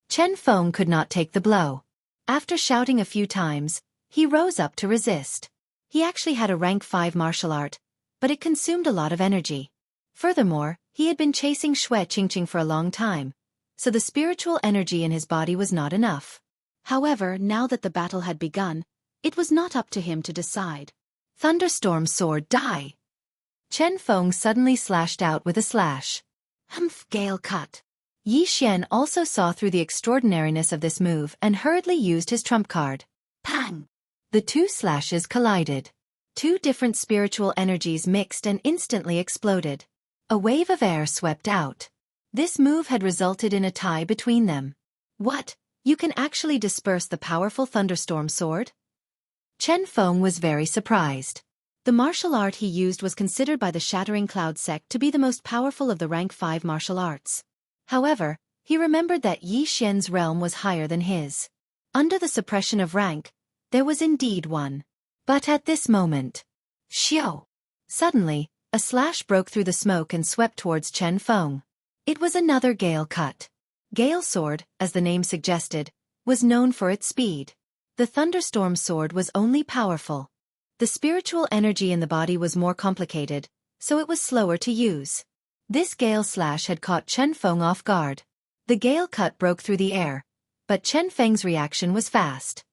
Chen Feng could not take the blow. After shouting a few times, he rose up to resist. He actually had a rank 5 martial art, but it consumed a lot of energy. Furthermore, he had been chasing Xianxia for a long time, so the spiritual energy in his body was not enough. However, now that the battle had begun, it was not up to him to decide. Thunderstorm sword die! Chen Feng suddenly slashed out with a slash. Humph, gale cut. Yi Xian also saw through the extraordinariness of this move and hurriedly used his trump card. Pang! The 2 slashes collided. 2 different spiritual energies mixed and instantly exploded. A wave of air swept out. This move had resulted in a tie between them. What? You can actually disperse the powerful thunderstorm sword? Chen Feng was very surprised. The martial art he used was considered by the Shattering Cloud sect to be the most powerful of the rank 5 martial arts. However, he remembered that Yi Xian's realm was higher than his. Under the suppression of rank, there was indeed one. But at this moment, Xiao! Suddenly, a slash broke through the smoke and swept towards Chen Feng. It was another gale cut. Gale sword, as the name suggested, was known for its speed. The thunderstorm sword was only powerful. The spiritual energy in the body was more complicated, so it was slower to use. This gale slash had caught Chen Feng off guard. The gale cut broke through the air, but Chen Feng's reaction was fast.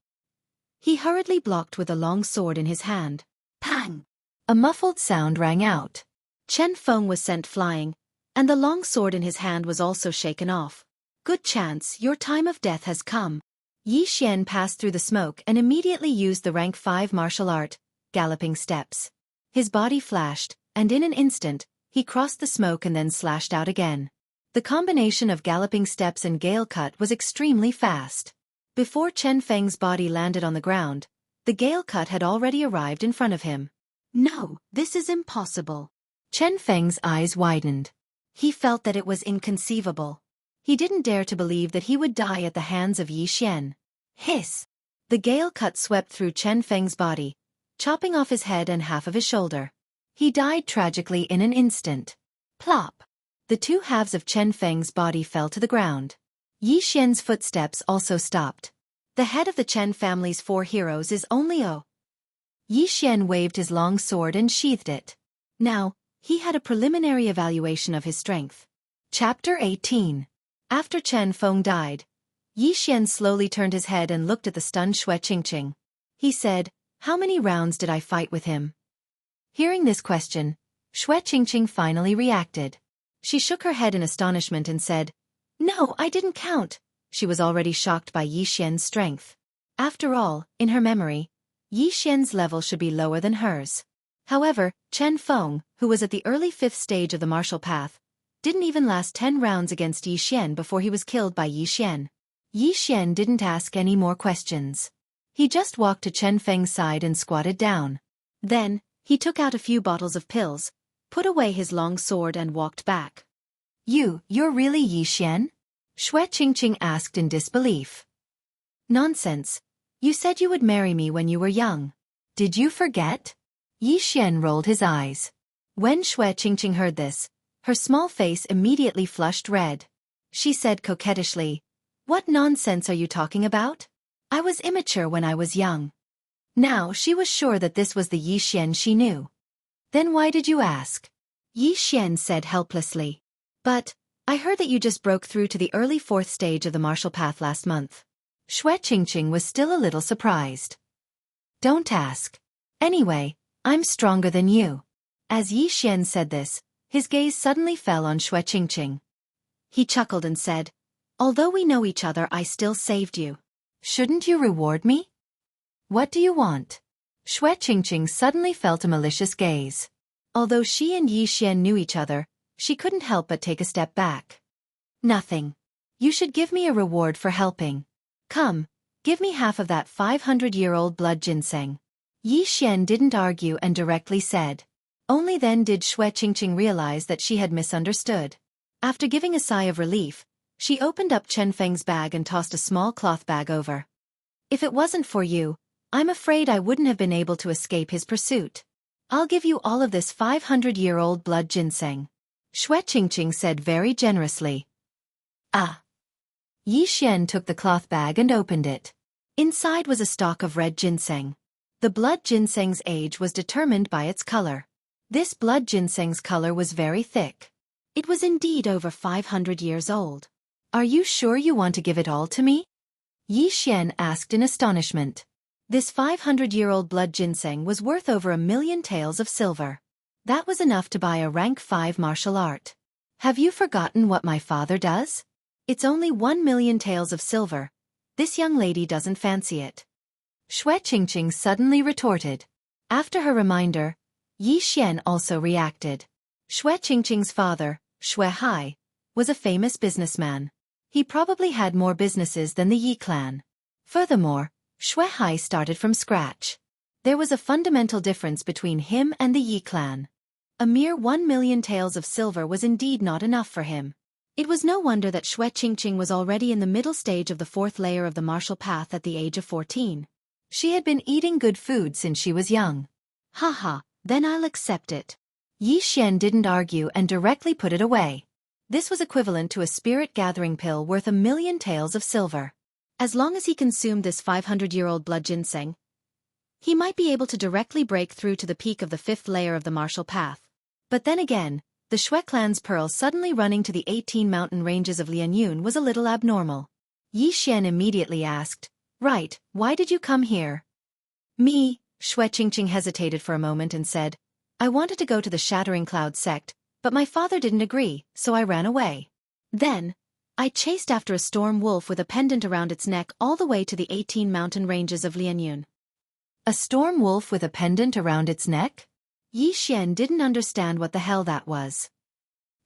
He hurriedly blocked with a long sword in his hand. Pang! A muffled sound rang out. Chen Feng was sent flying, and the long sword in his hand was also shaken off. Good chance, your time of death has come. Yi Xian passed through the smoke and immediately used the rank 5 martial art, galloping steps. His body flashed, and in an instant, he crossed the smoke and then slashed out again. The combination of galloping steps and gale cut was extremely fast. Before Chen Feng's body landed on the ground, the gale cut had already arrived in front of him. No, this is impossible. Chen Feng's eyes widened. He felt that it was inconceivable. He didn't dare to believe that he would die at the hands of Yi Xian. Hiss! The gale cut swept through Chen Feng's body, chopping off his head and half of his shoulder. He died tragically in an instant. Plop! The two halves of Chen Feng's body fell to the ground. Yi Xian's footsteps also stopped. The head of the Chen family's 4 heroes is only O. Yi Xian waved his long sword and sheathed it. Now, he had a preliminary evaluation of his strength. Chapter 18. After Chen Feng died, Yi Xian slowly turned his head and looked at the stunned Xianxia. He said, "How many rounds did I fight with him?" Hearing this question, Xianxia finally reacted. She shook her head in astonishment and said, "No, I didn't count." She was already shocked by Yi Xian's strength. After all, in her memory, Yi Xian's level should be lower than hers. However, Chen Feng, who was at the early 5th stage of the martial path, didn't even last 10 rounds against Yi Xian before he was killed by Yi Xian. Yi Xian didn't ask any more questions. He just walked to Chen Feng's side and squatted down. Then, he took out a few bottles of pills, put away his long sword and walked back. You're really Yi Xian?" Xianxia asked in disbelief. "Nonsense. You said you would marry me when you were young. Did you forget?" Yi Xian rolled his eyes. When Xianxia heard this, her small face immediately flushed red. She said coquettishly, "What nonsense are you talking about? I was immature when I was young." Now she was sure that this was the Yi Xian she knew. "Then why did you ask?" Yi Xian said helplessly. "But, I heard that you just broke through to the early 4th stage of the martial path last month." Xianxia was still a little surprised. "Don't ask. Anyway, I'm stronger than you." As Yi Xian said this, his gaze suddenly fell on Xianxia. He chuckled and said, "Although we know each other, I still saved you. Shouldn't you reward me?" "What do you want?" Xianxia suddenly felt a malicious gaze. Although she and Yi Xian knew each other, she couldn't help but take a step back. "Nothing. You should give me a reward for helping. Come, give me half of that 500-year-old blood ginseng." Yi Xian didn't argue and directly said. Only then did Xianxia realize that she had misunderstood. After giving a sigh of relief, she opened up Chen Feng's bag and tossed a small cloth bag over. "If it wasn't for you, I'm afraid I wouldn't have been able to escape his pursuit. I'll give you all of this 500-year-old blood ginseng," Xianxia said very generously. "Ah." Yi Xian took the cloth bag and opened it. Inside was a stalk of red ginseng. The blood ginseng's age was determined by its color. This blood ginseng's color was very thick. It was indeed over 500 years old. "Are you sure you want to give it all to me?" Yi Xian asked in astonishment. This 500-year-old blood ginseng was worth over 1,000,000 taels of silver. That was enough to buy a rank 5 martial art. "Have you forgotten what my father does? It's only 1,000,000 taels of silver. This young lady doesn't fancy it." Xianxia suddenly retorted. After her reminder, Yi Xian also reacted. Xianxia's father, Xue Hai, was a famous businessman. He probably had more businesses than the Yi clan. Furthermore, Xue Hai started from scratch. There was a fundamental difference between him and the Yi clan. A mere 1,000,000 taels of silver was indeed not enough for him. It was no wonder that Xianxia was already in the middle stage of the 4th layer of the martial path at the age of 14. She had been eating good food since she was young. "Haha, then I'll accept it." Yi Xian didn't argue and directly put it away. This was equivalent to a spirit-gathering pill worth 1,000,000 taels of silver. As long as he consumed this 500-year-old blood ginseng, he might be able to directly break through to the peak of the 5th layer of the martial path. But then again, the Shui clan's pearl suddenly running to the 18 mountain ranges of Lianyun was a little abnormal. Yi Xian immediately asked, "Right, why did you come here?" "Me," Shui Qingqing hesitated for a moment and said, "I wanted to go to the Shattering Cloud sect, but my father didn't agree, so I ran away. Then, I chased after a storm wolf with a pendant around its neck all the way to the 18 mountain ranges of Lianyun." A storm wolf with a pendant around its neck? Yi Xian didn't understand what the hell that was.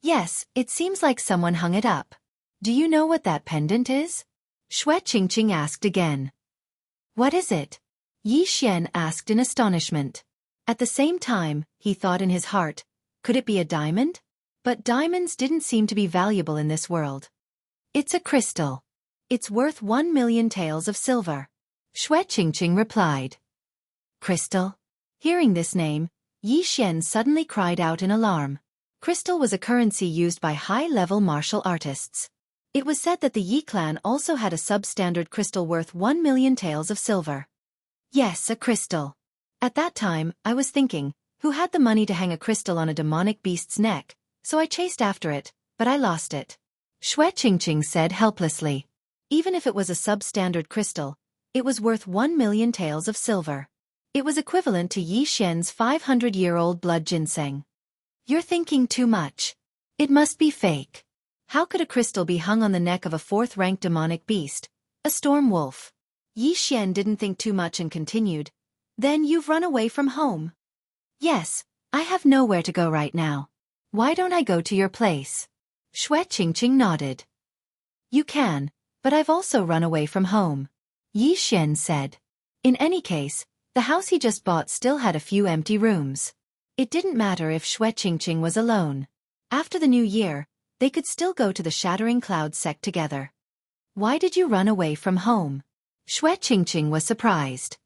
"Yes, it seems like someone hung it up. Do you know what that pendant is?" Shui Qingqing asked again. "What is it?" Yi Xian asked in astonishment. At the same time, he thought in his heart, could it be a diamond? But diamonds didn't seem to be valuable in this world. "It's a crystal. It's worth 1 million taels of silver," Shui Qingqing replied. Crystal? Hearing this name, Yi Xian suddenly cried out in alarm. Crystal was a currency used by high-level martial artists. It was said that the Yi clan also had a substandard crystal worth 1 million taels of silver. Yes, a crystal. At that time, I was thinking, who had the money to hang a crystal on a demonic beast's neck, so I chased after it, but I lost it. Shui Qingqing said helplessly. Even if it was a substandard crystal, it was worth 1 million taels of silver. It was equivalent to Yi Xian's 500-year-old blood ginseng. "You're thinking too much. It must be fake. How could a crystal be hung on the neck of a 4th-ranked demonic beast, a storm wolf?" Yi Xian didn't think too much and continued, "Then you've run away from home?" "Yes, I have nowhere to go right now. Why don't I go to your place?" Shui Qingqing nodded. "You can, but I've also run away from home," Yi Xian said. In any case, the house he just bought still had a few empty rooms. It didn't matter if Shui Qingqing was alone. After the new year, they could still go to the Shattering Cloud sect together. "Why did you run away from home?" Shui Qingqing was surprised.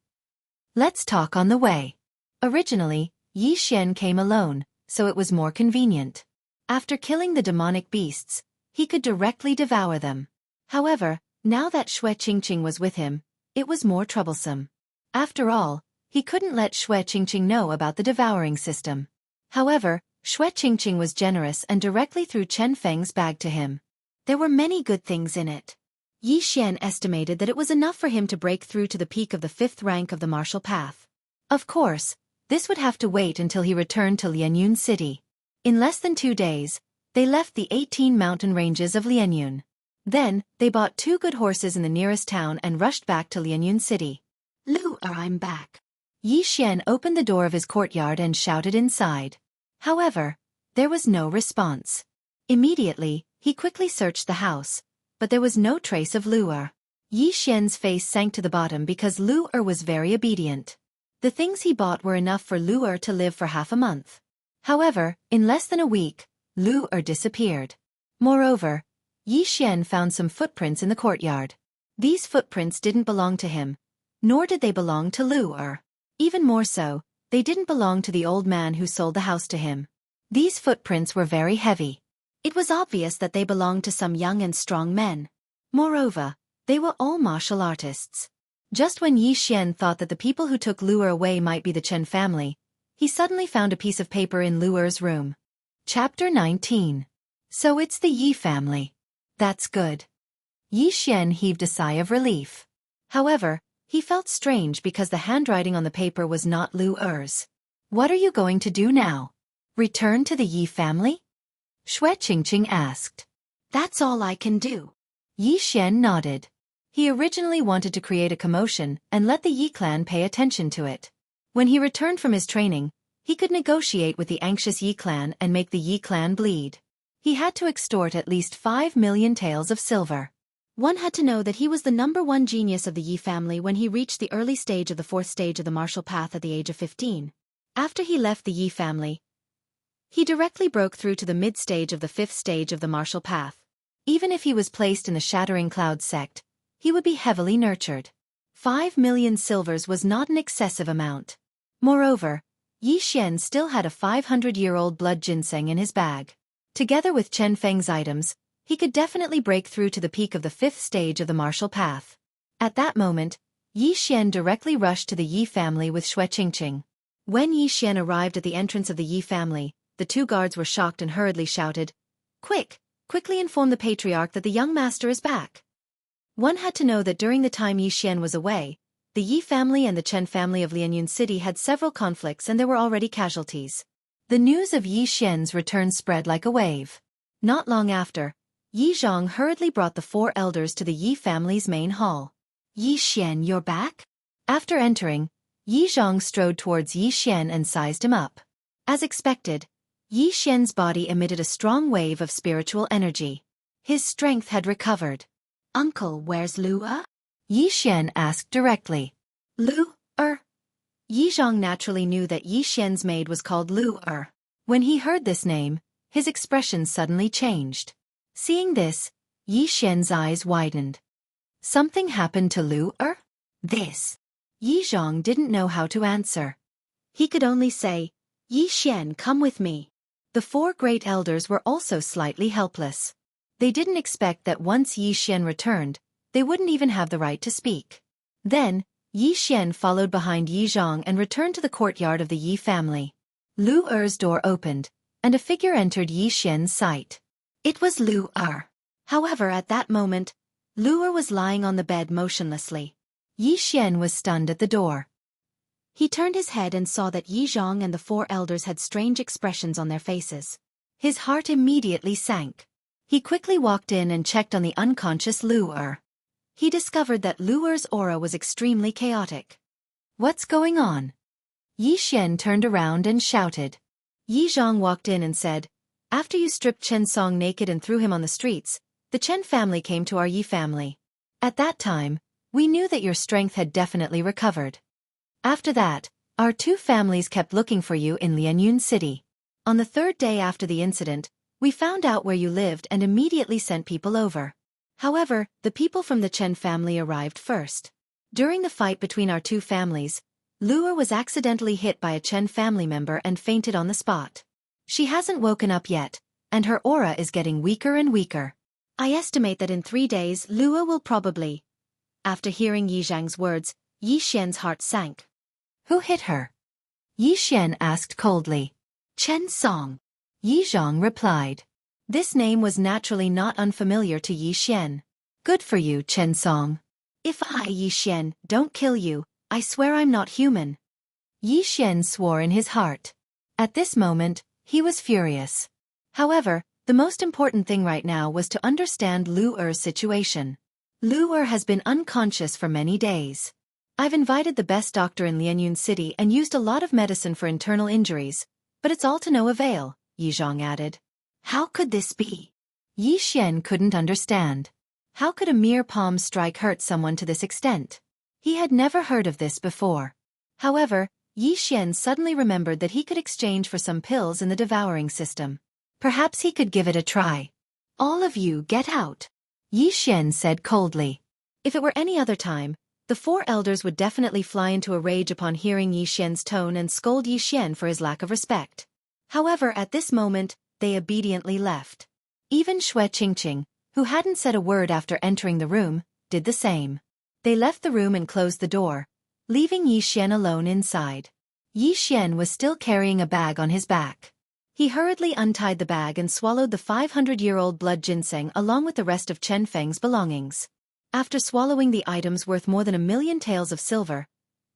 "Let's talk on the way." Originally, Yi Xian came alone, so it was more convenient. After killing the demonic beasts, he could directly devour them. However, now that Shui Qingqing was with him, it was more troublesome. After all, he couldn't let Shui Qingqing know about the devouring system. However, Shui Qingqing was generous and directly threw Chen Feng's bag to him. There were many good things in it. Yi Xian estimated that it was enough for him to break through to the peak of the 5th rank of the martial path. Of course, this would have to wait until he returned to Lianyun City. In less than 2 days, they left the 18 mountain ranges of Lianyun. Then, they bought 2 good horses in the nearest town and rushed back to Lianyun City. "Lu, I'm back." Yi Xian opened the door of his courtyard and shouted inside. However, there was no response. Immediately, he quickly searched the house, but there was no trace of Lu Er. Yi Xian's face sank to the bottom because Lu Er was very obedient. The things he bought were enough for Lu Er to live for half a month. However, in less than a week, Lu Er disappeared. Moreover, Yi Xian found some footprints in the courtyard. These footprints didn't belong to him, nor did they belong to Lu Er. Even more so, they didn't belong to the old man who sold the house to him. These footprints were very heavy. It was obvious that they belonged to some young and strong men. Moreover, they were all martial artists. Just when Yi Xian thought that the people who took Lu Er away might be the Chen family, he suddenly found a piece of paper in Lu Er's room. Chapter 19. So it's the Yi family. That's good. Yi Xian heaved a sigh of relief. However, he felt strange because the handwriting on the paper was not Lu Er's. "What are you going to do now? Return to the Yi family?" Shui Qingqing asked. "That's all I can do." Yi Xian nodded. He originally wanted to create a commotion and let the Yi clan pay attention to it. When he returned from his training, he could negotiate with the anxious Yi clan and make the Yi clan bleed. He had to extort at least 5 million taels of silver. One had to know that he was the #1 genius of the Yi family when he reached the early stage of the 4th stage of the martial path at the age of 15. After he left the Yi family, he directly broke through to the mid-stage of the 5th stage of the martial path. Even if he was placed in the Shattering Cloud sect, he would be heavily nurtured. 5 million silvers was not an excessive amount. Moreover, Yi Xian still had a 500-year-old blood ginseng in his bag. Together with Chen Feng's items, he could definitely break through to the peak of the 5th stage of the martial path. At that moment, Yi Xian directly rushed to the Yi family with Xianxia. When Yi Xian arrived at the entrance of the Yi family, the two guards were shocked and hurriedly shouted, Quickly inform the patriarch that the young master is back." One had to know that during the time Yi Xian was away, the Yi family and the Chen family of Lianyun City had several conflicts and there were already casualties. The news of Yi Xian's return spread like a wave. Not long after, Yi Zhang hurriedly brought the four elders to the Yi family's main hall. "Yi Xian, you're back?" After entering, Yi Zhang strode towards Yi Xian and sized him up. As expected, Yi Xian's body emitted a strong wave of spiritual energy. His strength had recovered. "Uncle, where's Lu-er?" Yi Xian asked directly. "Lu-er?" Yi Zhang naturally knew that Yi Xian's maid was called Lu-er. When he heard this name, his expression suddenly changed. Seeing this, Yi Xian's eyes widened. Something happened to Lu-er? This. Yi Zhang didn't know how to answer. He could only say, "Yi Xian, come with me." The four great elders were also slightly helpless. They didn't expect that once Yi Xian returned, they wouldn't even have the right to speak. Then, Yi Xian followed behind Yi Zhang and returned to the courtyard of the Yi family. Lu-er's door opened, and a figure entered Yi Xian's sight. It was Lu-er. However, at that moment, Lu-er was lying on the bed motionlessly. Yi Xian was stunned at the door. He turned his head and saw that Yi Zhang and the four elders had strange expressions on their faces. His heart immediately sank. He quickly walked in and checked on the unconscious Lu-er. He discovered that Lu-er's aura was extremely chaotic. "What's going on?" Yi Xian turned around and shouted. Yi Zhang walked in and said, "After you stripped Chen Song naked and threw him on the streets, the Chen family came to our Yi family. At that time, we knew that your strength had definitely recovered. After that, our two families kept looking for you in Lianyun City. On the third day after the incident, we found out where you lived and immediately sent people over. However, the people from the Chen family arrived first. During the fight between our two families, Lu-er was accidentally hit by a Chen family member and fainted on the spot. She hasn't woken up yet, and her aura is getting weaker and weaker. I estimate that in 3 days Lu-er will probably..." After hearing Yi Zhang's words, Yi Xian's heart sank. "Who hit her?" Yi Xian asked coldly. "Chen Song," Yi Zhang replied. This name was naturally not unfamiliar to Yi Xian. "Good for you, Chen Song. If I, Yi Xian, don't kill you, I swear I'm not human." Yi Xian swore in his heart. At this moment, he was furious. However, the most important thing right now was to understand Lu-er's situation. Lu-er has been unconscious for many days. I've invited the best doctor in Lianyun City and used a lot of medicine for internal injuries, but it's all to no avail, Yi Zhang added. How could this be? Yi Xian couldn't understand. How could a mere palm strike hurt someone to this extent? He had never heard of this before. However, Yi Xian suddenly remembered that he could exchange for some pills in the devouring system. Perhaps he could give it a try. "All of you get out," Yi Xian said coldly. If it were any other time, the four elders would definitely fly into a rage upon hearing Yi Xian's tone and scold Yi Xian for his lack of respect. However, at this moment, they obediently left. Even Xianxia, who hadn't said a word after entering the room, did the same. They left the room and closed the door, leaving Yi Xian alone inside. Yi Xian was still carrying a bag on his back. He hurriedly untied the bag and swallowed the 500-year-old blood ginseng along with the rest of Chen Feng's belongings. After swallowing the items worth more than 1,000,000 taels of silver,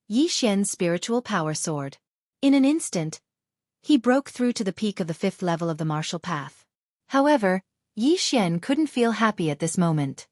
Yi Xian's spiritual power soared. In an instant, he broke through to the peak of the 5th level of the martial path. However, Yi Xian couldn't feel happy at this moment.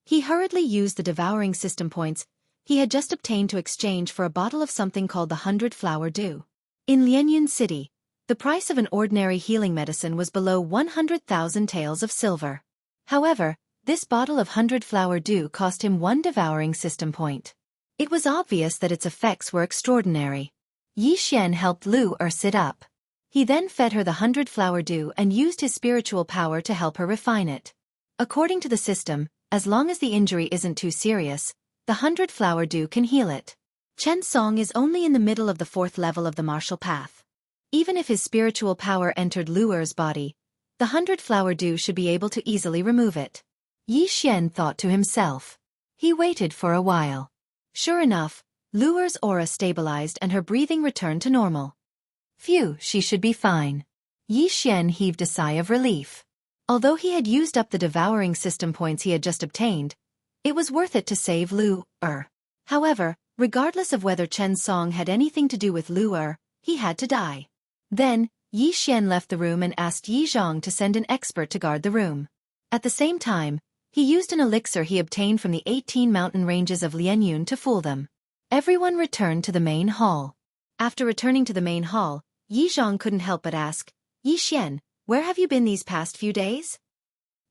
He hurriedly used the devouring system points he had just obtained to exchange for a bottle of something called the 100-flower dew. In Lianyun City, the price of an ordinary healing medicine was below 100,000 taels of silver. However, this bottle of 100-flower dew cost him 1 devouring system point. It was obvious that its effects were extraordinary. Yi Xian helped Lu-er sit up. He then fed her the 100-flower dew and used his spiritual power to help her refine it. According to the system, as long as the injury isn't too serious, the 100-flower dew can heal it. Chen Song is only in the middle of the 4th level of the martial path. Even if his spiritual power entered Lu-er's body, the 100-flower dew should be able to easily remove it. Yi Xian thought to himself. He waited for a while. Sure enough, Luer's aura stabilized and her breathing returned to normal. Phew, she should be fine. Yi Xian heaved a sigh of relief. Although he had used up the devouring system points he had just obtained, it was worth it to save Luer. However, regardless of whether Chen Song had anything to do with Luer, he had to die. Then, Yi Xian left the room and asked Yi Zhang to send an expert to guard the room. At the same time, he used an elixir he obtained from the 18 mountain ranges of Lianyun to fool them. Everyone returned to the main hall. After returning to the main hall, Yi Zhang couldn't help but ask, Yi Xian, where have you been these past few days?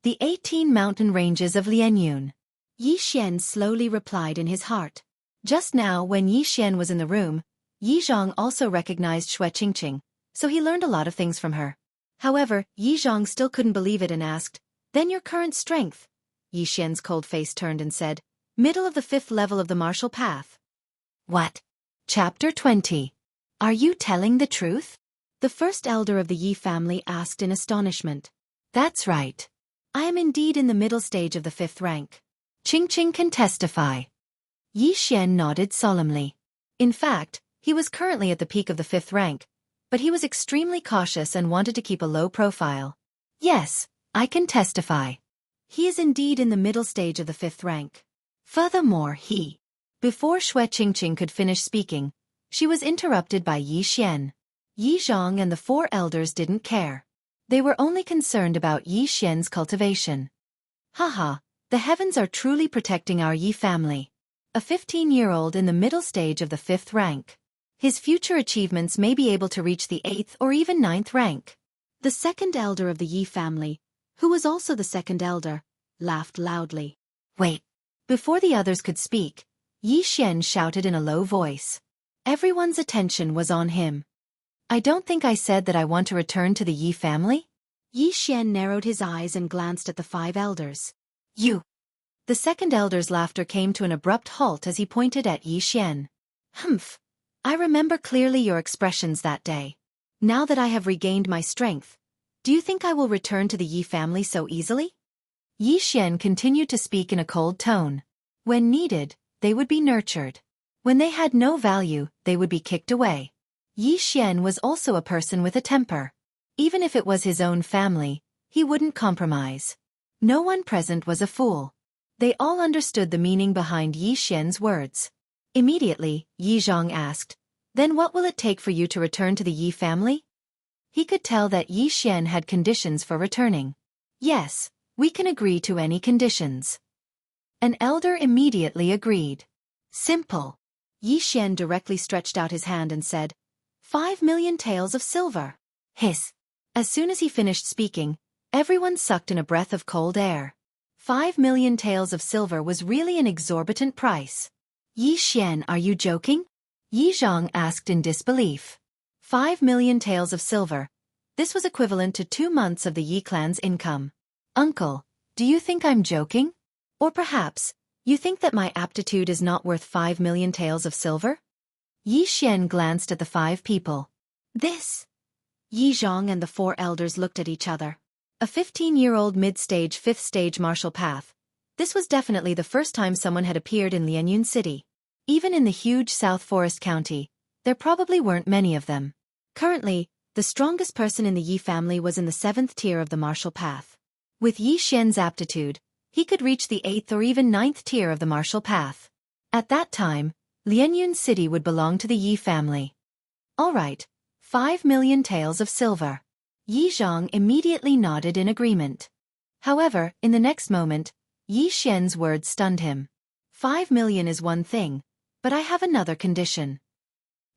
The 18 mountain ranges of Lianyun. Yi Xian slowly replied in his heart. Just now when Yi Xian was in the room, Yi Zhang also recognized Xianxia, so he learned a lot of things from her. However, Yi Zhang still couldn't believe it and asked, then your current strength? Yi Xian's cold face turned and said, middle of the 5th level of the martial path. What? Chapter 20. Are you telling the truth? The first elder of the Yi family asked in astonishment. That's right. I am indeed in the middle stage of the 5th rank. Qingqing can testify. Yi Xian nodded solemnly. In fact, he was currently at the peak of the 5th rank, but he was extremely cautious and wanted to keep a low profile. Yes, I can testify. He is indeed in the middle stage of the 5th rank. Furthermore, Before Xianxia could finish speaking, she was interrupted by Yi Xian. Yi Zhang and the 4 elders didn't care. They were only concerned about Yi Xian's cultivation. Haha, the heavens are truly protecting our Yi family. A 15-year-old in the middle stage of the 5th rank. His future achievements may be able to reach the 8th or even 9th rank. The second elder of the Yi family, who was also the second elder, laughed loudly. Wait. Before the others could speak, Yi Xian shouted in a low voice. Everyone's attention was on him. I don't think I said that I want to return to the Yi family? Yi Xian narrowed his eyes and glanced at the 5 elders. You. The second elder's laughter came to an abrupt halt as he pointed at Yi Xian. Humph. I remember clearly your expressions that day. Now that I have regained my strength, do you think I will return to the Yi family so easily? Yi Xian continued to speak in a cold tone. When needed, they would be nurtured. When they had no value, they would be kicked away. Yi Xian was also a person with a temper. Even if it was his own family, he wouldn't compromise. No one present was a fool. They all understood the meaning behind Yi Xian's words. Immediately, Yi Zhang asked, then what will it take for you to return to the Yi family? He could tell that Yi Xian had conditions for returning. Yes, we can agree to any conditions. An elder immediately agreed. Simple. Yi Xian directly stretched out his hand and said, 5 million taels of silver. Hiss. As soon as he finished speaking, everyone sucked in a breath of cold air. 5 million taels of silver was really an exorbitant price. Yi Xian, are you joking? Yi Zhang asked in disbelief. 5 million taels of silver. This was equivalent to 2 months of the Yi clan's income. Uncle, do you think I'm joking? Or perhaps, you think that my aptitude is not worth 5 million taels of silver? Yi Xian glanced at the 5 people. This. Yi Zhang and the 4 elders looked at each other. A 15-year-old mid-stage 5th stage martial path. This was definitely the first time someone had appeared in Lianyun City. Even in the huge South Forest County, there probably weren't many of them. Currently, the strongest person in the Yi family was in the 7th tier of the martial path. With Yi Xian's aptitude, he could reach the 8th or even 9th tier of the martial path. At that time, Lianyun City would belong to the Yi family. All right, 5 million taels of silver. Yi Zhang immediately nodded in agreement. However, in the next moment, Yi Xian's words stunned him. 5 million is one thing, but I have another condition.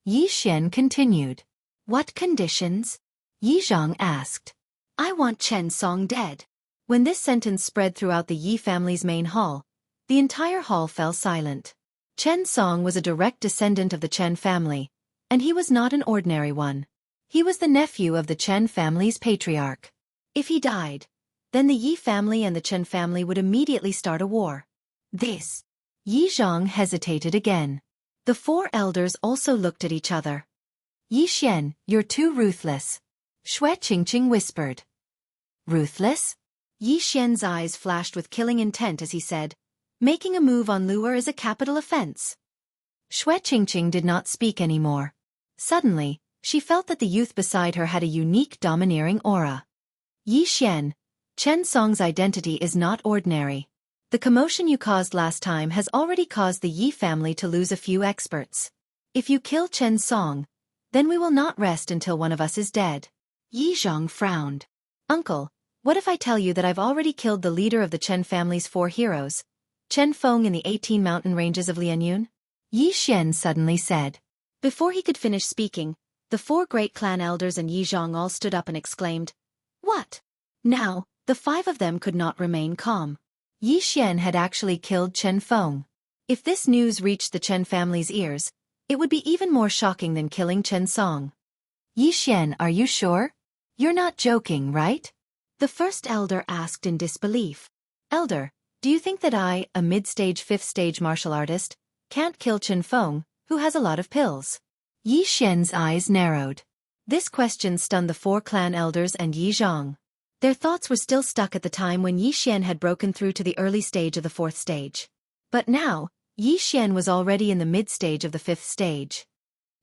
Yi Xian continued. What conditions? Yi Zhang asked. I want Chen Song dead. When this sentence spread throughout the Yi family's main hall, the entire hall fell silent. Chen Song was a direct descendant of the Chen family, and he was not an ordinary one. He was the nephew of the Chen family's patriarch. If he died, then the Yi family and the Chen family would immediately start a war. This. Yi Zhang hesitated again. The 4 elders also looked at each other. Yi Xian, you're too ruthless. Xianxia whispered. Ruthless? Yi Xian's eyes flashed with killing intent as he said, Making a move on Luer is a capital offense. Xianxia did not speak anymore. Suddenly, she felt that the youth beside her had a unique domineering aura. Yi Xian, Chen Song's identity is not ordinary. The commotion you caused last time has already caused the Yi family to lose a few experts. If you kill Chen Song, then we will not rest until one of us is dead. Yi Zhang frowned. Uncle, what if I tell you that I've already killed the leader of the Chen family's 4 heroes, Chen Feng in the 18 mountain ranges of Lianyun? Yi Xian suddenly said. Before he could finish speaking, the 4 great clan elders and Yi Zhang all stood up and exclaimed, "What?" Now, the 5 of them could not remain calm. Yi Xian had actually killed Chen Feng. If this news reached the Chen family's ears, it would be even more shocking than killing Chen Song. Yi Xian, are you sure? You're not joking, right? The first elder asked in disbelief. Elder, do you think that I, a mid-stage 5th stage martial artist, can't kill Chen Feng, who has a lot of pills? Yi Xian's eyes narrowed. This question stunned the 4 clan elders and Yi Zhang. Their thoughts were still stuck at the time when Yi Xian had broken through to the early stage of the 4th stage. But now, Yi Xian was already in the mid-stage of the 5th stage.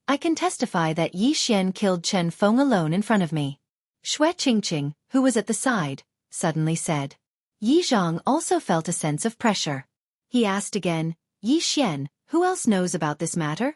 I can testify that Yi Xian killed Chen Feng alone in front of me. Xianxia, who was at the side, suddenly said. Yi Zhang also felt a sense of pressure. He asked again, Yi Xian, who else knows about this matter?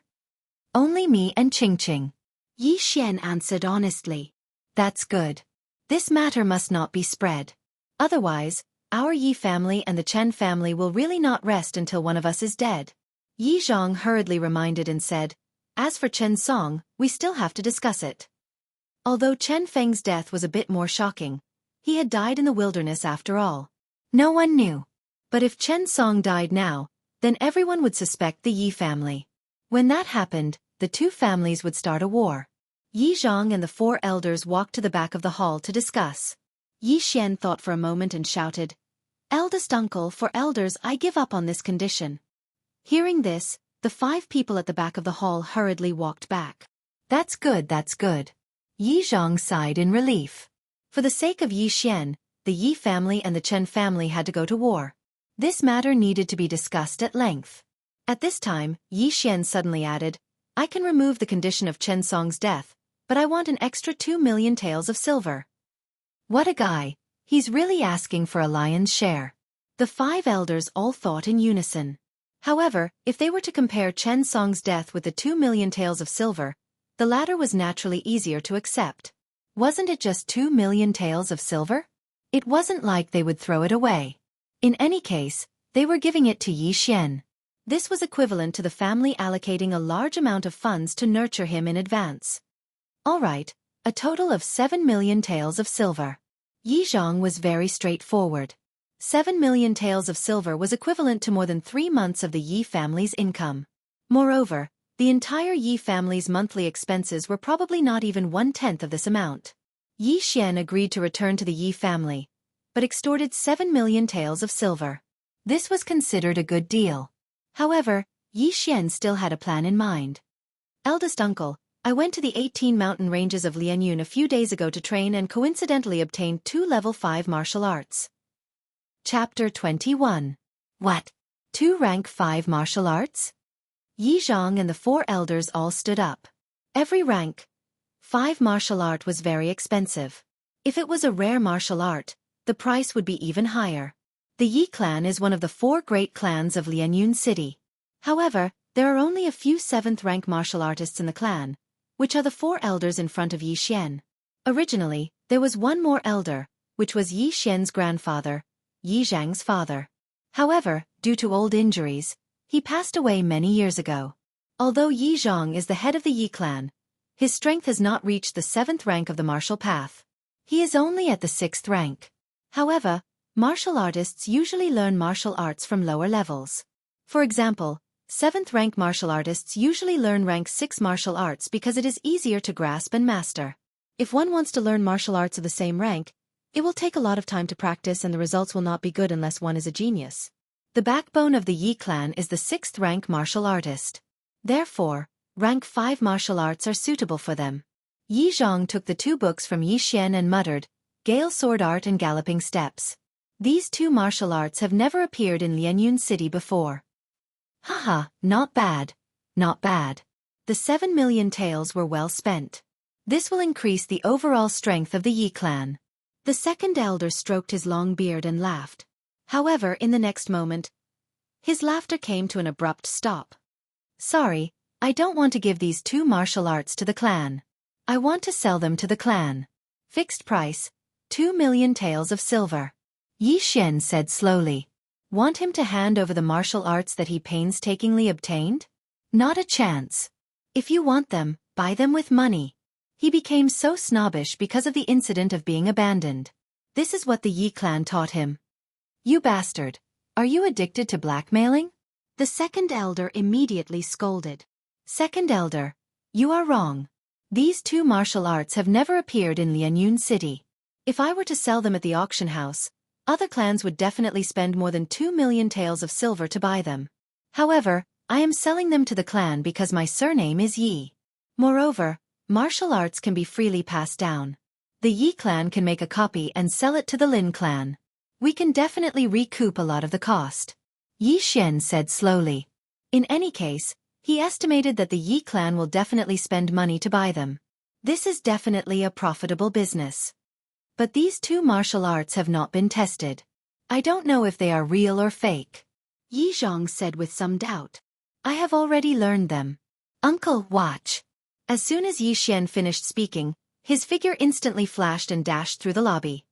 Only me and Qingqing. Yi Xian answered honestly. That's good. This matter must not be spread. Otherwise, our Yi family and the Chen family will really not rest until one of us is dead. Yi Zhang hurriedly reminded and said, as for Chen Song, we still have to discuss it. Although Chen Feng's death was a bit more shocking, he had died in the wilderness after all. No one knew. But if Chen Song died now, then everyone would suspect the Yi family. When that happened, the 2 families would start a war. Yi Zhang and the 4 elders walked to the back of the hall to discuss. Yi Xian thought for a moment and shouted, Eldest uncle, for elders I give up on this condition. Hearing this, the 5 people at the back of the hall hurriedly walked back. That's good, that's good. Yi Zhang sighed in relief. For the sake of Yi Xian, the Yi family and the Chen family had to go to war. This matter needed to be discussed at length. At this time, Yi Xian suddenly added, I can remove the condition of Chen Song's death, but I want an extra 2 million taels of silver. What a guy. He's really asking for a lion's share. The 5 elders all thought in unison. However, if they were to compare Chen Song's death with the 2 million taels of silver, the latter was naturally easier to accept. Wasn't it just 2 million taels of silver? It wasn't like they would throw it away. In any case, they were giving it to Yi Xian. This was equivalent to the family allocating a large amount of funds to nurture him in advance. All right, a total of 7 million taels of silver. Yi Zhang was very straightforward. 7 million taels of silver was equivalent to more than 3 months of the Yi family's income. Moreover, the entire Yi family's monthly expenses were probably not even 1/10 of this amount. Yi Xian agreed to return to the Yi family, but extorted 7 million taels of silver. This was considered a good deal. However, Yi Xian still had a plan in mind. Eldest uncle, I went to the 18 mountain ranges of Lianyun a few days ago to train and coincidentally obtained 2 level 5 martial arts. Chapter 21. What? 2 rank 5 martial arts? Yi Zhang and the 4 elders all stood up. Every rank 5 martial art was very expensive. If it was a rare martial art, the price would be even higher. The Yi clan is one of the 4 great clans of Lianyun City. However, there are only a few 7th rank martial artists in the clan, which are the 4 elders in front of Yi Xian. Originally, there was one more elder, which was Yi Xian's grandfather, Yi Zhang's father. However, due to old injuries, he passed away many years ago. Although Yi Zhang is the head of the Yi clan, his strength has not reached the 7th rank of the martial path. He is only at the 6th rank. However, martial artists usually learn martial arts from lower levels. For example, 7th rank martial artists usually learn rank 6 martial arts because it is easier to grasp and master. If one wants to learn martial arts of the same rank, it will take a lot of time to practice and the results will not be good unless one is a genius. The backbone of the Yi clan is the 6th rank martial artist. Therefore, rank 5 martial arts are suitable for them. Yi Zhang took the 2 books from Yi Xian and muttered, Gale Sword Art and Galloping Steps. These two martial arts have never appeared in Lianyun City before. Haha, not bad. Not bad. The 7 million taels were well spent. This will increase the overall strength of the Yi clan. The second elder stroked his long beard and laughed. However, in the next moment, his laughter came to an abrupt stop. Sorry, I don't want to give these two martial arts to the clan. I want to sell them to the clan. Fixed price, 2 million taels of silver. Yi Xian said slowly. Want him to hand over the martial arts that he painstakingly obtained? Not a chance. If you want them, buy them with money. He became so snobbish because of the incident of being abandoned. This is what the Yi clan taught him. You bastard. Are you addicted to blackmailing? The second elder immediately scolded. Second elder, you are wrong. These two martial arts have never appeared in Lianyun City. If I were to sell them at the auction house, other clans would definitely spend more than 2 million taels of silver to buy them. However, I am selling them to the clan because my surname is Yi. Moreover, martial arts can be freely passed down. The Yi clan can make a copy and sell it to the Lin clan. We can definitely recoup a lot of the cost. Yi Xian said slowly. In any case, he estimated that the Yi clan will definitely spend money to buy them. This is definitely a profitable business. But these two martial arts have not been tested. I don't know if they are real or fake. Yi Zhong said with some doubt. I have already learned them. Uncle, watch. As soon as Yi Xian finished speaking, his figure instantly flashed and dashed through the lobby.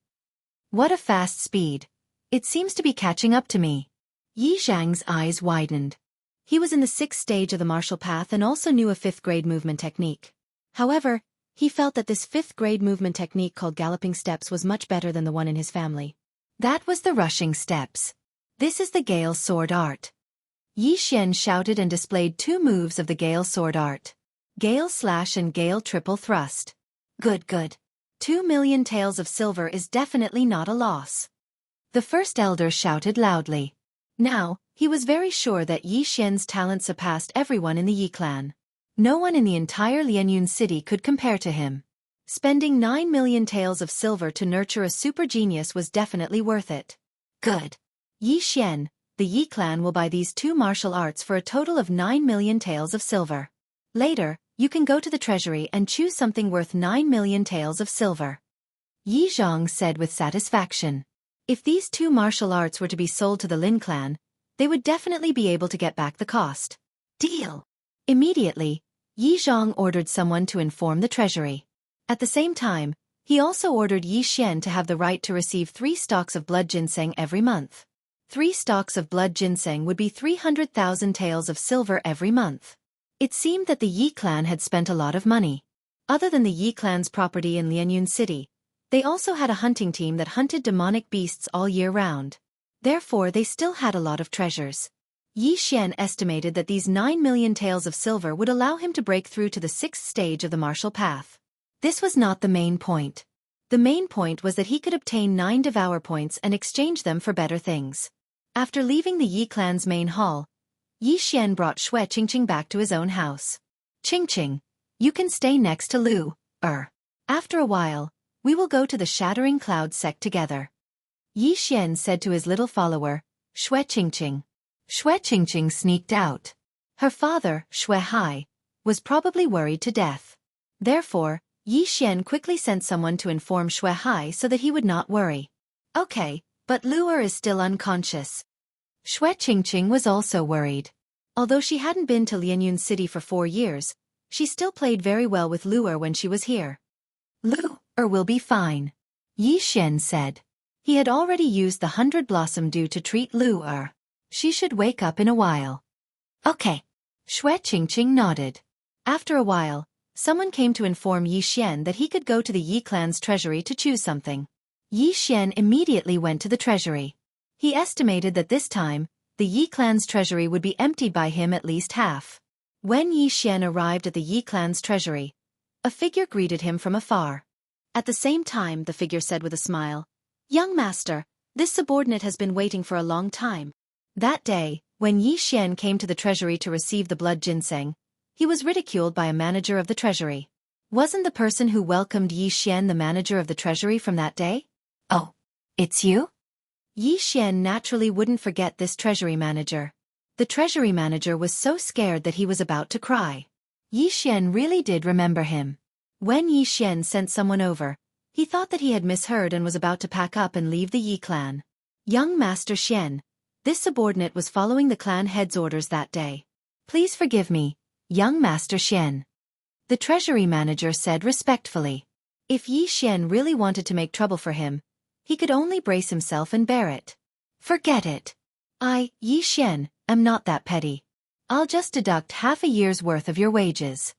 What a fast speed. It seems to be catching up to me. Yi Zhang's eyes widened. He was in the 6th stage of the martial path and also knew a 5th grade movement technique. However, he felt that this 5th grade movement technique called galloping steps was much better than the one in his family. That was the rushing steps. This is the Gale sword art. Yi Xian shouted and displayed 2 moves of the Gale sword art. Gale slash and Gale triple thrust. Good. 2 million taels of silver is definitely not a loss. The first elder shouted loudly. Now, he was very sure that Yi Xian's talent surpassed everyone in the Yi clan. No one in the entire Lianyun city could compare to him. Spending 9 million taels of silver to nurture a super genius was definitely worth it. Good. Yi Xian, the Yi clan will buy these two martial arts for a total of 9 million taels of silver. Later, you can go to the treasury and choose something worth 9 million taels of silver. Yi Zhong said with satisfaction. If these two martial arts were to be sold to the Lin clan, they would definitely be able to get back the cost. Deal. Immediately, Yi Zhong ordered someone to inform the treasury. At the same time, he also ordered Yi Xian to have the right to receive 3 stalks of blood ginseng every month. 3 stalks of blood ginseng would be 300,000 taels of silver every month. It seemed that the Yi clan had spent a lot of money. Other than the Yi clan's property in Lianyun City, they also had a hunting team that hunted demonic beasts all year round. Therefore, they still had a lot of treasures. Yi Xian estimated that these 9 million taels of silver would allow him to break through to the 6th stage of the martial path. This was not the main point. The main point was that he could obtain 9 devour points and exchange them for better things. After leaving the Yi clan's main hall, Yi Xian brought Xianxia back to his own house. Qingqing, you can stay next to Lu. After a while, we will go to the Shattering Cloud sect together. Yi Xian said to his little follower, Xianxia. Xianxia sneaked out. Her father, Xue Hai, was probably worried to death. Therefore, Yi Xian quickly sent someone to inform Xue Hai so that he would not worry. Okay, but Lu is still unconscious. Xianxia was also worried. Although she hadn't been to Lianyun City for 4 years, she still played very well with Lu when she was here. Lu will be fine, Yi Xian said. He had already used the 100 Blossom Dew to treat Lu. She should wake up in a while. Okay. Xianxia nodded. After a while, someone came to inform Yi Xian that he could go to the Yi clan's treasury to choose something. Yi Xian immediately went to the treasury. He estimated that this time, the Yi clan's treasury would be emptied by him at least half. When Yi Xian arrived at the Yi clan's treasury, a figure greeted him from afar. At the same time, the figure said with a smile, Young master, this subordinate has been waiting for a long time. That day, when Yi Xian came to the treasury to receive the blood ginseng, he was ridiculed by a manager of the treasury. Wasn't the person who welcomed Yi Xian the manager of the treasury from that day? Oh, it's you? Yi Xian naturally wouldn't forget this treasury manager. The treasury manager was so scared that he was about to cry. Yi Xian really did remember him. When Yi Xian sent someone over, he thought that he had misheard and was about to pack up and leave the Yi clan. Young Master Xian, this subordinate was following the clan head's orders that day. Please forgive me, young Master Xian. The treasury manager said respectfully. If Yi Xian really wanted to make trouble for him, he could only brace himself and bear it. Forget it. I, Yi Xian, am not that petty. I'll just deduct half a year's worth of your wages.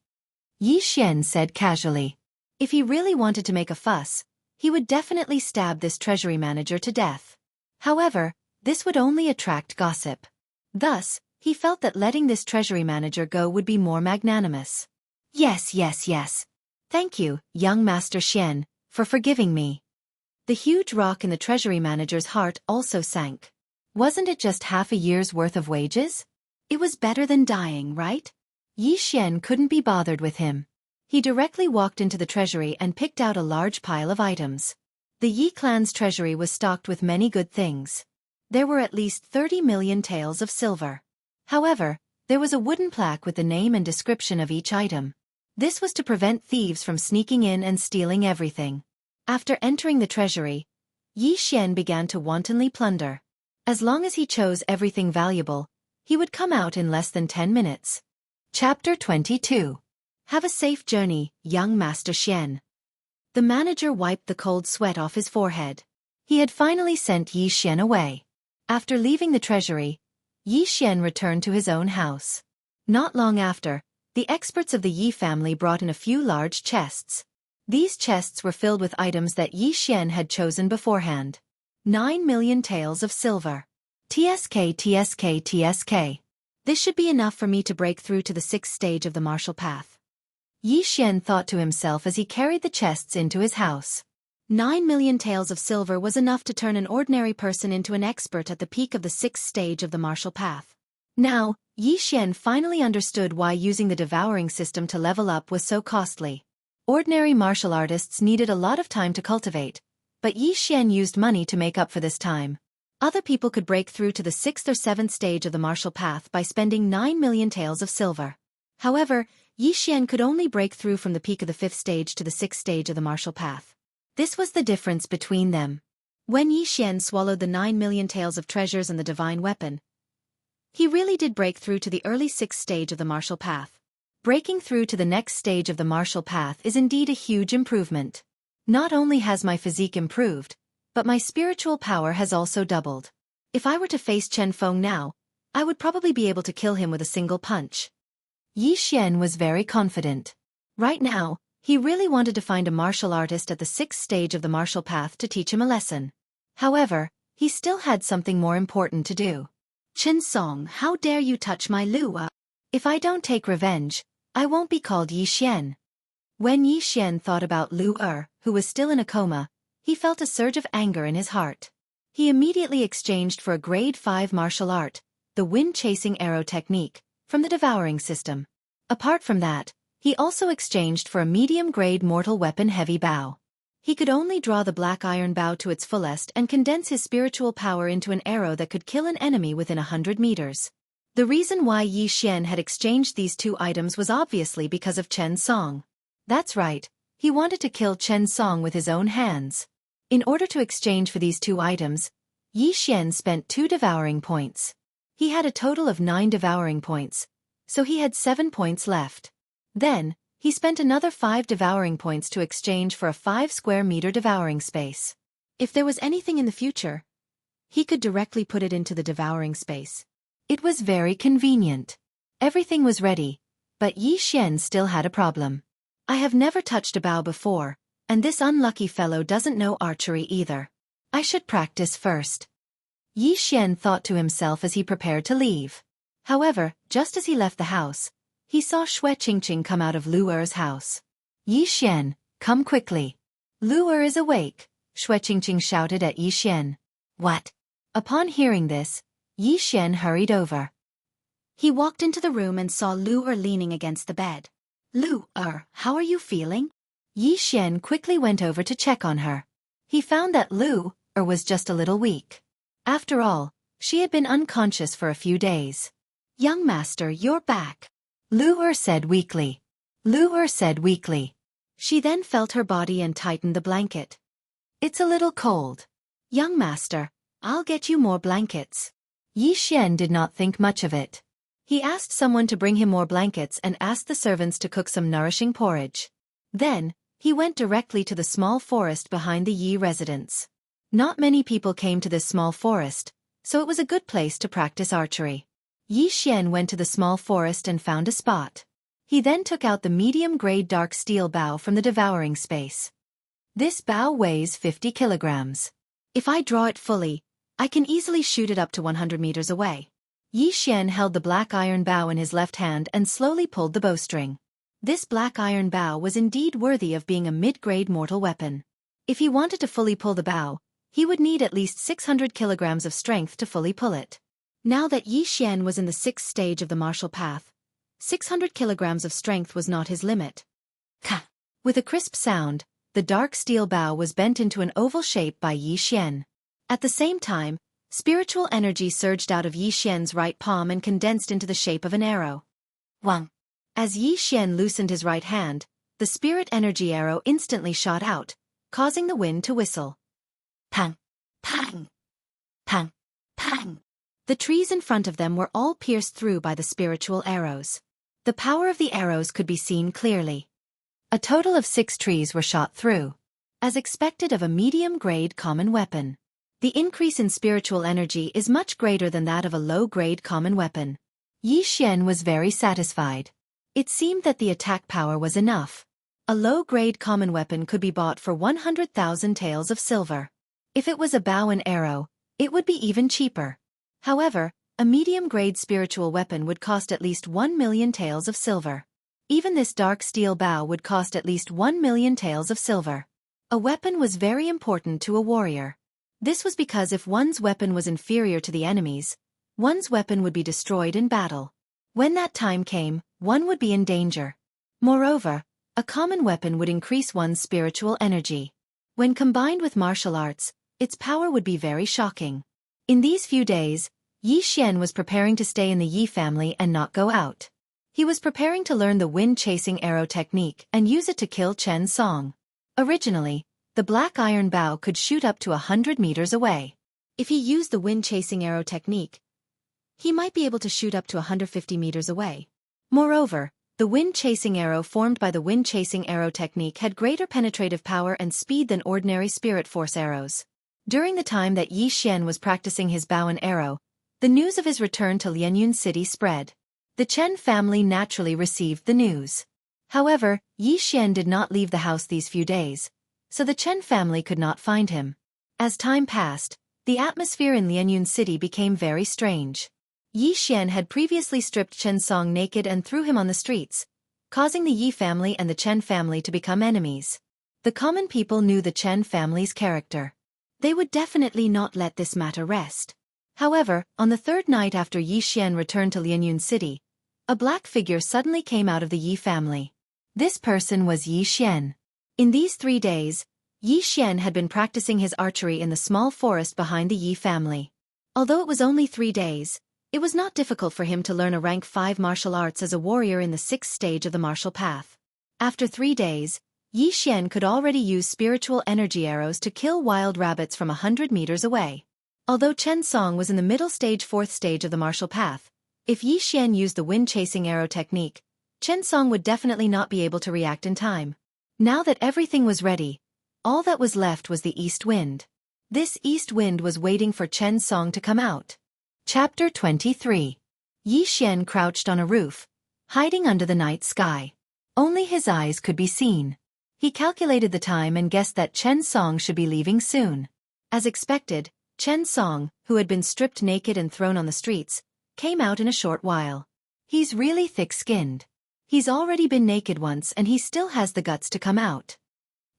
Yi Xian said casually. If he really wanted to make a fuss, he would definitely stab this treasury manager to death. However, this would only attract gossip. Thus, he felt that letting this treasury manager go would be more magnanimous. Yes. Thank you, young Master Xian, for forgiving me. The huge rock in the treasury manager's heart also sank. Wasn't it just half a year's worth of wages? It was better than dying, right? Yi Xian couldn't be bothered with him. He directly walked into the treasury and picked out a large pile of items. The Yi clan's treasury was stocked with many good things. There were at least 30 million taels of silver. However, there was a wooden plaque with the name and description of each item. This was to prevent thieves from sneaking in and stealing everything. After entering the treasury, Yi Xian began to wantonly plunder. As long as he chose everything valuable, he would come out in less than 10 minutes. Chapter 22. Have a safe journey, young Master Xian. The manager wiped the cold sweat off his forehead. He had finally sent Yi Xian away. After leaving the treasury, Yi Xian returned to his own house. Not long after, the experts of the Yi family brought in a few large chests. These chests were filled with items that Yi Xian had chosen beforehand. 9 million taels of silver. TSK. This should be enough for me to break through to the 6th stage of the martial path. Yi Xian thought to himself as he carried the chests into his house. 9 million taels of silver was enough to turn an ordinary person into an expert at the peak of the 6th stage of the martial path. Now, Yi Xian finally understood why using the devouring system to level up was so costly. Ordinary martial artists needed a lot of time to cultivate, but Yi Xian used money to make up for this time. Other people could break through to the 6th or 7th stage of the martial path by spending 9 million taels of silver. However, Yi Xian could only break through from the peak of the 5th stage to the 6th stage of the martial path. This was the difference between them. When Yi Xian swallowed the 9 million taels of treasures and the divine weapon, he really did break through to the early 6th stage of the martial path. Breaking through to the next stage of the martial path is indeed a huge improvement. Not only has my physique improved, but my spiritual power has also doubled. If I were to face Chen Feng now, I would probably be able to kill him with a single punch. Yi Xian was very confident. Right now, he really wanted to find a martial artist at the 6th stage of the martial path to teach him a lesson. However, he still had something more important to do. Chen Song, how dare you touch my Lua? If I don't take revenge, I won't be called Yi Xian. When Yi Xian thought about Lu who was still in a coma, he felt a surge of anger in his heart. He immediately exchanged for a grade 5 martial art, the wind-chasing arrow technique, from the devouring system. Apart from that, he also exchanged for a medium-grade mortal weapon heavy bow. He could only draw the black iron bow to its fullest and condense his spiritual power into an arrow that could kill an enemy within 100 meters. The reason why Yi Xian had exchanged these two items was obviously because of Chen Song. That's right, he wanted to kill Chen Song with his own hands. In order to exchange for these two items, Yi Xian spent 2 devouring points. He had a total of 9 devouring points, so he had 7 points left. Then, he spent another 5 devouring points to exchange for a 5 square meter devouring space. If there was anything in the future, he could directly put it into the devouring space. It was very convenient. Everything was ready, but Yi Xian still had a problem. I have never touched a bow before, and this unlucky fellow doesn't know archery either. I should practice first. Yi Xian thought to himself as he prepared to leave. However, just as he left the house, he saw Xianxia come out of Lu Er's house. Yi Xian, come quickly. Lu Er is awake, Xianxia shouted at Yi Xian. What? Upon hearing this, Yi Xian hurried over. He walked into the room and saw Lu Er leaning against the bed. Lu Er, how are you feeling? Yi Xian quickly went over to check on her. He found that Lu Er was just a little weak. After all, she had been unconscious for a few days. "Young master, you're back," Lu Er said weakly. She then felt her body and tightened the blanket. "It's a little cold. Young master, I'll get you more blankets." Yi Xian did not think much of it. He asked someone to bring him more blankets and asked the servants to cook some nourishing porridge. Then, he went directly to the small forest behind the Yi residence. Not many people came to this small forest, so it was a good place to practice archery. Yi Xian went to the small forest and found a spot. He then took out the medium-grade dark steel bow from the devouring space. This bow weighs 50 kilograms. If I draw it fully, I can easily shoot it up to 100 meters away. Yi Xian held the black iron bow in his left hand and slowly pulled the bowstring. This black iron bow was indeed worthy of being a mid-grade mortal weapon. If he wanted to fully pull the bow, he would need at least 600 kilograms of strength to fully pull it. Now that Yi Xian was in the 6th stage of the martial path, 600 kilograms of strength was not his limit. Ka! With a crisp sound, the dark steel bow was bent into an oval shape by Yi Xian. At the same time, spiritual energy surged out of Yi Xian's right palm and condensed into the shape of an arrow. Wang! As Yi Xian loosened his right hand, the spirit energy arrow instantly shot out, causing the wind to whistle. Pang! Pang! Pang! Pang! The trees in front of them were all pierced through by the spiritual arrows. The power of the arrows could be seen clearly. A total of 6 trees were shot through. As expected of a medium-grade common weapon. The increase in spiritual energy is much greater than that of a low-grade common weapon. Yi Xian was very satisfied. It seemed that the attack power was enough. A low-grade common weapon could be bought for 100,000 taels of silver. If it was a bow and arrow, it would be even cheaper. However, a medium-grade spiritual weapon would cost at least 1 million taels of silver. Even this dark steel bow would cost at least 1 million taels of silver. A weapon was very important to a warrior. This was because if one's weapon was inferior to the enemy's, one's weapon would be destroyed in battle. When that time came, one would be in danger. Moreover, a common weapon would increase one's spiritual energy. When combined with martial arts, its power would be very shocking. In these few days, Yi Xian was preparing to stay in the Yi family and not go out. He was preparing to learn the wind-chasing arrow technique and use it to kill Chen Song. Originally, the black iron bow could shoot up to 100 meters away. If he used the wind-chasing arrow technique, he might be able to shoot up to 150 meters away. Moreover, the wind-chasing arrow formed by the wind-chasing arrow technique had greater penetrative power and speed than ordinary spirit force arrows. During the time that Yi Xian was practicing his bow and arrow, the news of his return to Lianyun City spread. The Chen family naturally received the news. However, Yi Xian did not leave the house these few days, so the Chen family could not find him. As time passed, the atmosphere in Lianyun City became very strange. Yi Xian had previously stripped Chen Song naked and threw him on the streets, causing the Yi family and the Chen family to become enemies. The common people knew the Chen family's character. They would definitely not let this matter rest. However, on the 3rd night after Yi Xian returned to Lianyun City, a black figure suddenly came out of the Yi family. This person was Yi Xian. In these 3 days, Yi Xian had been practicing his archery in the small forest behind the Yi family. Although it was only 3 days, it was not difficult for him to learn a rank 5 martial arts as a warrior in the 6th stage of the martial path. After 3 days, Yi Xian could already use spiritual energy arrows to kill wild rabbits from 100 meters away. Although Chen Song was in the middle stage 4th stage of the martial path, if Yi Xian used the wind-chasing arrow technique, Chen Song would definitely not be able to react in time. Now that everything was ready, all that was left was the east wind. This east wind was waiting for Chen Song to come out. Chapter 23. Yi Xian crouched on a roof, hiding under the night sky. Only his eyes could be seen. He calculated the time and guessed that Chen Song should be leaving soon. As expected, Chen Song, who had been stripped naked and thrown on the streets, came out in a short while. He's really thick-skinned. He's already been naked once and he still has the guts to come out.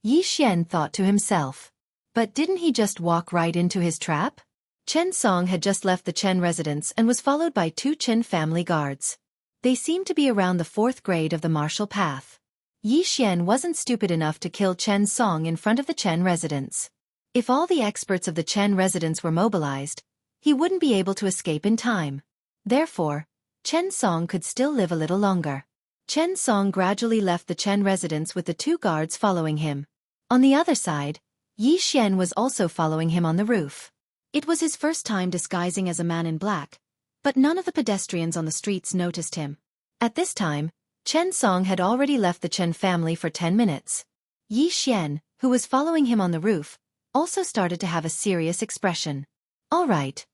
Yi Xian thought to himself. But didn't he just walk right into his trap? Chen Song had just left the Chen residence and was followed by 2 Chen family guards. They seemed to be around the 4th grade of the martial path. Yi Xian wasn't stupid enough to kill Chen Song in front of the Chen residence. If all the experts of the Chen residence were mobilized, he wouldn't be able to escape in time. Therefore, Chen Song could still live a little longer. Chen Song gradually left the Chen residence with the 2 guards following him. On the other side, Yi Xian was also following him on the roof. It was his first time disguising as a man in black, but none of the pedestrians on the streets noticed him. At this time, Chen Song had already left the Chen family for 10 minutes. Yi Xian, who was following him on the roof, also started to have a serious expression. All right,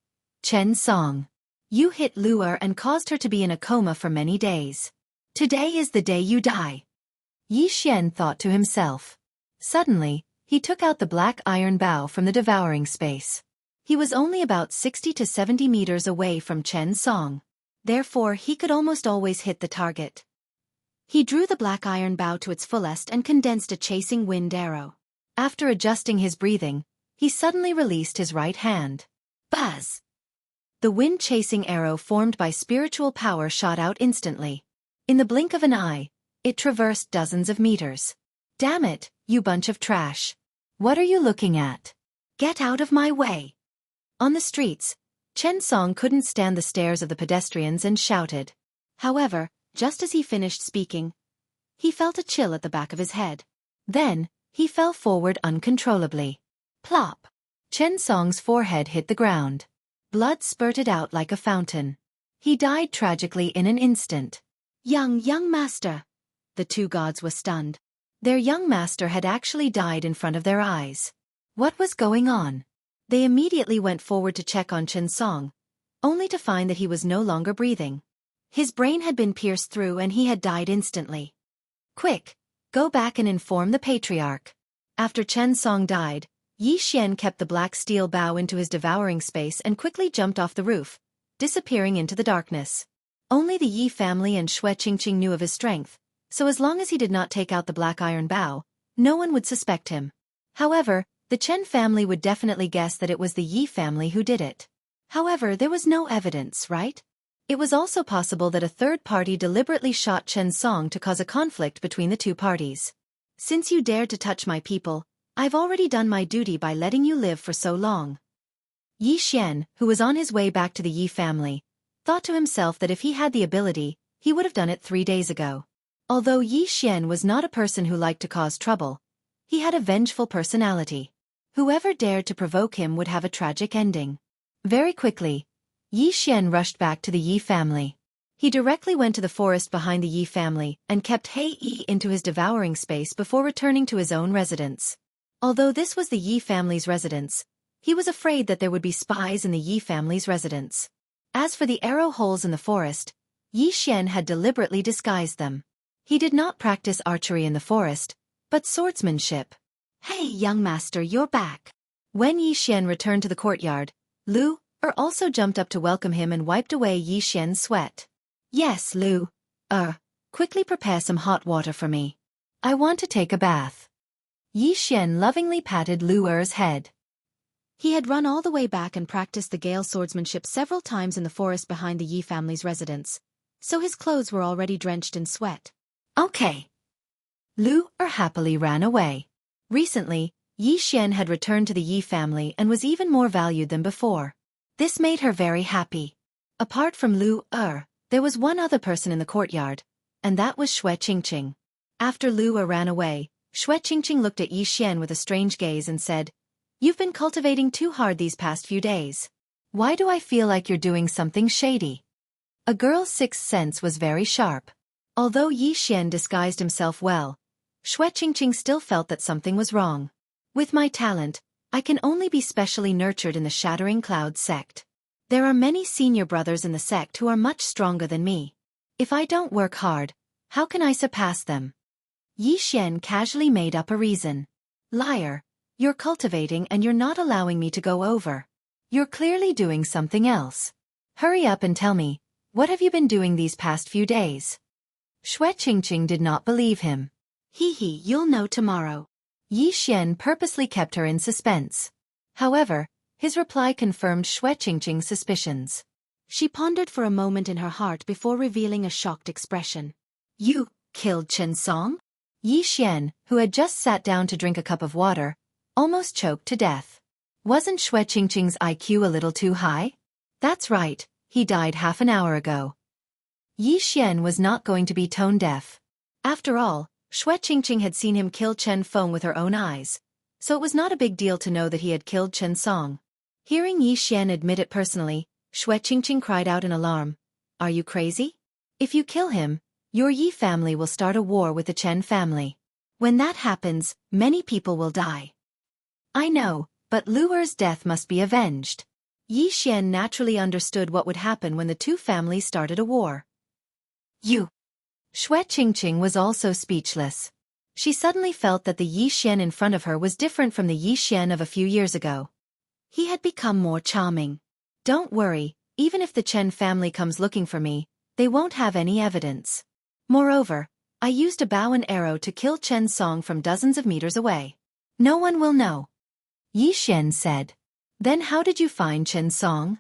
Chen Song. You hit Lu Er and caused her to be in a coma for many days. Today is the day you die. Yi Xian thought to himself. Suddenly, he took out the black iron bow from the devouring space. He was only about 60 to 70 meters away from Chen Song. Therefore, he could almost always hit the target. He drew the black iron bow to its fullest and condensed a chasing wind arrow. After adjusting his breathing, he suddenly released his right hand. Buzz! The wind-chasing arrow formed by spiritual power shot out instantly. In the blink of an eye, it traversed dozens of meters. Damn it, you bunch of trash. What are you looking at? Get out of my way. On the streets, Chen Song couldn't stand the stares of the pedestrians and shouted. However, just as he finished speaking, he felt a chill at the back of his head. Then, he fell forward uncontrollably. Plop! Chen Song's forehead hit the ground. Blood spurted out like a fountain. He died tragically in an instant. Young master. The 2 gods were stunned. Their young master had actually died in front of their eyes. What was going on? They immediately went forward to check on Chen Song, only to find that he was no longer breathing. His brain had been pierced through and he had died instantly. Quick, go back and inform the patriarch. After Chen Song died, Yi Xian kept the black steel bow into his devouring space and quickly jumped off the roof, disappearing into the darkness. Only the Yi family and Xue Qingqing knew of his strength, so as long as he did not take out the black iron bow, no one would suspect him. However, the Chen family would definitely guess that it was the Yi family who did it. However, there was no evidence, right? It was also possible that a third party deliberately shot Chen Song to cause a conflict between the 2 parties. Since you dared to touch my people, I've already done my duty by letting you live for so long. Yi Xian, who was on his way back to the Yi family, thought to himself that if he had the ability, he would have done it 3 days ago. Although Yi Xian was not a person who liked to cause trouble, he had a vengeful personality. Whoever dared to provoke him would have a tragic ending. Very quickly, Yi Xian rushed back to the Yi family. He directly went to the forest behind the Yi family and kept Hei Yi into his devouring space before returning to his own residence. Although this was the Yi family's residence, he was afraid that there would be spies in the Yi family's residence. As for the arrow holes in the forest, Yi Xian had deliberately disguised them. He did not practice archery in the forest, but swordsmanship. Hey, young master, you're back. When Yi Xian returned to the courtyard, Lu Er also jumped up to welcome him and wiped away Yi Xian's sweat. Yes, Lu Er, quickly prepare some hot water for me. I want to take a bath. Yi Xian lovingly patted Lu Er's head. He had run all the way back and practiced the Gale swordsmanship several times in the forest behind the Yi family's residence, so his clothes were already drenched in sweat. Okay. Lu Er happily ran away. Recently, Yi Xian had returned to the Yi family and was even more valued than before. This made her very happy. Apart from Lu Er, there was one other person in the courtyard, and that was Xue Qingqing. After Lu Er ran away, Xue Qingqing looked at Yi Xian with a strange gaze and said, "You've been cultivating too hard these past few days. Why do I feel like you're doing something shady?" A girl's sixth sense was very sharp. Although Yi Xian disguised himself well, Xue Qingqing still felt that something was wrong. With my talent, I can only be specially nurtured in the Shattering Cloud sect. There are many senior brothers in the sect who are much stronger than me. If I don't work hard, how can I surpass them? Yi Xian casually made up a reason. Liar, you're cultivating and you're not allowing me to go over. You're clearly doing something else. Hurry up and tell me, what have you been doing these past few days? Xue Qingqing did not believe him. Hee, you'll know tomorrow. Yi Xian purposely kept her in suspense. However, his reply confirmed Xue Qingqing's suspicions. She pondered for a moment in her heart before revealing a shocked expression. You killed Chen Song? Yi Xian, who had just sat down to drink a cup of water, almost choked to death. Wasn't Xue Qingqing's IQ a little too high? That's right, he died half an hour ago. Yi Xian was not going to be tone deaf. After all, Xianxia had seen him kill Chen Feng with her own eyes, so it was not a big deal to know that he had killed Chen Song. Hearing Yi Xian admit it personally, Xianxia cried out in alarm. Are you crazy? If you kill him, your Yi family will start a war with the Chen family. When that happens, many people will die. I know, but Luer's death must be avenged. Yi Xian naturally understood what would happen when the two families started a war. You. Xianxia was also speechless. She suddenly felt that the Yi Xian in front of her was different from the Yi Xian of a few years ago. He had become more charming. Don't worry, even if the Chen family comes looking for me, they won't have any evidence. Moreover, I used a bow and arrow to kill Chen Song from dozens of meters away. No one will know. Yi Xian said. Then how did you find Chen Song?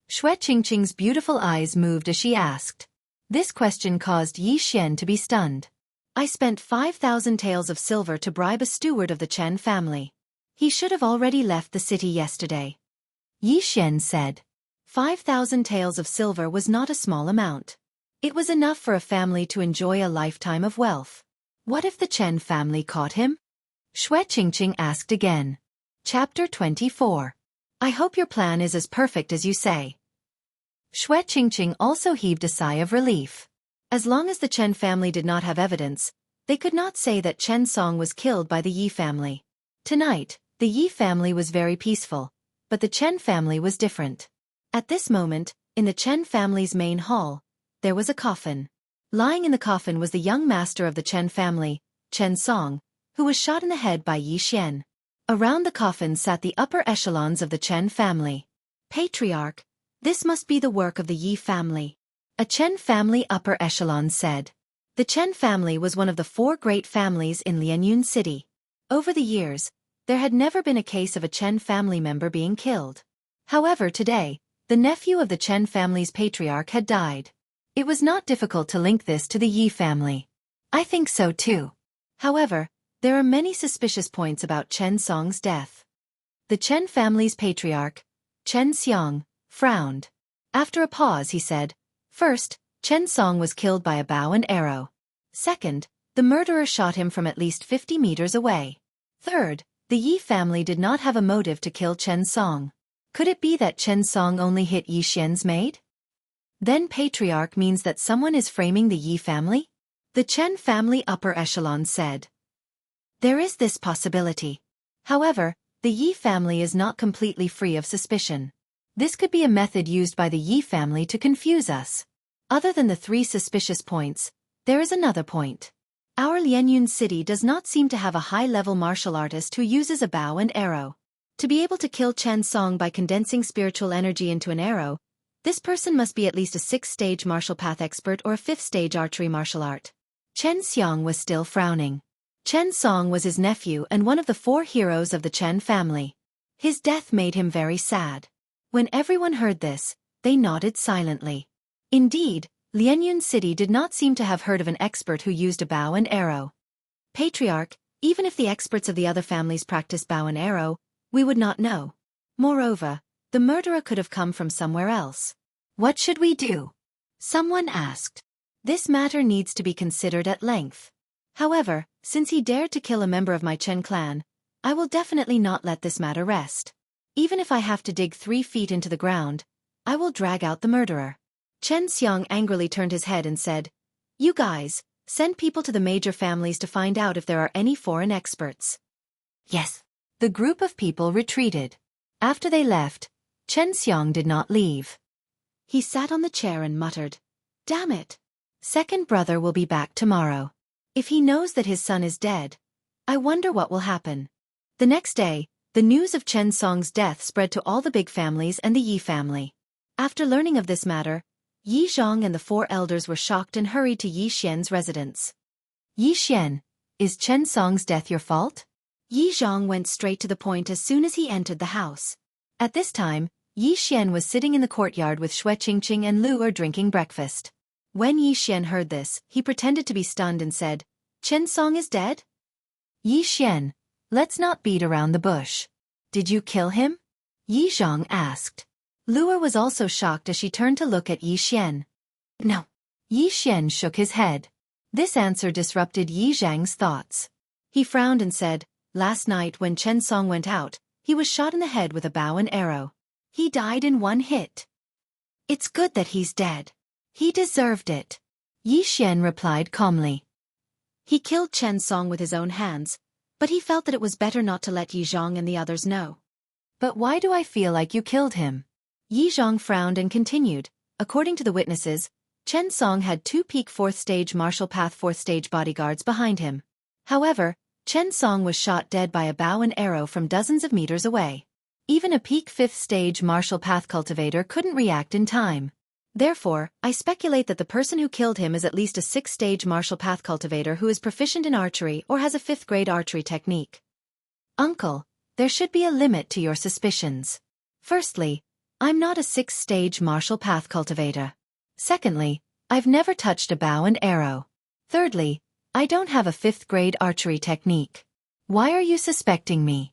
Xianxia's beautiful eyes moved as she asked. This question caused Yi Xian to be stunned. I spent 5,000 taels of silver to bribe a steward of the Chen family. He should have already left the city yesterday. Yi Xian said. 5,000 taels of silver was not a small amount. It was enough for a family to enjoy a lifetime of wealth. What if the Chen family caught him? Xianxia asked again. Chapter 24. I hope your plan is as perfect as you say. Xianxia also heaved a sigh of relief. As long as the Chen family did not have evidence, they could not say that Chen Song was killed by the Yi family. Tonight, the Yi family was very peaceful, but the Chen family was different. At this moment, in the Chen family's main hall, there was a coffin. Lying in the coffin was the young master of the Chen family, Chen Song, who was shot in the head by Yi Xian. Around the coffin sat the upper echelons of the Chen family. Patriarch, this must be the work of the Yi family. A Chen family upper echelon said. The Chen family was one of the 4 great families in Lianyun City. Over the years, there had never been a case of a Chen family member being killed. However, today, the nephew of the Chen family's patriarch had died. It was not difficult to link this to the Yi family. I think so too. However, there are many suspicious points about Chen Song's death. The Chen family's patriarch, Chen Xiang, frowned. After a pause he said, First, Chen Song was killed by a bow and arrow. Second, the murderer shot him from at least 50 meters away. Third, the Yi family did not have a motive to kill Chen Song. Could it be that Chen Song only hit Yi Xian's maid? Then patriarch means that someone is framing the Yi family? The Chen family upper echelon said. There is this possibility. However, the Yi family is not completely free of suspicion. This could be a method used by the Yi family to confuse us. Other than the 3 suspicious points, there is another point. Our Lianyun city does not seem to have a high-level martial artist who uses a bow and arrow. To be able to kill Chen Song by condensing spiritual energy into an arrow, this person must be at least a 6th-stage martial path expert or a 5th-stage archery martial art. Chen Xiang was still frowning. Chen Song was his nephew and one of the 4 heroes of the Chen family. His death made him very sad. When everyone heard this, they nodded silently. Indeed, Lianyun City did not seem to have heard of an expert who used a bow and arrow. Patriarch, even if the experts of the other families practiced bow and arrow, we would not know. Moreover, the murderer could have come from somewhere else. What should we do? Someone asked. This matter needs to be considered at length. However, since he dared to kill a member of my Chen clan, I will definitely not let this matter rest. Even if I have to dig 3 feet into the ground, I will drag out the murderer. Chen Xiang angrily turned his head and said, You guys, send people to the major families to find out if there are any foreign experts. Yes. The group of people retreated. After they left, Chen Xiang did not leave. He sat on the chair and muttered, Damn it. Second brother will be back tomorrow. If he knows that his son is dead, I wonder what will happen. The next day, the news of Chen Song's death spread to all the big families and the Yi family. After learning of this matter, Yi Zhang and the 4 elders were shocked and hurried to Yi Xian's residence. Yi Xian, is Chen Song's death your fault? Yi Zhang went straight to the point as soon as he entered the house. At this time, Yi Xian was sitting in the courtyard with Xianxia and Lu drinking breakfast. When Yi Xian heard this, he pretended to be stunned and said, Chen Song is dead? Yi Xian, let's not beat around the bush. Did you kill him? Yi Zhang asked. Luer was also shocked as she turned to look at Yi Xian. No. Yi Xian shook his head. This answer disrupted Yi Zhang's thoughts. He frowned and said, "Last night when Chen Song went out, he was shot in the head with a bow and arrow. He died in one hit. It's good that he's dead. He deserved it." Yi Xian replied calmly. He killed Chen Song with his own hands, but he felt that it was better not to let Yi Zhang and the others know. "But why do I feel like you killed him?" Yi Zhang frowned and continued, "According to the witnesses, Chen Song had 2 peak 4th stage martial path 4th stage bodyguards behind him. However, Chen Song was shot dead by a bow and arrow from dozens of meters away. Even a peak 5th stage martial path cultivator couldn't react in time. Therefore, I speculate that the person who killed him is at least a 6th stage martial path cultivator who is proficient in archery or has a 5th grade archery technique." "Uncle, there should be a limit to your suspicions. Firstly, I'm not a 6th stage martial path cultivator. Secondly, I've never touched a bow and arrow. Thirdly, I don't have a 5th grade archery technique. Why are you suspecting me?"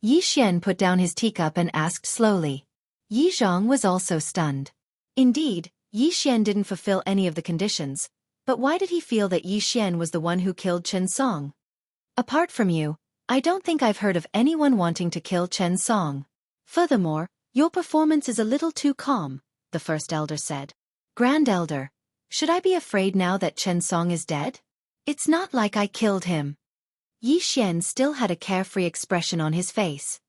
Yi Xian put down his teacup and asked slowly. Yi Zhang was also stunned. Indeed, Yi Xian didn't fulfill any of the conditions, but why did he feel that Yi Xian was the one who killed Chen Song? "Apart from you, I don't think I've heard of anyone wanting to kill Chen Song. Furthermore, your performance is a little too calm," the first elder said. "Grand Elder, should I be afraid now that Chen Song is dead? It's not like I killed him." Yi Xian still had a carefree expression on his face.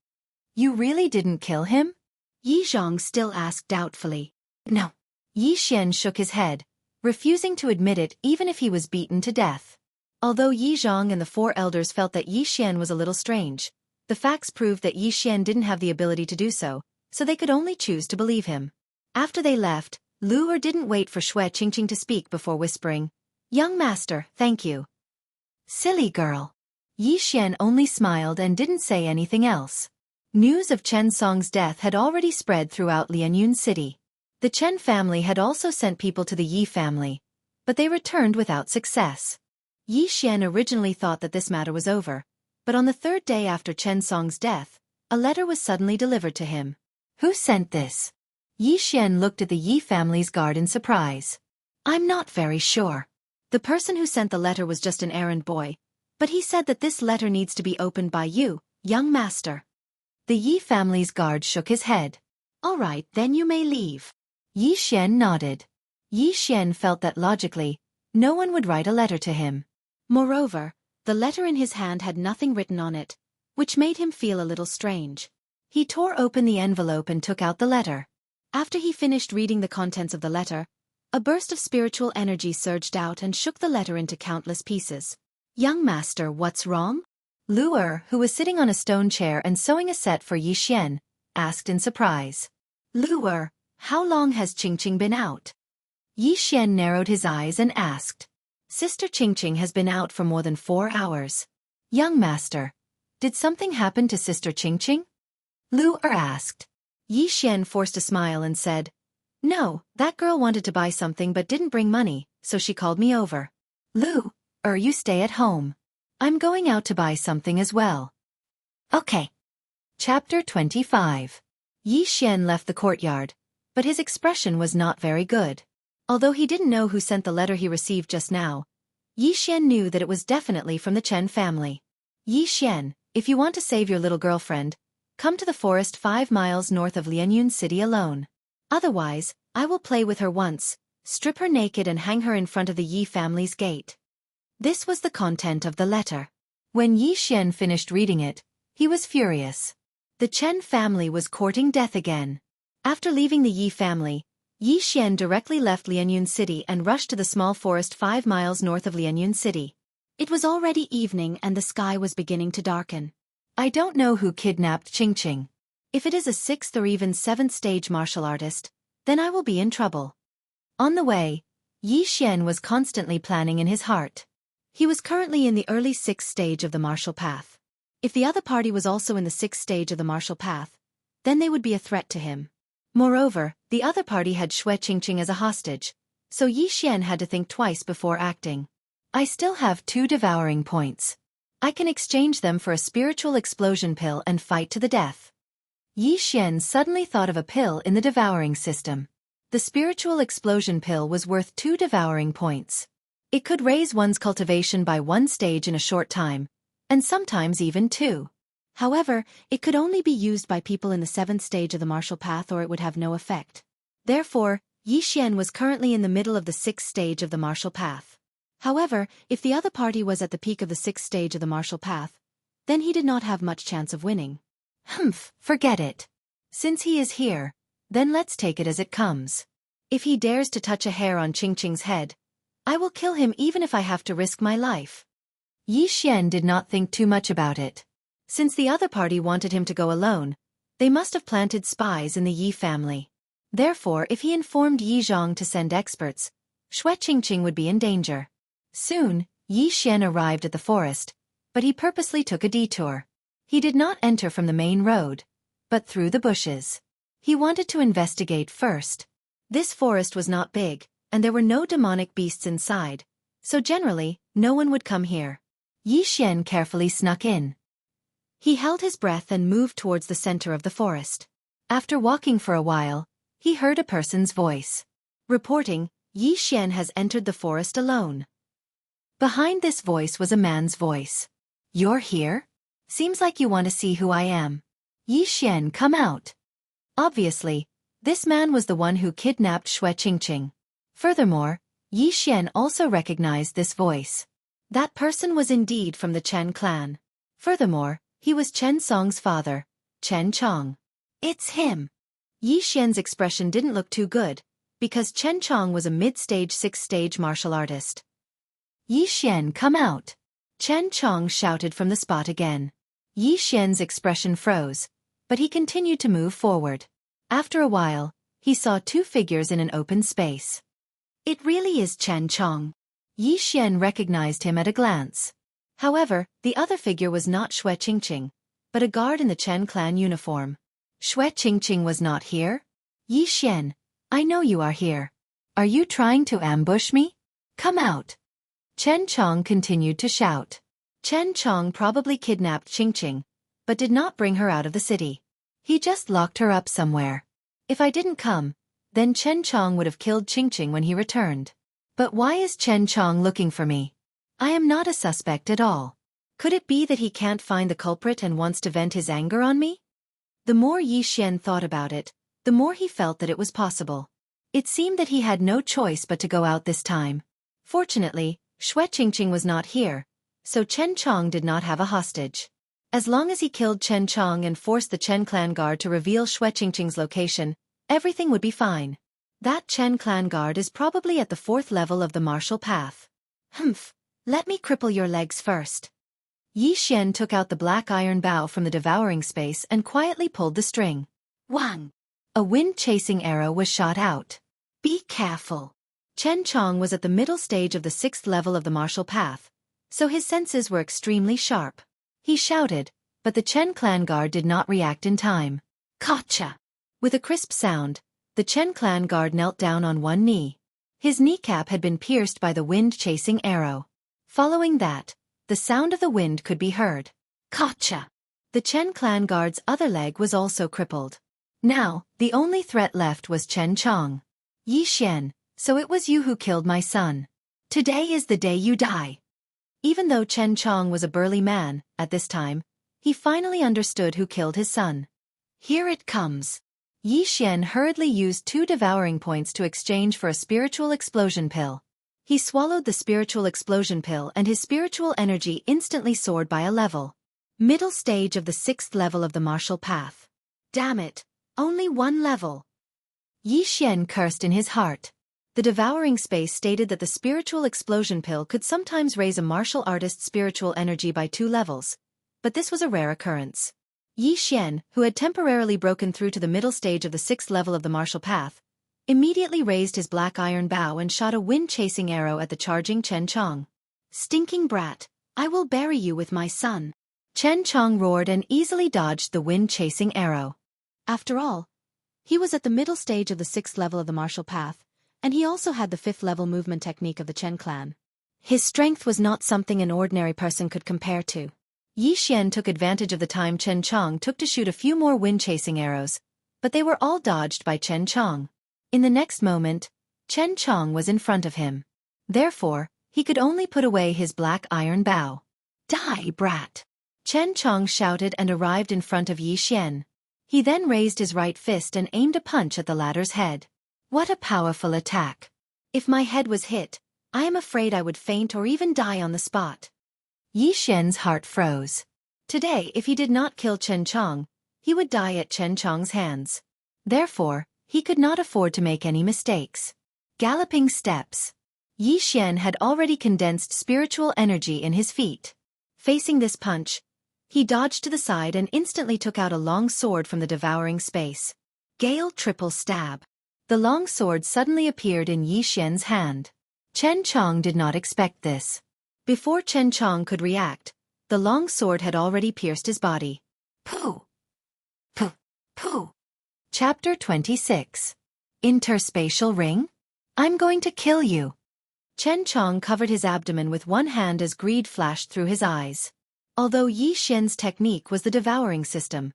"You really didn't kill him?" Yi Zhang still asked doubtfully. "No." Yi Xian shook his head, refusing to admit it even if he was beaten to death. Although Yi Zhang and the 4 elders felt that Yi Xian was a little strange, the facts proved that Yi Xian didn't have the ability to do so, so they could only choose to believe him. After they left, Luer didn't wait for Xue Qingqing to speak before whispering, "Young master, thank you." "Silly girl." Yi Xian only smiled and didn't say anything else. News of Chen Song's death had already spread throughout Lianyun City. The Chen family had also sent people to the Yi family, but they returned without success. Yi Xian originally thought that this matter was over, but on the 3rd day after Chen Song's death, a letter was suddenly delivered to him. "Who sent this?" Yi Xian looked at the Yi family's guard in surprise. "I'm not very sure. The person who sent the letter was just an errand boy, but he said that this letter needs to be opened by you, young master." The Yi family's guard shook his head. "All right, then you may leave." Yi Xian nodded. Yi Xian felt that logically, no one would write a letter to him. Moreover, the letter in his hand had nothing written on it, which made him feel a little strange. He tore open the envelope and took out the letter. After he finished reading the contents of the letter, a burst of spiritual energy surged out and shook the letter into countless pieces. "Young master, what's wrong?" Luer, who was sitting on a stone chair and sewing a set for Yi Xian, asked in surprise. "Luer, how long has Qingqing been out?" Yi Xian narrowed his eyes and asked. "Sister Qingqing has been out for more than 4 hours." "Young master, did something happen to Sister Qingqing?" Luer asked. Yi Xian forced a smile and said, "No, that girl wanted to buy something but didn't bring money, so she called me over. Luer, you stay at home. I'm going out to buy something as well." "Okay." Chapter 25. Yi Xian left the courtyard, but his expression was not very good. Although he didn't know who sent the letter he received just now, Yi Xian knew that it was definitely from the Chen family. "Yi Xian, if you want to save your little girlfriend, come to the forest 5 miles north of Lianyun City alone. Otherwise, I will play with her once, strip her naked and hang her in front of the Yi family's gate." This was the content of the letter. When Yi Xian finished reading it, he was furious. The Chen family was courting death again. After leaving the Yi family, Yi Xian directly left Lianyun City and rushed to the small forest 5 miles north of Lianyun City. It was already evening and the sky was beginning to darken. "I don't know who kidnapped Qingqing. If it is a 6th or even 7th stage martial artist, then I will be in trouble." On the way, Yi Xian was constantly planning in his heart. He was currently in the early 6th stage of the martial path. If the other party was also in the 6th stage of the martial path, then they would be a threat to him. Moreover, the other party had Xue Qingqing as a hostage, so Yi Xian had to think twice before acting. "I still have 2 devouring points. I can exchange them for a spiritual explosion pill and fight to the death." Yi Xian suddenly thought of a pill in the devouring system. The spiritual explosion pill was worth 2 devouring points. It could raise one's cultivation by 1 stage in a short time, and sometimes even 2. However, it could only be used by people in the 7th stage of the martial path, or it would have no effect. Therefore, Yi Xian was currently in the middle of the 6th stage of the martial path. However, if the other party was at the peak of the 6th stage of the martial path, then he did not have much chance of winning. Forget it. Since he is here, then let's take it as it comes. If he dares to touch a hair on Qingqing's head, I will kill him even if I have to risk my life. Yi Xian did not think too much about it. Since the other party wanted him to go alone, they must have planted spies in the Yi family. Therefore, if he informed Yi Zhang to send experts, Xue Qingqing would be in danger. Soon, Yi Xian arrived at the forest, but he purposely took a detour. He did not enter from the main road, but through the bushes. He wanted to investigate first. This forest was not big, and there were no demonic beasts inside, so generally, no one would come here. Yi Xian carefully snuck in. He held his breath and moved towards the center of the forest. After walking for a while, he heard a person's voice. Reporting, Yi Xian has entered the forest alone. Behind this voice was a man's voice. You're here? Seems like you want to see who I am. Yi Xian, come out. Obviously, this man was the one who kidnapped Xue Qingqing. Furthermore, Yi Xian also recognized this voice. That person was indeed from the Chen clan. Furthermore, he was Chen Song's father, Chen Chong. It's him. Yi Xian's expression didn't look too good, because Chen Chong was a mid-stage 6th-stage martial artist. Yi Xian, come out. Chen Chong shouted from the spot again. Yi Xian's expression froze, but he continued to move forward. After a while, he saw 2 figures in an open space. It really is Chen Chong. Yi Xian recognized him at a glance. However, the other figure was not Xue Qingqing, but a guard in the Chen clan uniform. Xue Qingqing was not here? Yi Xian, I know you are here. Are you trying to ambush me? Come out. Chen Chong continued to shout. Chen Chong probably kidnapped Qingqing, but did not bring her out of the city. He just locked her up somewhere. If I didn't come, then Chen Chong would have killed Qingqing when he returned. But why is Chen Chong looking for me? I am not a suspect at all. Could it be that he can't find the culprit and wants to vent his anger on me? The more Yi Xian thought about it, the more he felt that it was possible. It seemed that he had no choice but to go out this time. Fortunately, Xue Qingqing was not here, so Chen Chong did not have a hostage. As long as he killed Chen Chong and forced the Chen clan guard to reveal Xue Qingqing's location, everything would be fine. That Chen clan guard is probably at the 4th level of the martial path. Let me cripple your legs first. Yi Xian took out the black iron bow from the devouring space and quietly pulled the string. Wang! A wind-chasing arrow was shot out. Be careful. Chen Chong was at the middle stage of the 6th level of the martial path, so his senses were extremely sharp. He shouted, but the Chen clan guard did not react in time. Gotcha! With a crisp sound, the Chen clan guard knelt down on one knee. His kneecap had been pierced by the wind-chasing arrow. Following that, the sound of the wind could be heard. Gotcha! The Chen clan guard's other leg was also crippled. Now, the only threat left was Chen Chong. Yi Xian, so it was you who killed my son. Today is the day you die. Even though Chen Chong was a burly man, at this time, he finally understood who killed his son. Here it comes. Yi Xian hurriedly used 2 devouring points to exchange for a spiritual explosion pill. He swallowed the spiritual explosion pill and his spiritual energy instantly soared by a level. Middle stage of the 6th level of the martial path. Damn it, only 1 level. Yi Xian cursed in his heart. The devouring space stated that the spiritual explosion pill could sometimes raise a martial artist's spiritual energy by 2 levels, but this was a rare occurrence. Yi Xian, who had temporarily broken through to the middle stage of the 6th level of the martial path, immediately raised his black iron bow and shot a wind-chasing arrow at the charging Chen Chong. Stinking brat, I will bury you with my son. Chen Chong roared and easily dodged the wind-chasing arrow. After all, he was at the middle stage of the 6th level of the martial path, and he also had the 5th level movement technique of the Chen clan. His strength was not something an ordinary person could compare to. Yi Xian took advantage of the time Chen Chong took to shoot a few more wind-chasing arrows, but they were all dodged by Chen Chong. In the next moment, Chen Chong was in front of him. Therefore, he could only put away his black iron bow. "Die, brat!" Chen Chong shouted and arrived in front of Yi Xian. He then raised his right fist and aimed a punch at the latter's head. What a powerful attack! If my head was hit, I am afraid I would faint or even die on the spot. Yi Xian's heart froze. Today, if he did not kill Chen Chong, he would die at Chen Chong's hands. Therefore, he could not afford to make any mistakes. Galloping steps. Yi Xian had already condensed spiritual energy in his feet. Facing this punch, he dodged to the side and instantly took out a long sword from the devouring space. Gale triple stab. The long sword suddenly appeared in Yi Xian's hand. Chen Chong did not expect this. Before Chen Chong could react, the long sword had already pierced his body. Pooh! Pooh! Pooh! Chapter 26. Interspatial Ring? I'm going to kill you. Chen Chong covered his abdomen with one hand as greed flashed through his eyes. Although Yi Xian's technique was the devouring system,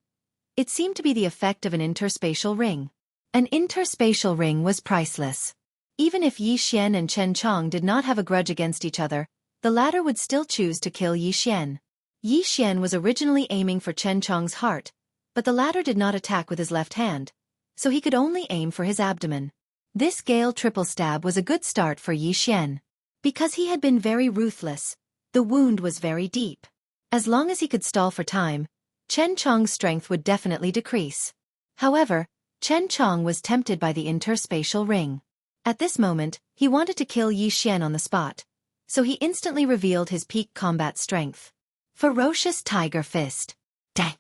it seemed to be the effect of an interspatial ring. An interspatial ring was priceless. Even if Yi Xian and Chen Chong did not have a grudge against each other, the latter would still choose to kill Yi Xian. Yi Xian was originally aiming for Chen Chong's heart, but the latter did not attack with his left hand, so he could only aim for his abdomen. This Gale triple stab was a good start for Yi Xian. Because he had been very ruthless, the wound was very deep. As long as he could stall for time, Chen Chong's strength would definitely decrease. However, Chen Chong was tempted by the interspatial ring. At this moment, he wanted to kill Yi Xian on the spot, so he instantly revealed his peak combat strength. Ferocious Tiger Fist. Dang!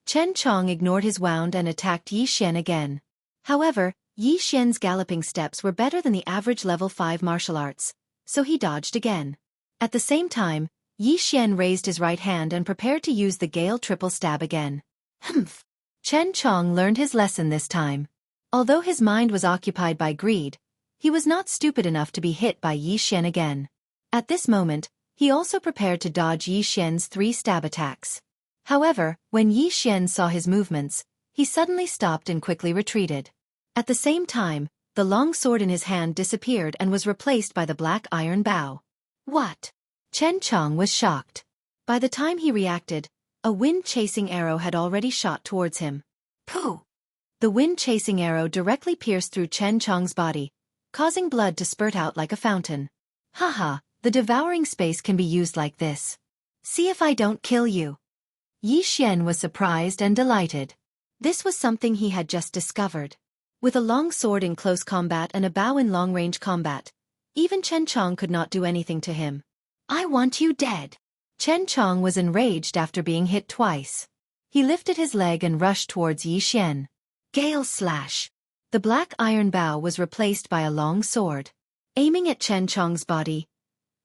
Chen Chong ignored his wound and attacked Yi Xian again. However, Yi Xian's galloping steps were better than the average level 5 martial arts, so he dodged again. At the same time, Yi Xian raised his right hand and prepared to use the Gale triple stab again. Humph! Chen Chong learned his lesson this time. Although his mind was occupied by greed, he was not stupid enough to be hit by Yi Xian again. At this moment, he also prepared to dodge Yi Xian's 3 stab attacks. However, when Yi Xian saw his movements, he suddenly stopped and quickly retreated. At the same time, the long sword in his hand disappeared and was replaced by the black iron bow. What? Chen Chong was shocked. By the time he reacted, a wind-chasing arrow had already shot towards him. Pooh! The wind-chasing arrow directly pierced through Chen Chong's body, causing blood to spurt out like a fountain. Haha, the devouring space can be used like this. See if I don't kill you. Yi Xian was surprised and delighted. This was something he had just discovered. With a long sword in close combat and a bow in long-range combat, even Chen Chong could not do anything to him. I want you dead. Chen Chong was enraged after being hit twice. He lifted his leg and rushed towards Yi Xian. Gale slash. The black iron bow was replaced by a long sword. Aiming at Chen Chong's body,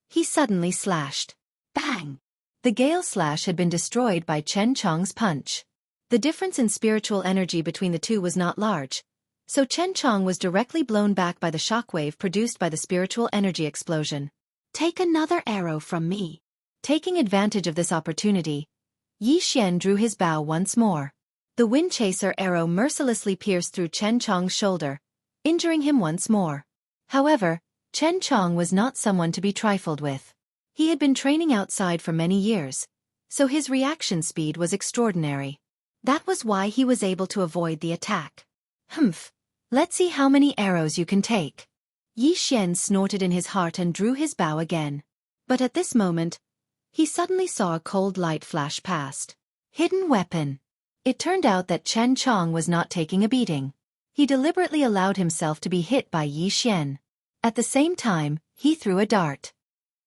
he suddenly slashed. Bang! The Gale slash had been destroyed by Chen Chong's punch. The difference in spiritual energy between the two was not large, so Chen Chong was directly blown back by the shockwave produced by the spiritual energy explosion. Take another arrow from me. Taking advantage of this opportunity, Yi Xian drew his bow once more. The wind chaser arrow mercilessly pierced through Chen Chong's shoulder, injuring him once more. However, Chen Chong was not someone to be trifled with. He had been training outside for many years, so his reaction speed was extraordinary. That was why he was able to avoid the attack. Humph! Let's see how many arrows you can take. Yi Xian snorted in his heart and drew his bow again. But at this moment, he suddenly saw a cold light flash past. Hidden weapon. It turned out that Chen Chong was not taking a beating. He deliberately allowed himself to be hit by Yi Xian. At the same time, he threw a dart.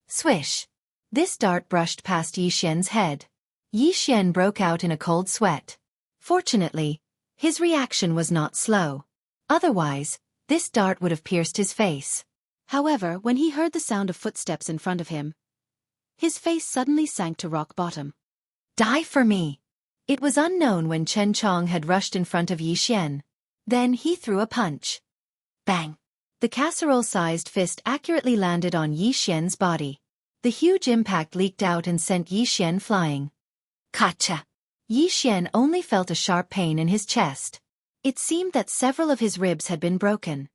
Swish! This dart brushed past Yi Xian's head. Yi Xian broke out in a cold sweat. Fortunately, his reaction was not slow. Otherwise, this dart would have pierced his face. However, when he heard the sound of footsteps in front of him, his face suddenly sank to rock bottom. Die for me! It was unknown when Chen Chong had rushed in front of Yi Xian. Then he threw a punch. Bang! The casserole-sized fist accurately landed on Yi Xian's body. The huge impact leaked out and sent Yi Xian flying. Gotcha! Yi Xian only felt a sharp pain in his chest. It seemed that several of his ribs had been broken.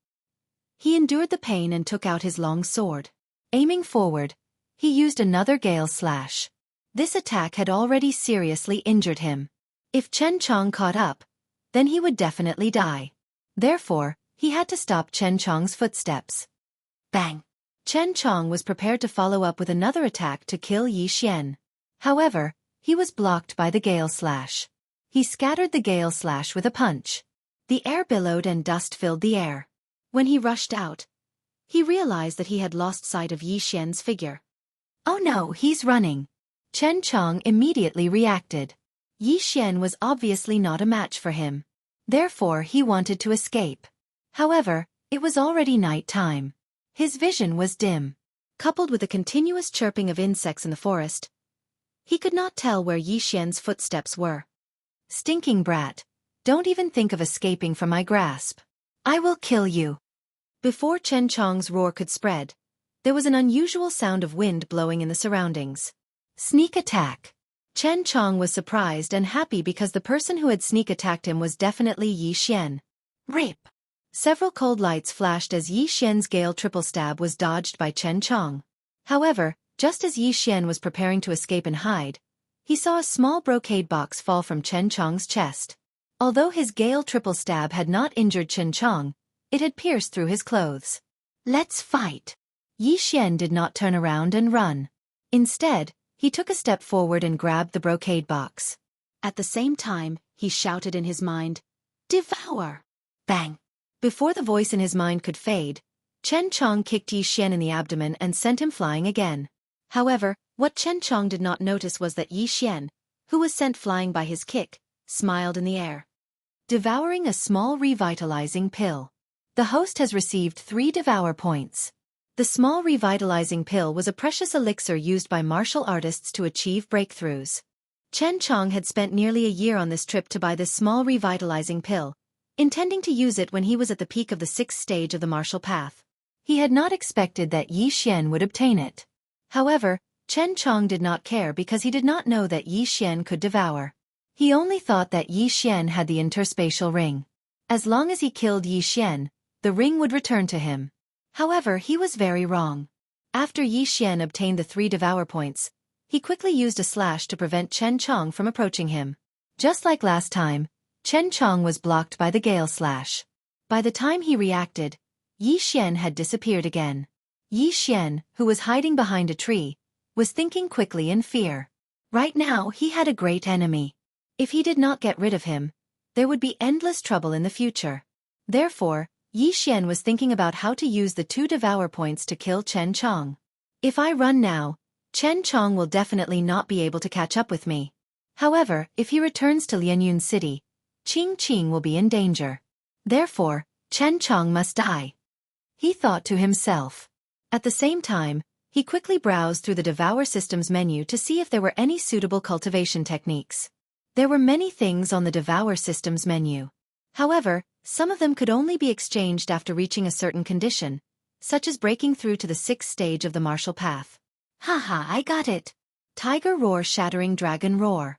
He endured the pain and took out his long sword. Aiming forward, he used another gale slash. This attack had already seriously injured him. If Chen Chong caught up, then he would definitely die. Therefore, he had to stop Chen Chong's footsteps. Bang! Chen Chong was prepared to follow up with another attack to kill Yi Xian. However, he was blocked by the gale slash. He scattered the gale slash with a punch. The air billowed and dust filled the air. When he rushed out, he realized that he had lost sight of Yi Xian's figure. Oh no, he's running! Chen Chong immediately reacted. Yi Xian was obviously not a match for him. Therefore he wanted to escape. However, it was already night time. His vision was dim. Coupled with the continuous chirping of insects in the forest, he could not tell where Yi Xian's footsteps were. Stinking brat! Don't even think of escaping from my grasp. I will kill you! Before Chen Chong's roar could spread, there was an unusual sound of wind blowing in the surroundings. Sneak attack! Chen Chong was surprised and happy because the person who had sneak attacked him was definitely Yi Xian. Rip! Several cold lights flashed as Yi Xian's gale triple stab was dodged by Chen Chong. However, just as Yi Xian was preparing to escape and hide, he saw a small brocade box fall from Chen Chong's chest. Although his gale triple stab had not injured Chen Chong, it had pierced through his clothes. Let's fight! Yi Xian did not turn around and run. Instead, he took a step forward and grabbed the brocade box. At the same time, he shouted in his mind, "Devour!" Bang! Before the voice in his mind could fade, Chen Chong kicked Yi Xian in the abdomen and sent him flying again. However, what Chen Chong did not notice was that Yi Xian, who was sent flying by his kick, smiled in the air. Devouring a small revitalizing pill. The host has received 3 devour points. The small revitalizing pill was a precious elixir used by martial artists to achieve breakthroughs. Chen Chong had spent nearly a year on this trip to buy this small revitalizing pill, intending to use it when he was at the peak of the 6th stage of the martial path. He had not expected that Yi Xian would obtain it. However, Chen Chong did not care because he did not know that Yi Xian could devour. He only thought that Yi Xian had the interspatial ring. As long as he killed Yi Xian, the ring would return to him. However, he was very wrong. After Yi Xian obtained the 3 devour points, he quickly used a slash to prevent Chen Chong from approaching him. Just like last time, Chen Chong was blocked by the gale slash. By the time he reacted, Yi Xian had disappeared again. Yi Xian, who was hiding behind a tree, was thinking quickly in fear. Right now he had a great enemy. If he did not get rid of him, there would be endless trouble in the future. Therefore, Yi Xian was thinking about how to use the 2 devour points to kill Chen Chong. If I run now, Chen Chong will definitely not be able to catch up with me. However, if he returns to Lianyun City, Qing will be in danger. Therefore, Chen Chong must die. He thought to himself. At the same time, he quickly browsed through the Devour Systems menu to see if there were any suitable cultivation techniques. There were many things on the Devour Systems menu. However, some of them could only be exchanged after reaching a certain condition, such as breaking through to the 6th stage of the martial path. Haha, I got it! Tiger Roar Shattering Dragon Roar.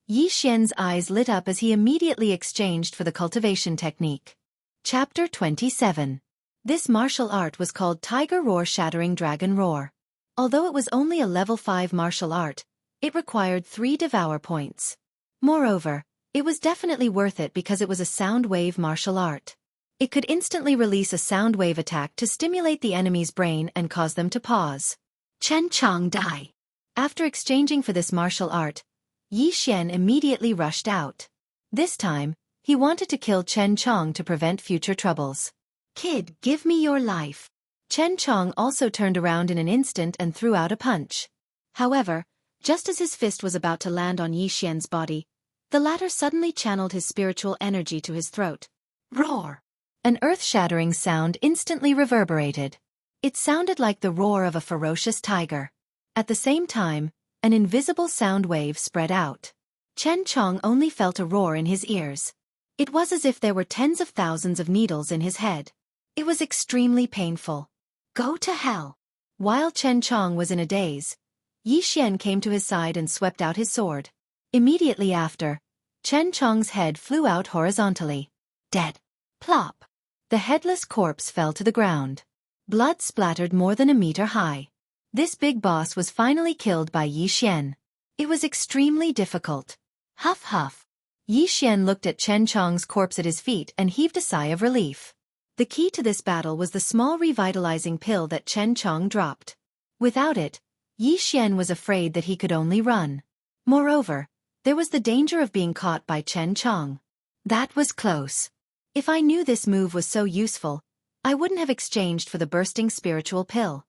Yi Xian's eyes lit up as he immediately exchanged for the cultivation technique. Chapter 27. This martial art was called Tiger Roar Shattering Dragon Roar. Although it was only a level 5 martial art, it required 3 devour points. Moreover, it was definitely worth it because it was a sound wave martial art. It could instantly release a sound wave attack to stimulate the enemy's brain and cause them to pause. Chen Chong die. After exchanging for this martial art, Yi Xian immediately rushed out. This time, he wanted to kill Chen Chong to prevent future troubles. Kid, give me your life. Chen Chong also turned around in an instant and threw out a punch. However, just as his fist was about to land on Yi Xian's body, the latter suddenly channeled his spiritual energy to his throat. Roar! An earth-shattering sound instantly reverberated. It sounded like the roar of a ferocious tiger. At the same time, an invisible sound wave spread out. Chen Chong only felt a roar in his ears. It was as if there were tens of thousands of needles in his head. It was extremely painful. Go to hell! While Chen Chong was in a daze, Yi Xian came to his side and swept out his sword. Immediately after, Chen Chong's head flew out horizontally. Dead. Plop. The headless corpse fell to the ground. Blood splattered more than a meter high. This big boss was finally killed by Yi Xian. It was extremely difficult. Huff huff. Yi Xian looked at Chen Chong's corpse at his feet and heaved a sigh of relief. The key to this battle was the small revitalizing pill that Chen Chong dropped. Without it, Yi Xian was afraid that he could only run. Moreover, there was the danger of being caught by Chen Chong. That was close. If I knew this move was so useful, I wouldn't have exchanged for the bursting spiritual pill.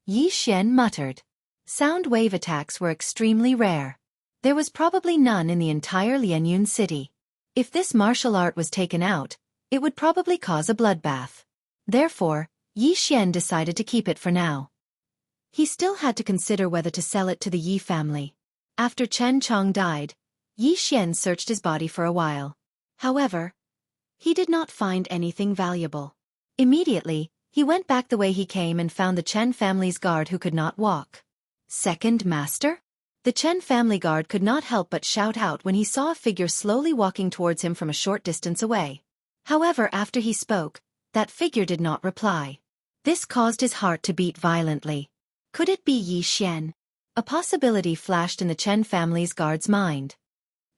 Yi Xian muttered. Sound wave attacks were extremely rare. There was probably none in the entire Lianyun city. If this martial art was taken out, it would probably cause a bloodbath. Therefore, Yi Xian decided to keep it for now. He still had to consider whether to sell it to the Yi family. After Chen Chong died, Yi Xian searched his body for a while. However, he did not find anything valuable. Immediately, he went back the way he came and found the Chen family's guard who could not walk. Second master? The Chen family guard could not help but shout out when he saw a figure slowly walking towards him from a short distance away. However, after he spoke, that figure did not reply. This caused his heart to beat violently. Could it be Yi Xian? A possibility flashed in the Chen family's guard's mind.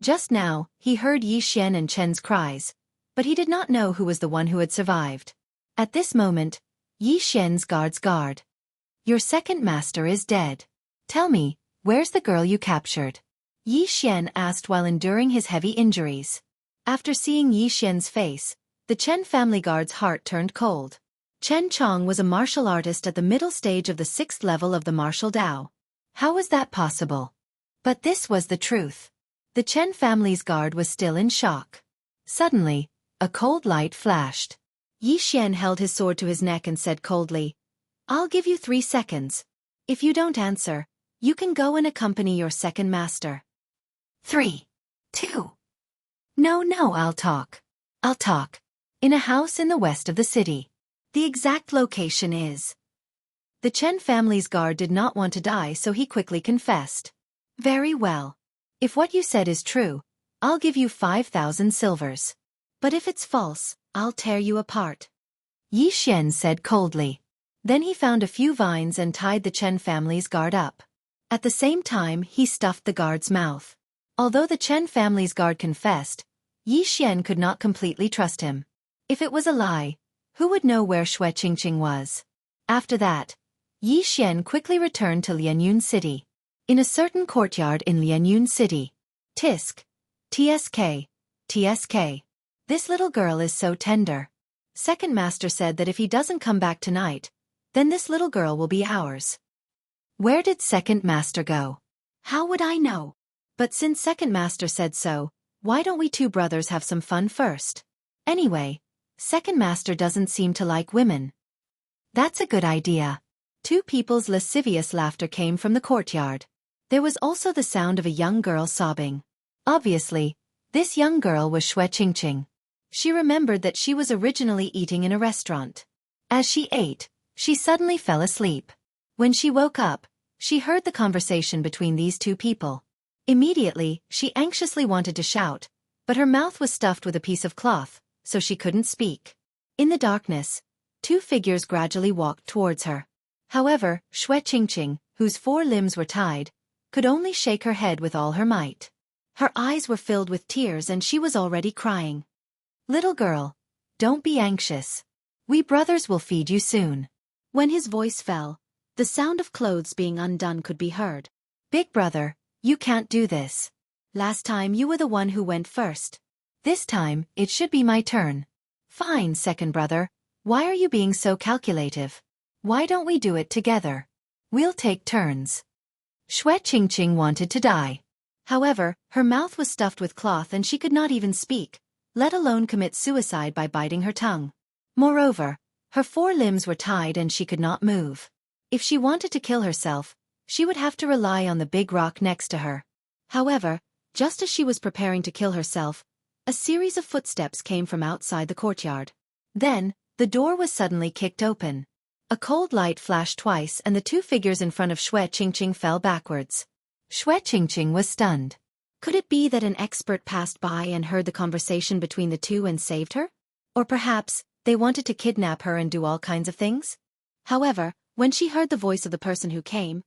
Just now, he heard Yi Xian and Chen's cries, but he did not know who was the one who had survived. At this moment, Yi Xian's guard's guard. Your second master is dead. Tell me, where's the girl you captured? Yi Xian asked while enduring his heavy injuries. After seeing Yi Xian's face, the Chen family guard's heart turned cold. Chen Chong was a martial artist at the middle stage of the 6th level of the martial Dao. How was that possible? But this was the truth. The Chen family's guard was still in shock. Suddenly, a cold light flashed. Yi Xian held his sword to his neck and said coldly, I'll give you 3 seconds. If you don't answer, you can go and accompany your second master. 3, 2. No, I'll talk. In a house in the west of the city. The exact location is. The Chen family's guard did not want to die, so he quickly confessed. Very well. If what you said is true, I'll give you 5,000 silvers. But if it's false, I'll tear you apart. Yi Xian said coldly. Then he found a few vines and tied the Chen family's guard up. At the same time, he stuffed the guard's mouth. Although the Chen family's guard confessed, Yi Xian could not completely trust him. If it was a lie, who would know where Xue Qingqing was? After that, Yi Xian quickly returned to Lianyun City. In a certain courtyard in Lianyun City. Tisk. TSK. This little girl is so tender. Second master said that if he doesn't come back tonight, then this little girl will be ours. Where did second master go? How would I know? But since second master said so, why don't we two brothers have some fun first? Anyway, second master doesn't seem to like women. That's a good idea. Two people's lascivious laughter came from the courtyard. There was also the sound of a young girl sobbing. Obviously, this young girl was Xue Qingqing. She remembered that she was originally eating in a restaurant. As she ate, she suddenly fell asleep. When she woke up, she heard the conversation between these two people. Immediately, she anxiously wanted to shout, but her mouth was stuffed with a piece of cloth, so she couldn't speak. In the darkness, 2 figures gradually walked towards her. However, Xue Qingqing, whose 4 limbs were tied, could only shake her head with all her might. Her eyes were filled with tears and she was already crying. Little girl, don't be anxious. We brothers will feed you soon. When his voice fell, the sound of clothes being undone could be heard. Big brother, you can't do this. Last time you were the one who went first. This time, it should be my turn. Fine, second brother. Why are you being so calculative? Why don't we do it together? We'll take turns. Xue Qingqing wanted to die. However, her mouth was stuffed with cloth and she could not even speak, let alone commit suicide by biting her tongue. Moreover, her 4 limbs were tied and she could not move. If she wanted to kill herself, she would have to rely on the big rock next to her. However, just as she was preparing to kill herself, a series of footsteps came from outside the courtyard. Then, the door was suddenly kicked open. A cold light flashed twice and the 2 figures in front of Xue Qingqing fell backwards. Xue Qingqing was stunned. Could it be that an expert passed by and heard the conversation between the two and saved her? Or perhaps, they wanted to kidnap her and do all kinds of things? However, when she heard the voice of the person who came,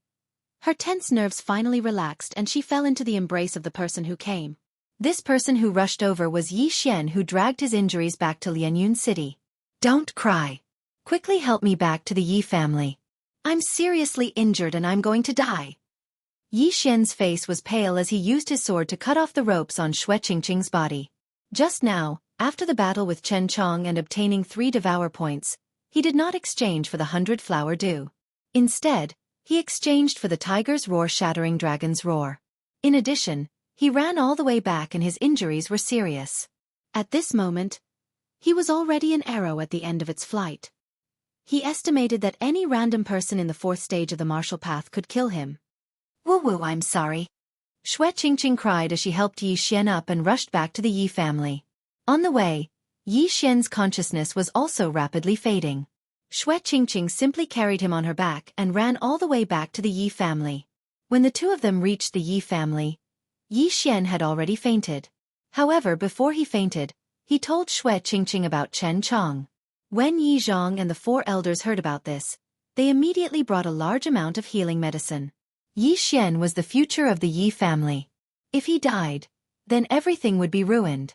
her tense nerves finally relaxed and she fell into the embrace of the person who came. This person who rushed over was Yi Xian, who dragged his injuries back to Lianyun City. Don't cry. Quickly help me back to the Yi family. I'm seriously injured and I'm going to die. Yi Xian's face was pale as he used his sword to cut off the ropes on Xue Qingqing's body. Just now, after the battle with Chen Chong and obtaining 3 devour points, he did not exchange for the 100 flower dew. Instead, he exchanged for the tiger's roar, shattering dragon's roar. In addition, he ran all the way back and his injuries were serious. At this moment, he was already an arrow at the end of its flight. He estimated that any random person in the 4th stage of the martial path could kill him. Woo, I'm sorry. Xue Qingqing cried as she helped Yi Xian up and rushed back to the Yi family. On the way, Yi Xian's consciousness was also rapidly fading. Xue Qingqing simply carried him on her back and ran all the way back to the Yi family. When the two of them reached the Yi family, Yi Xian had already fainted. However, before he fainted, he told Xue Qingqing about Chen Chong. When Yi Zhang and the 4 elders heard about this, they immediately brought a large amount of healing medicine. Yi Xian was the future of the Yi family. If he died, then everything would be ruined.